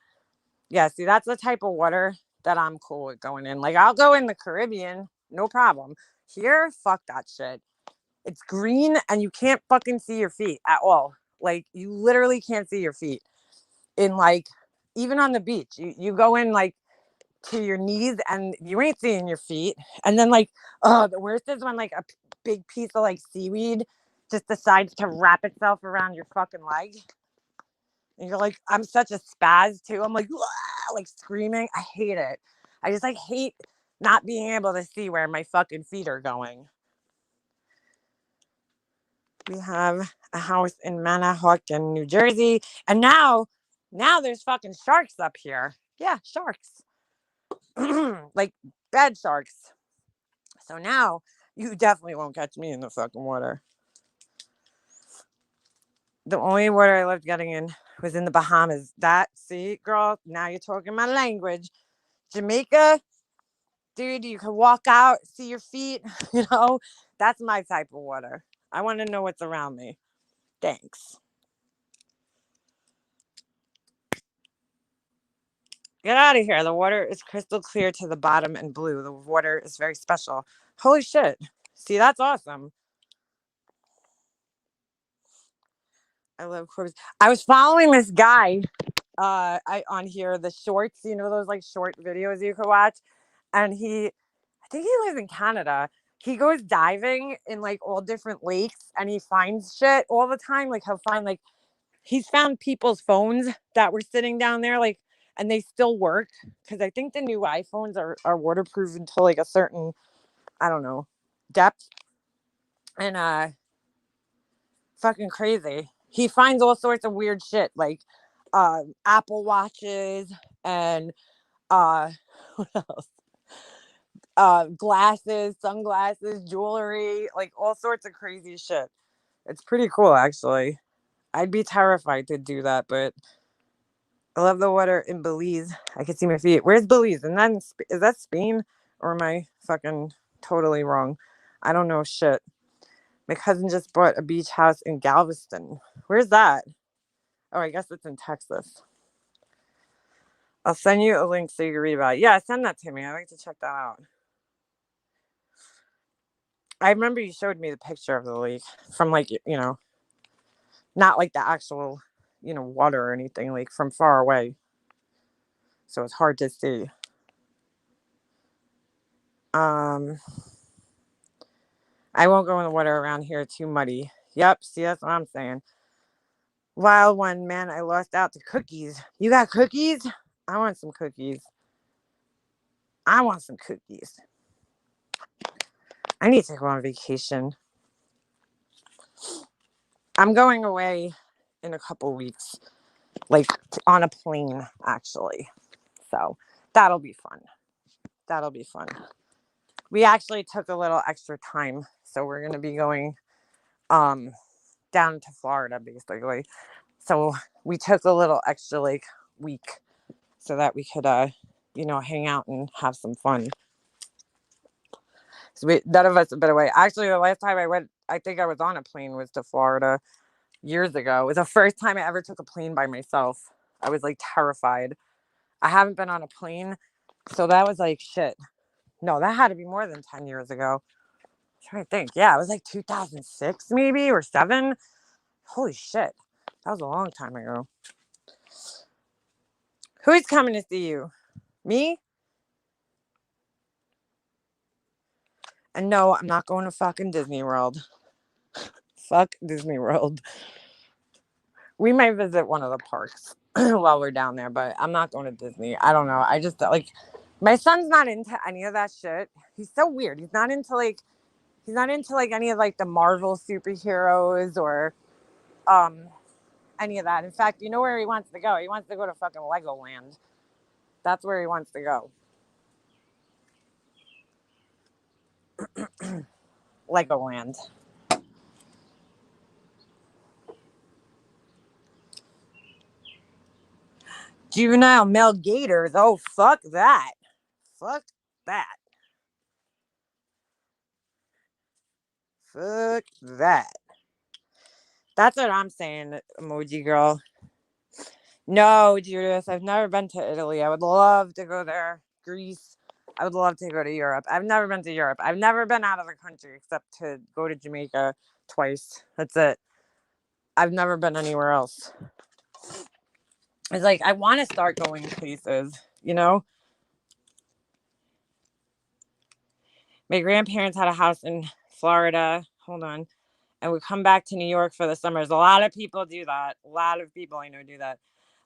A: Yeah, see, that's the type of water that I'm cool with going in. Like, I'll go in the Caribbean, no problem. Here, fuck that shit. It's green and you can't fucking see your feet at all. Like, you literally can't see your feet. In like, even on the beach, you go in like to your knees and you ain't seeing your feet. And then, like, oh, the worst is when like a big piece of like seaweed just decides to wrap itself around your fucking leg. And you're like, I'm such a spaz too. I'm like, like screaming. I hate it. I just like hate not being able to see where my fucking feet are going. We have a house in Manahawkin, New Jersey, and now there's fucking sharks up here. Yeah, sharks, like bed sharks. So now you definitely won't catch me in the fucking water. The only water I loved getting in was in the Bahamas. See, girl, now you're talking my language. Jamaica, dude, you can walk out, see your feet, you know, that's my type of water. I want to know what's around me. Thanks. Get out of here. The water is crystal clear to the bottom and blue. The water is very special. Holy shit. See, that's awesome. I love Corpus. I was following this guy on here, the shorts, you know, those like short videos you could watch. And I think he lives in Canada. He goes diving in like all different lakes and he finds shit all the time. Like he'll find like he's found people's phones that were sitting down there, like, and they still work because I think the new iPhones are waterproof until like a certain, I don't know, depth. And fucking crazy. He finds all sorts of weird shit like Apple watches and uh what else? Glasses, sunglasses, jewelry, like all sorts of crazy shit. It's pretty cool actually. I'd be terrified to do that, but I love the water in Belize. I can see my feet. Where's Belize? And then is that Spain or am I fucking totally wrong? I don't know shit. My cousin just bought a beach house in Galveston. Where's that? Oh, I guess it's in Texas. I'll send you a link so you can read about it. Yeah, send that to me. I'd like to check that out. I remember you showed me the picture of the lake from like, you know, not like the actual, you know, water or anything, like from far away. So it's hard to see. Um, I won't go in the water around here too muddy. Yep, see, that's what I'm saying. Wild one, man, I lost out to cookies. You got cookies? I want some cookies. I want some cookies. I need to go on vacation. I'm going away in a couple weeks, like on a plane, actually. So that'll be fun. That'll be fun. We actually took a little extra time. So we're going to be going um, down to Florida, basically. So we took a little extra like week so that we could, you know, hang out and have some fun. So none of us have been away. Actually, the last time I went, I think I was on a plane was to Florida years ago. It was the first time I ever took a plane by myself. I was like terrified. I haven't been on a plane. So that was like shit. No, that had to be more than 10 years ago. I'm trying to think. Yeah, it was like 2006 maybe or 7. Holy shit. That was a long time ago. Who's coming to see you? Me? And no, I'm not going to fucking Disney World. Fuck Disney World. We might visit one of the parks while we're down there, but I'm not going to Disney. I don't know. I just like my son's not into any of that shit. He's so weird. He's not into like He's not into like any of like the Marvel superheroes or um any of that. In fact, you know where he wants to go? He wants to go to fucking Legoland. That's where he wants to go. Legoland. Juvenile male gators. Oh, fuck that. Fuck that. Fuck that. That's what I'm saying, emoji girl. No, Judith, I've never been to Italy. I would love to go there. Greece. I would love to go to Europe. I've never been to Europe. I've never been out of the country except to go to Jamaica twice. That's it. I've never been anywhere else. It's like I want to start going places, you know? My grandparents had a house in Florida. Hold on. And we come back to New York for the summers. A lot of people do that. A lot of people I know do that.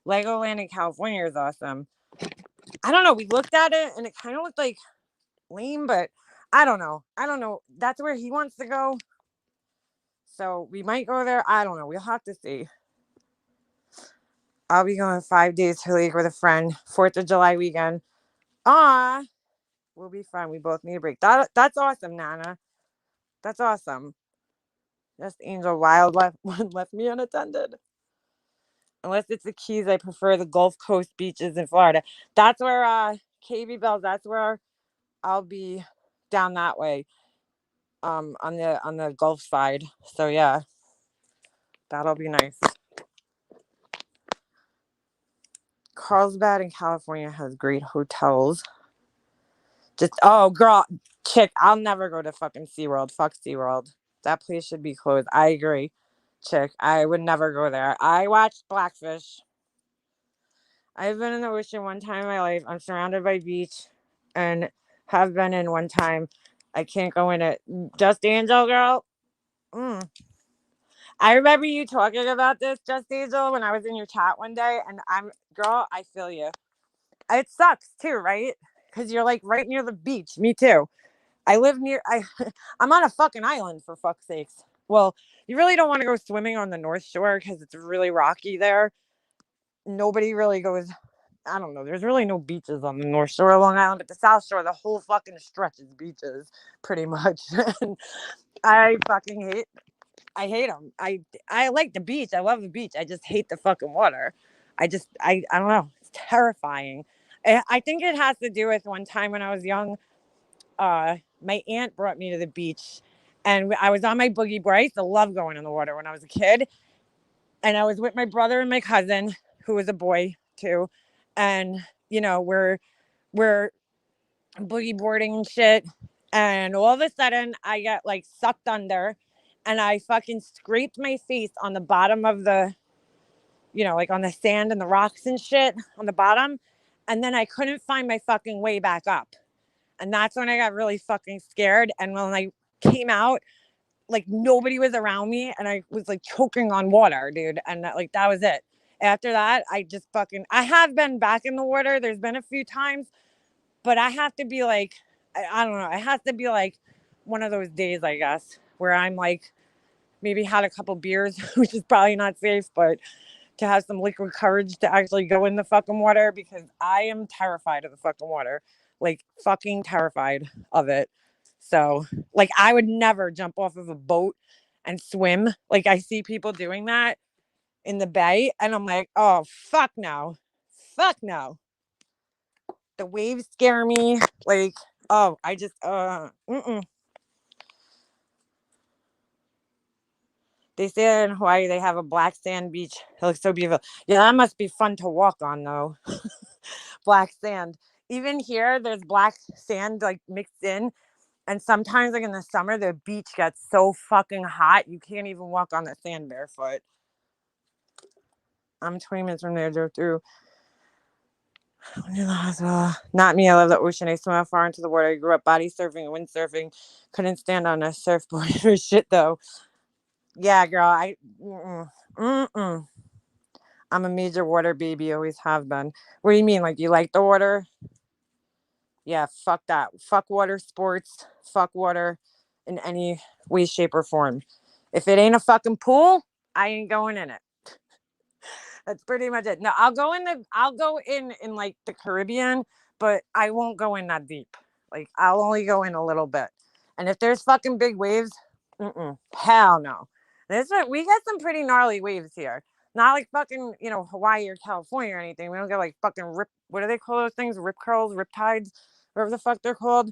A: Legoland in California is awesome. I don't know. We looked at it and it kind of looked like lame, but I don't know. I don't know. That's where he wants to go. So we might go there. I don't know. We'll have to see. I'll be going 5 days to Lake with a friend. 4th of July weekend. Ah, we'll be fine. We both need a break. That's awesome, Nana. That's awesome. Just Angel Wild left me unattended. Unless it's the Keys, I prefer the Gulf Coast beaches in Florida. That's where KB Bells. That's where I'll be down that way. On the Gulf side. So yeah, that'll be nice. Carlsbad in California has great hotels. Just girl, chick, I'll never go to fucking SeaWorld. Fuck SeaWorld. That place should be closed. I agree. Chick, I would never go there. I watched Blackfish. I've been in the ocean one time in my life. I'm surrounded by beach and have been in one time. I can't go in it. Just Angel, girl. I remember you talking about this, Just Angel, when I was in your chat one day, and girl, I feel you. It sucks too, right? Because you're like right near the beach. Me too. I live near. I'm on a fucking island for fuck's sakes. Well, you really don't want to go swimming on the North Shore because it's really rocky there. Nobody really goes. I don't know. There's really no beaches on the North Shore of Long Island, but the South Shore, the whole fucking stretch is beaches, pretty much. And I fucking hate them. I like the beach. I love the beach. I just hate the fucking water. I don't know. It's terrifying. I think it has to do with one time when I was young. My aunt brought me to the beach, and I was on my boogie board. I used to love going in the water when I was a kid, and I was with my brother and my cousin, who was a boy too, and we're boogie boarding and shit. And all of a sudden, I got like sucked under, and I fucking scraped my face on the bottom of like on the sand and the rocks and shit on the bottom. And then I couldn't find my fucking way back up. And that's when I got really fucking scared. And when I came out, like nobody was around me, and I was like choking on water, dude. And that was it. After that, I have been back in the water. There's been a few times, but I have to be like, I don't know. It has to be like one of those days, I guess, where I'm like maybe had a couple beers, which is probably not safe, but to have some liquid courage to actually go in the fucking water, because I am terrified of the fucking water. Like fucking terrified of it. So like I would never jump off of a boat and swim. Like I see people doing that in the bay, and I'm like, oh fuck no. Fuck no. The waves scare me. Like, oh, I just They say in Hawaii they have a black sand beach. It looks so beautiful. Yeah, that must be fun to walk on though. Black sand. Even here, there's black sand like mixed in. And sometimes, like in the summer, the beach gets so fucking hot you can't even walk on the sand barefoot. I'm 20 minutes from there, drove through. Not me. I love the ocean. I swim far into the water. I grew up body surfing and windsurfing. Couldn't stand on a surfboard or shit though. Yeah, girl. I'm a major water baby. Always have been. What do you mean? Like you like the water? Yeah, fuck that. Fuck water sports. Fuck water in any way, shape, or form. If it ain't a fucking pool, I ain't going in it. That's pretty much it. No, I'll go in like the Caribbean, but I won't go in that deep. Like I'll only go in a little bit. And if there's fucking big waves, hell no. We got some pretty gnarly waves here. Not like fucking, Hawaii or California or anything. We don't get like fucking rip. What do they call those things? Rip curls, rip tides, whatever the fuck they're called.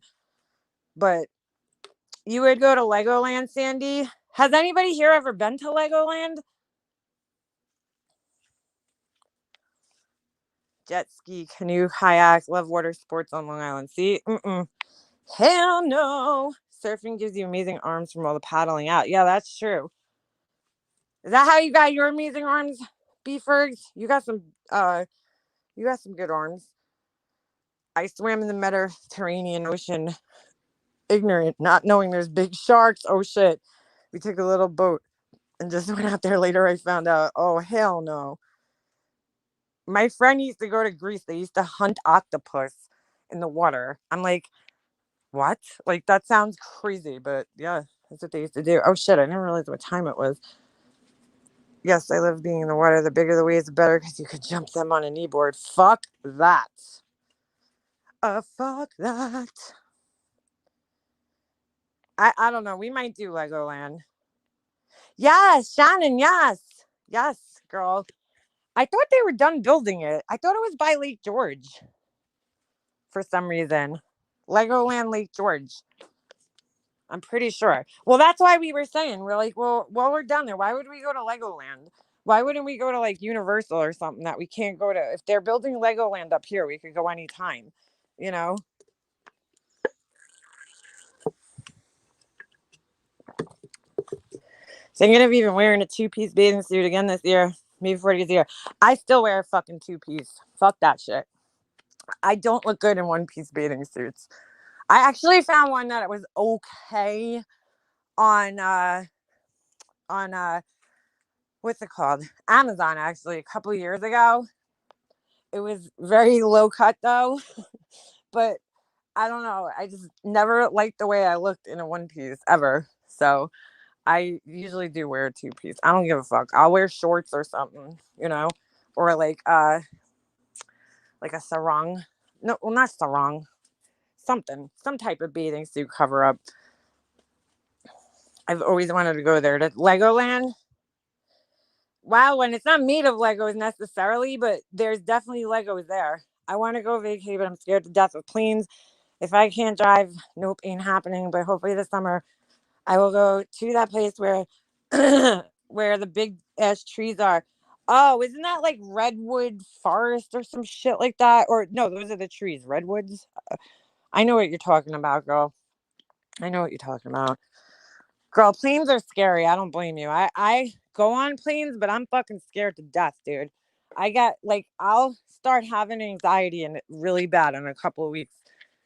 A: But you would go to Legoland, Sandy. Has anybody here ever been to Legoland? Jet ski, canoe, kayak, love water sports on Long Island. See? Hell no. Surfing gives you amazing arms from all the paddling out. Yeah, that's true. Is that how you got your amazing arms, Beefergs? You got some good arms. I swam in the Mediterranean Ocean, ignorant, not knowing there's big sharks. Oh shit. We took a little boat and just went out there later. I found out, oh hell no. My friend used to go to Greece. They used to hunt octopus in the water. I'm like, what? Like, that sounds crazy, but yeah, that's what they used to do. Oh shit, I didn't realize what time it was. Yes, I love being in the water. The bigger the waves, the better, because you could jump them on a kneeboard. Fuck that. Fuck that. I don't know. We might do Legoland. Yes, Shannon, yes. Yes, girl. I thought they were done building it. I thought it was by Lake George for some reason. Legoland Lake George. I'm pretty sure. Well, that's why we were saying, we're like, well, while we're down there, why would we go to Legoland? Why wouldn't we go to like Universal or something that we can't go to? If they're building Legoland up here, we could go anytime, you know? Thinking of even wearing a 2-piece bathing suit again this year, maybe before it gets here. I still wear a fucking 2-piece. Fuck that shit. I don't look good in 1-piece bathing suits. I actually found one that it was okay on what's it called? Amazon, actually, a couple of years ago. It was very low cut though, but I don't know. I just never liked the way I looked in a 1-piece ever. So I usually do wear a 2-piece. I don't give a fuck. I'll wear shorts or something, or like a sarong. No, well, not sarong. Something, some type of bathing suit cover up. I've always wanted to go there to Legoland. Wow, and it's not made of Legos necessarily, but there's definitely Legos there. I want to go vacay, but I'm scared to death of planes. If I can't drive, nope, ain't happening. But hopefully this summer, I will go to that place where, where the big ass trees are. Oh, isn't that like redwood forest or some shit like that? Or no, those are the trees, redwoods. I know what you're talking about, girl. I know what you're talking about. Girl, planes are scary. I don't blame you. I go on planes, but I'm fucking scared to death, dude. I'll start having anxiety and really bad in a couple of weeks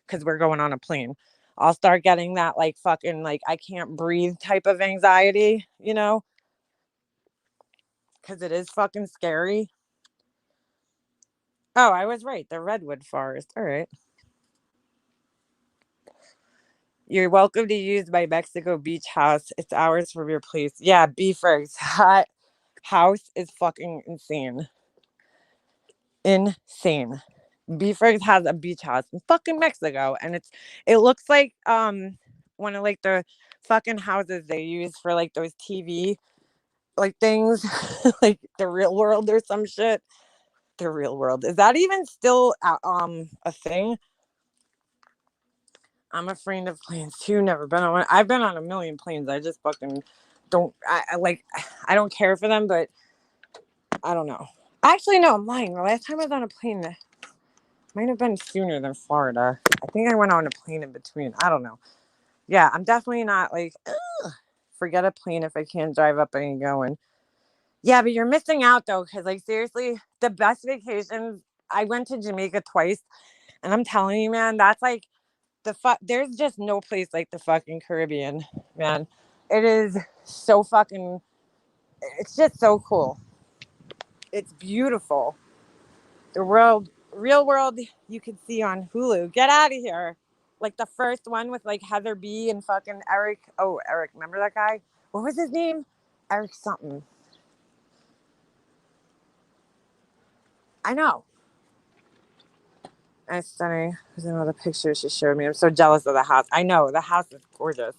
A: because we're going on a plane. I'll start getting that like fucking like I can't breathe type of anxiety, because it is fucking scary. Oh, I was right. The redwood forest. All right. You're welcome to use my Mexico Beach house. It's ours from your place. Yeah, Beefers. Hot house is fucking insane. Insane. Beefers has a beach house in fucking Mexico, and it looks like one of like the fucking houses they use for like those TV like things, like the real world or some shit. The real world, is that even still a thing? I'm afraid of planes too. Never been on one. I've been on a million planes. I just fucking don't. I like. I don't care for them, but I don't know. Actually, no, I'm lying. The last time I was on a plane might have been sooner than Florida. I think I went on a plane in between. I don't know. Yeah, I'm definitely not like, ugh, forget a plane if I can't drive up and going. Yeah, but you're missing out though, because like seriously, the best vacations. I went to Jamaica twice, and I'm telling you, man, that's like there's just no place like the fucking Caribbean, man. It is so fucking. It's just so cool. It's beautiful. The real world you can see on Hulu. Get out of here. Like the first one with like Heather B and fucking Eric. Oh, Eric, remember that guy? What was his name? Eric something. I know. And stunning. There's another picture she showed me. I'm so jealous of the house. I know the house is gorgeous.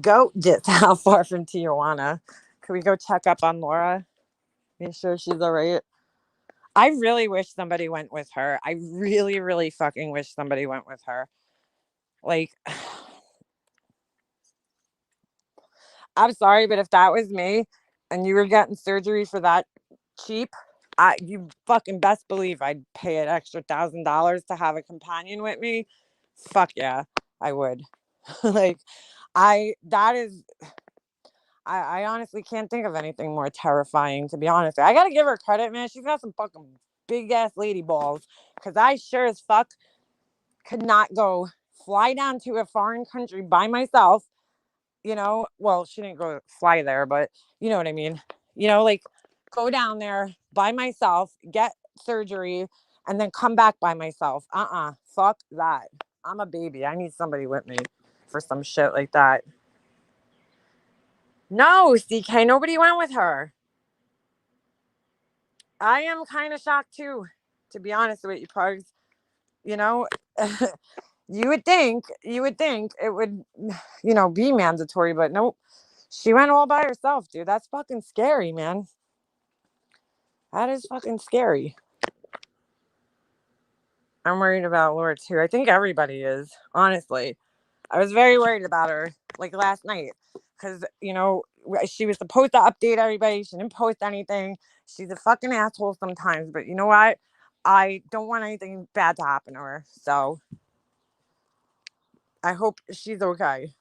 A: Go just how far from Tijuana? Can we go check up on Laura? Make sure she's all right. I really wish somebody went with her. I really, really fucking wish somebody went with her. Like, I'm sorry, but if that was me and you were getting surgery for that cheap, you fucking best believe I'd pay an extra $1,000 to have a companion with me. Fuck yeah, I would. Like, that is, I honestly can't think of anything more terrifying, to be honest. I gotta give her credit, man. She's got some fucking big ass lady balls. Cause I sure as fuck could not go fly down to a foreign country by myself. Well, she didn't go fly there, but you know what I mean. Like go down there by myself, get surgery, and then come back by myself. Fuck that. I'm a baby. I need somebody with me for some shit like that. No, CK, nobody went with her. I am kind of shocked too, to be honest with you, Pugs. You know, you would think it would, be mandatory, but nope. She went all by herself, dude. That's fucking scary, man. That is fucking scary. I'm worried about Laura too. I think everybody is, honestly. I was very worried about her, like last night, because she was supposed to update everybody. She didn't post anything. She's a fucking asshole sometimes, but you know what? I don't want anything bad to happen to her. So I hope she's okay.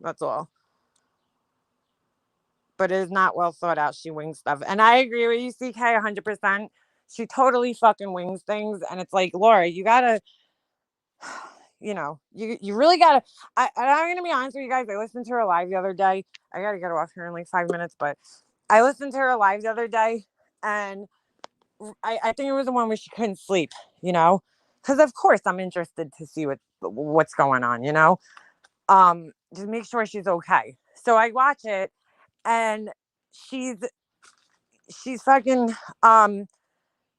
A: That's all. But it is not well thought out. She wings stuff. And I agree with you, CK, 100%. She totally fucking wings things. And it's like, Laura, you gotta, you really gotta. I'm gonna be honest with you guys. I listened to her live the other day. I gotta get off here in like 5 minutes, but I listened to her live the other day, and I think it was the one where she couldn't sleep, because of course I'm interested to see what's going on, just make sure she's okay. So I watch it, and she's fucking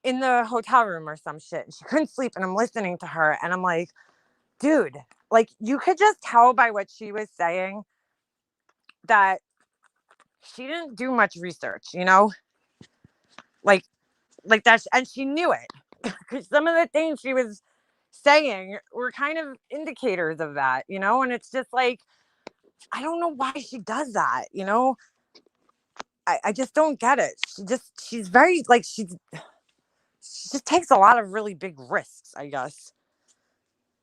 A: in the hotel room or some shit, and she couldn't sleep, and I'm listening to her, and I'm like, dude, like you could just tell by what she was saying that she didn't do much research, like that, and she knew it because some of the things she was saying were kind of indicators of that, and it's just like, I don't know why she does that, I just don't get it. She's very like she just takes a lot of really big risks, I guess.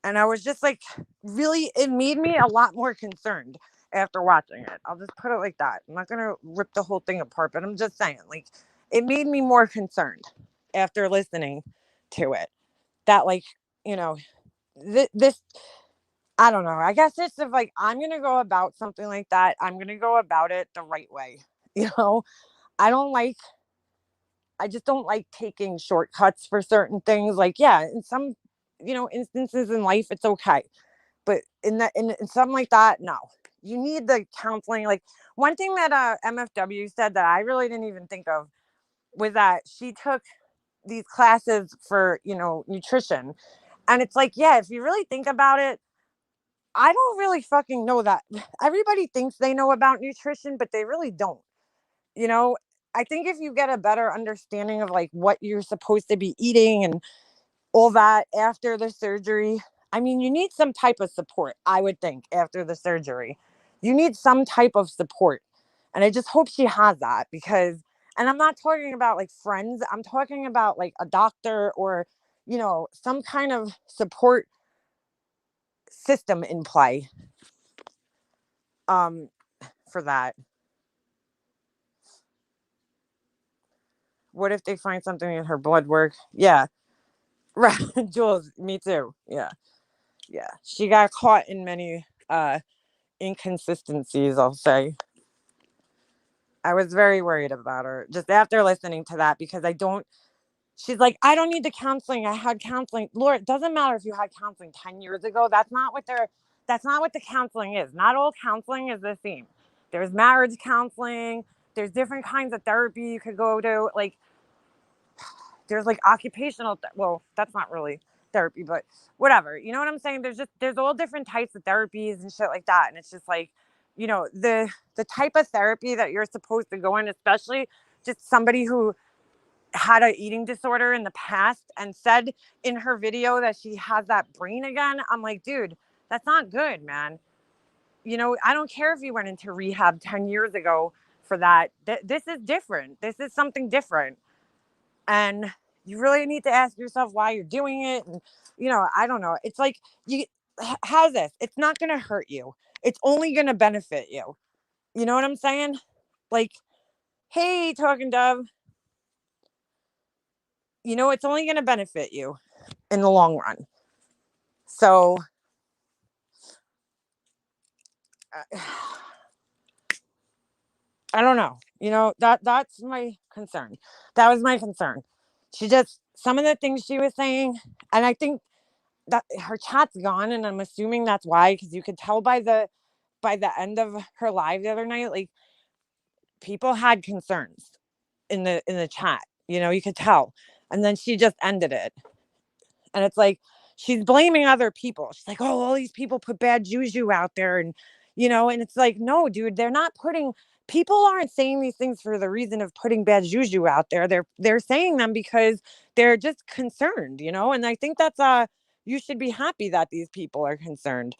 A: And I was just like, really, it made me a lot more concerned after watching it. I'll just put it like that. I'm not going to rip the whole thing apart, but I'm just saying, like, it made me more concerned after listening to it. That, like, you know, this, I don't know. I guess it's if, like, I'm going to go about something like that, I'm going to go about it the right way. You know, I don't like, I just don't like taking shortcuts for certain things. Like, yeah, in some, instances in life, it's okay. But in something like that, no. You need the counseling. Like one thing that MFW said that I really didn't even think of was that she took these classes for, nutrition. And it's like, yeah, if you really think about it, I don't really fucking know that. Everybody thinks they know about nutrition, but they really don't. You know, I think if you get a better understanding of like what you're supposed to be eating and all that after the surgery. I mean, you need some type of support, I would think, after the surgery. You need some type of support. And I just hope she has that because, and I'm not talking about like friends, I'm talking about like a doctor or, some kind of support system in play um, for that. What if they find something in her blood work? Yeah. Right. Jules, me too. Yeah. Yeah. She got caught in many inconsistencies, I'll say. I was very worried about her just after listening to that because I don't. She's like, I don't need the counseling. I had counseling. Lord, it doesn't matter if you had counseling 10 years ago. That's not what the counseling is. Not all counseling is the same. There's marriage counseling. There's different kinds of therapy you could go to. Like, there's like occupational, well, that's not really therapy, but whatever. You know what I'm saying? There's all different types of therapies and shit like that. And it's just like, the type of therapy that you're supposed to go in, especially just somebody who had an eating disorder in the past and said in her video that she has that brain again. I'm like, dude, that's not good, man. I don't care if you went into rehab 10 years ago for that. This is different. This is something different. And you really need to ask yourself why you're doing it. And, I don't know. It's like, how's this? It's not going to hurt you. It's only going to benefit you. You know what I'm saying? Like, hey, talking dove, it's only going to benefit you in the long run. So, uh, I don't know. That's my concern. That was my concern. Some of the things she was saying, and I think that her chat's gone, and I'm assuming that's why, because you could tell by the end of her live the other night, like, people had concerns in the chat. You could tell. And then she just ended it. And it's like she's blaming other people. She's like, "Oh, all these people put bad juju out there." And it's like, no, dude, they're not putting people aren't saying these things for the reason of putting bad juju out there. They're saying them because they're just concerned. And I think that's you should be happy that these people are concerned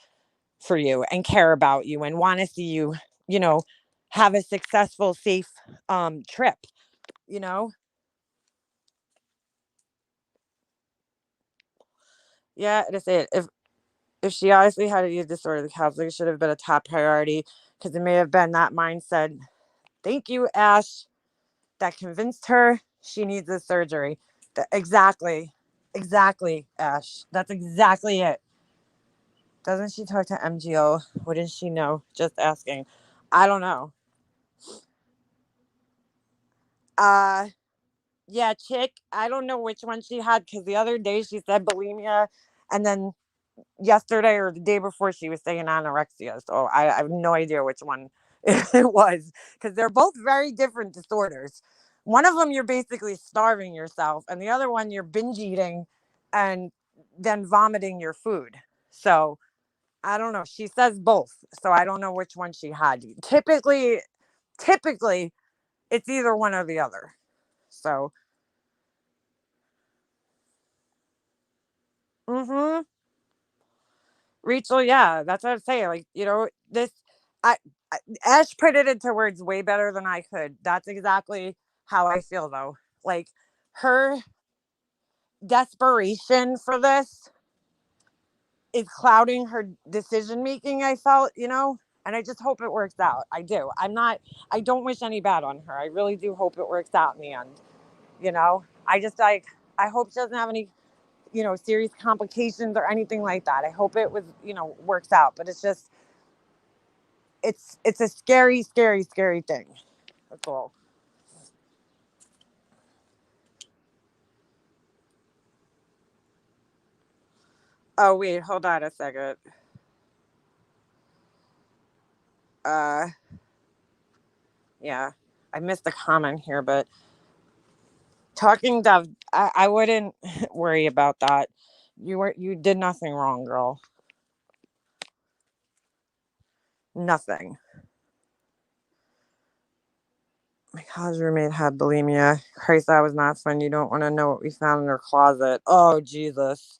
A: for you and care about you and want to see you, you know, have a successful, safe trip, you know? Yeah, that's it. If she honestly had a use disorder, the counseling should have been a top priority because it may have been that mindset. Thank you, Ash, that convinced her she needs the surgery. Exactly. Exactly, Ash. That's exactly it. Doesn't she talk to MGO? Wouldn't she know? Just asking. I don't know. Uh yeah, chick. I don't know which one she had because the other day she said bulimia, and then yesterday or the day before she was saying anorexia. So I have no idea which one it was because they're both very different disorders. One of them you're basically starving yourself, and the other one you're binge eating and then vomiting your food. So I don't know. She says both, so I don't know which one she had. Typically, it's either one or the other. So, mm-hmm. Rachel, yeah, that's what I'm saying. Like, I, Ash put it into words way better than I could. That's exactly how I feel, though. Like, her desperation for this is clouding her decision making, I felt. And I just hope it works out. I do. I don't wish any bad on her. I really do hope it works out in the end. I just, like, I hope she doesn't have any, serious complications or anything like that. I hope it works out. But it's just, it's a scary, scary, scary thing. That's all. Oh wait, hold on a second. Uh, yeah, I missed a comment here, but talking Dove, I wouldn't worry about that. You did nothing wrong, girl. Nothing. My college roommate had bulimia. Christ, that was not fun. You don't want to know what we found in her closet. Oh Jesus.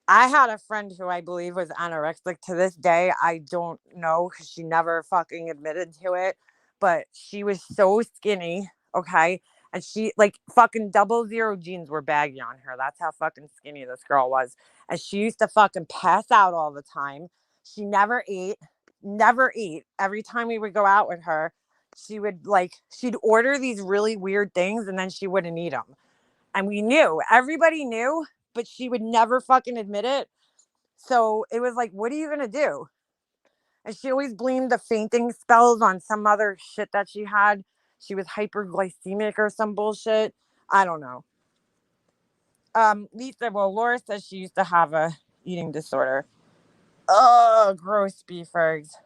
A: I had a friend who I believe was anorexic. To this day, I don't know because she never fucking admitted to it. But she was so skinny, okay? And she, like, fucking 00 jeans were baggy on her. That's how fucking skinny this girl was. And she used to fucking pass out all the time. She never ate, never ate. Every time we would go out with her, she'd order these really weird things and then she wouldn't eat them. And we knew, everybody knew, but she would never fucking admit it. So it was like, what are you gonna do? And she always blamed the fainting spells on some other shit that she had. She was hyperglycemic or some bullshit. I don't know. Lisa, well, Laura says she used to have a eating disorder. Oh, gross beef eggs.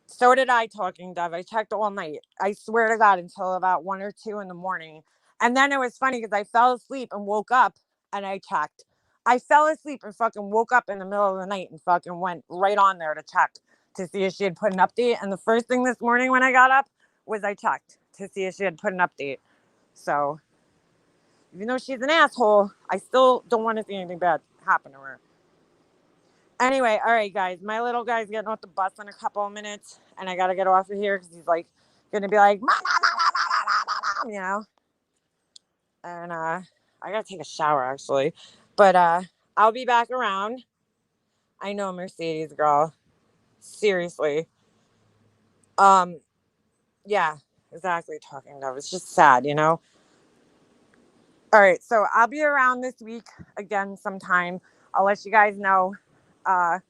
A: So did I, Talking Dove. I checked all night. I swear to God, until about 1 or 2 in the morning. And then it was funny because I fell asleep and woke up and I checked. I fell asleep and fucking woke up in the middle of the night and fucking went right on there to check to see if she had put an update. And the first thing this morning when I got up was I checked to see if she had put an update. So even though she's an asshole, I still don't want to see anything bad happen to her. Anyway, all right, guys. My little guy's getting off the bus in a couple of minutes, and I got to get off of here because he's like going to be like, "Mom, mom, mom, mom, mom, mom," you know? And I got to take a shower, actually. But I'll be back around. I know, Mercedes girl. Seriously. Um, yeah, exactly. Talking of. It's just sad, you know? All right, so I'll be around this week again sometime. I'll let you guys know uh,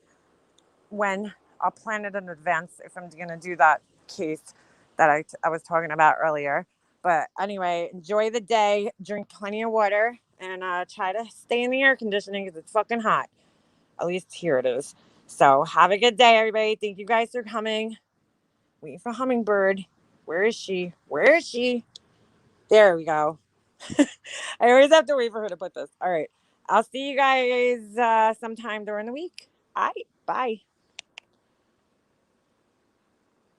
A: when. I'll plan it in advance if I'm going to do that case that I was talking about earlier. But anyway, enjoy the day, drink plenty of water, and try to stay in the air conditioning because it's fucking hot. At least here it is. So have a good day, everybody. Thank you guys for coming. Waiting for Hummingbird. Where is she? Where is she? There we go. I always have to wait for her to put this. All right. I'll see you guys sometime during the week. All right. Bye.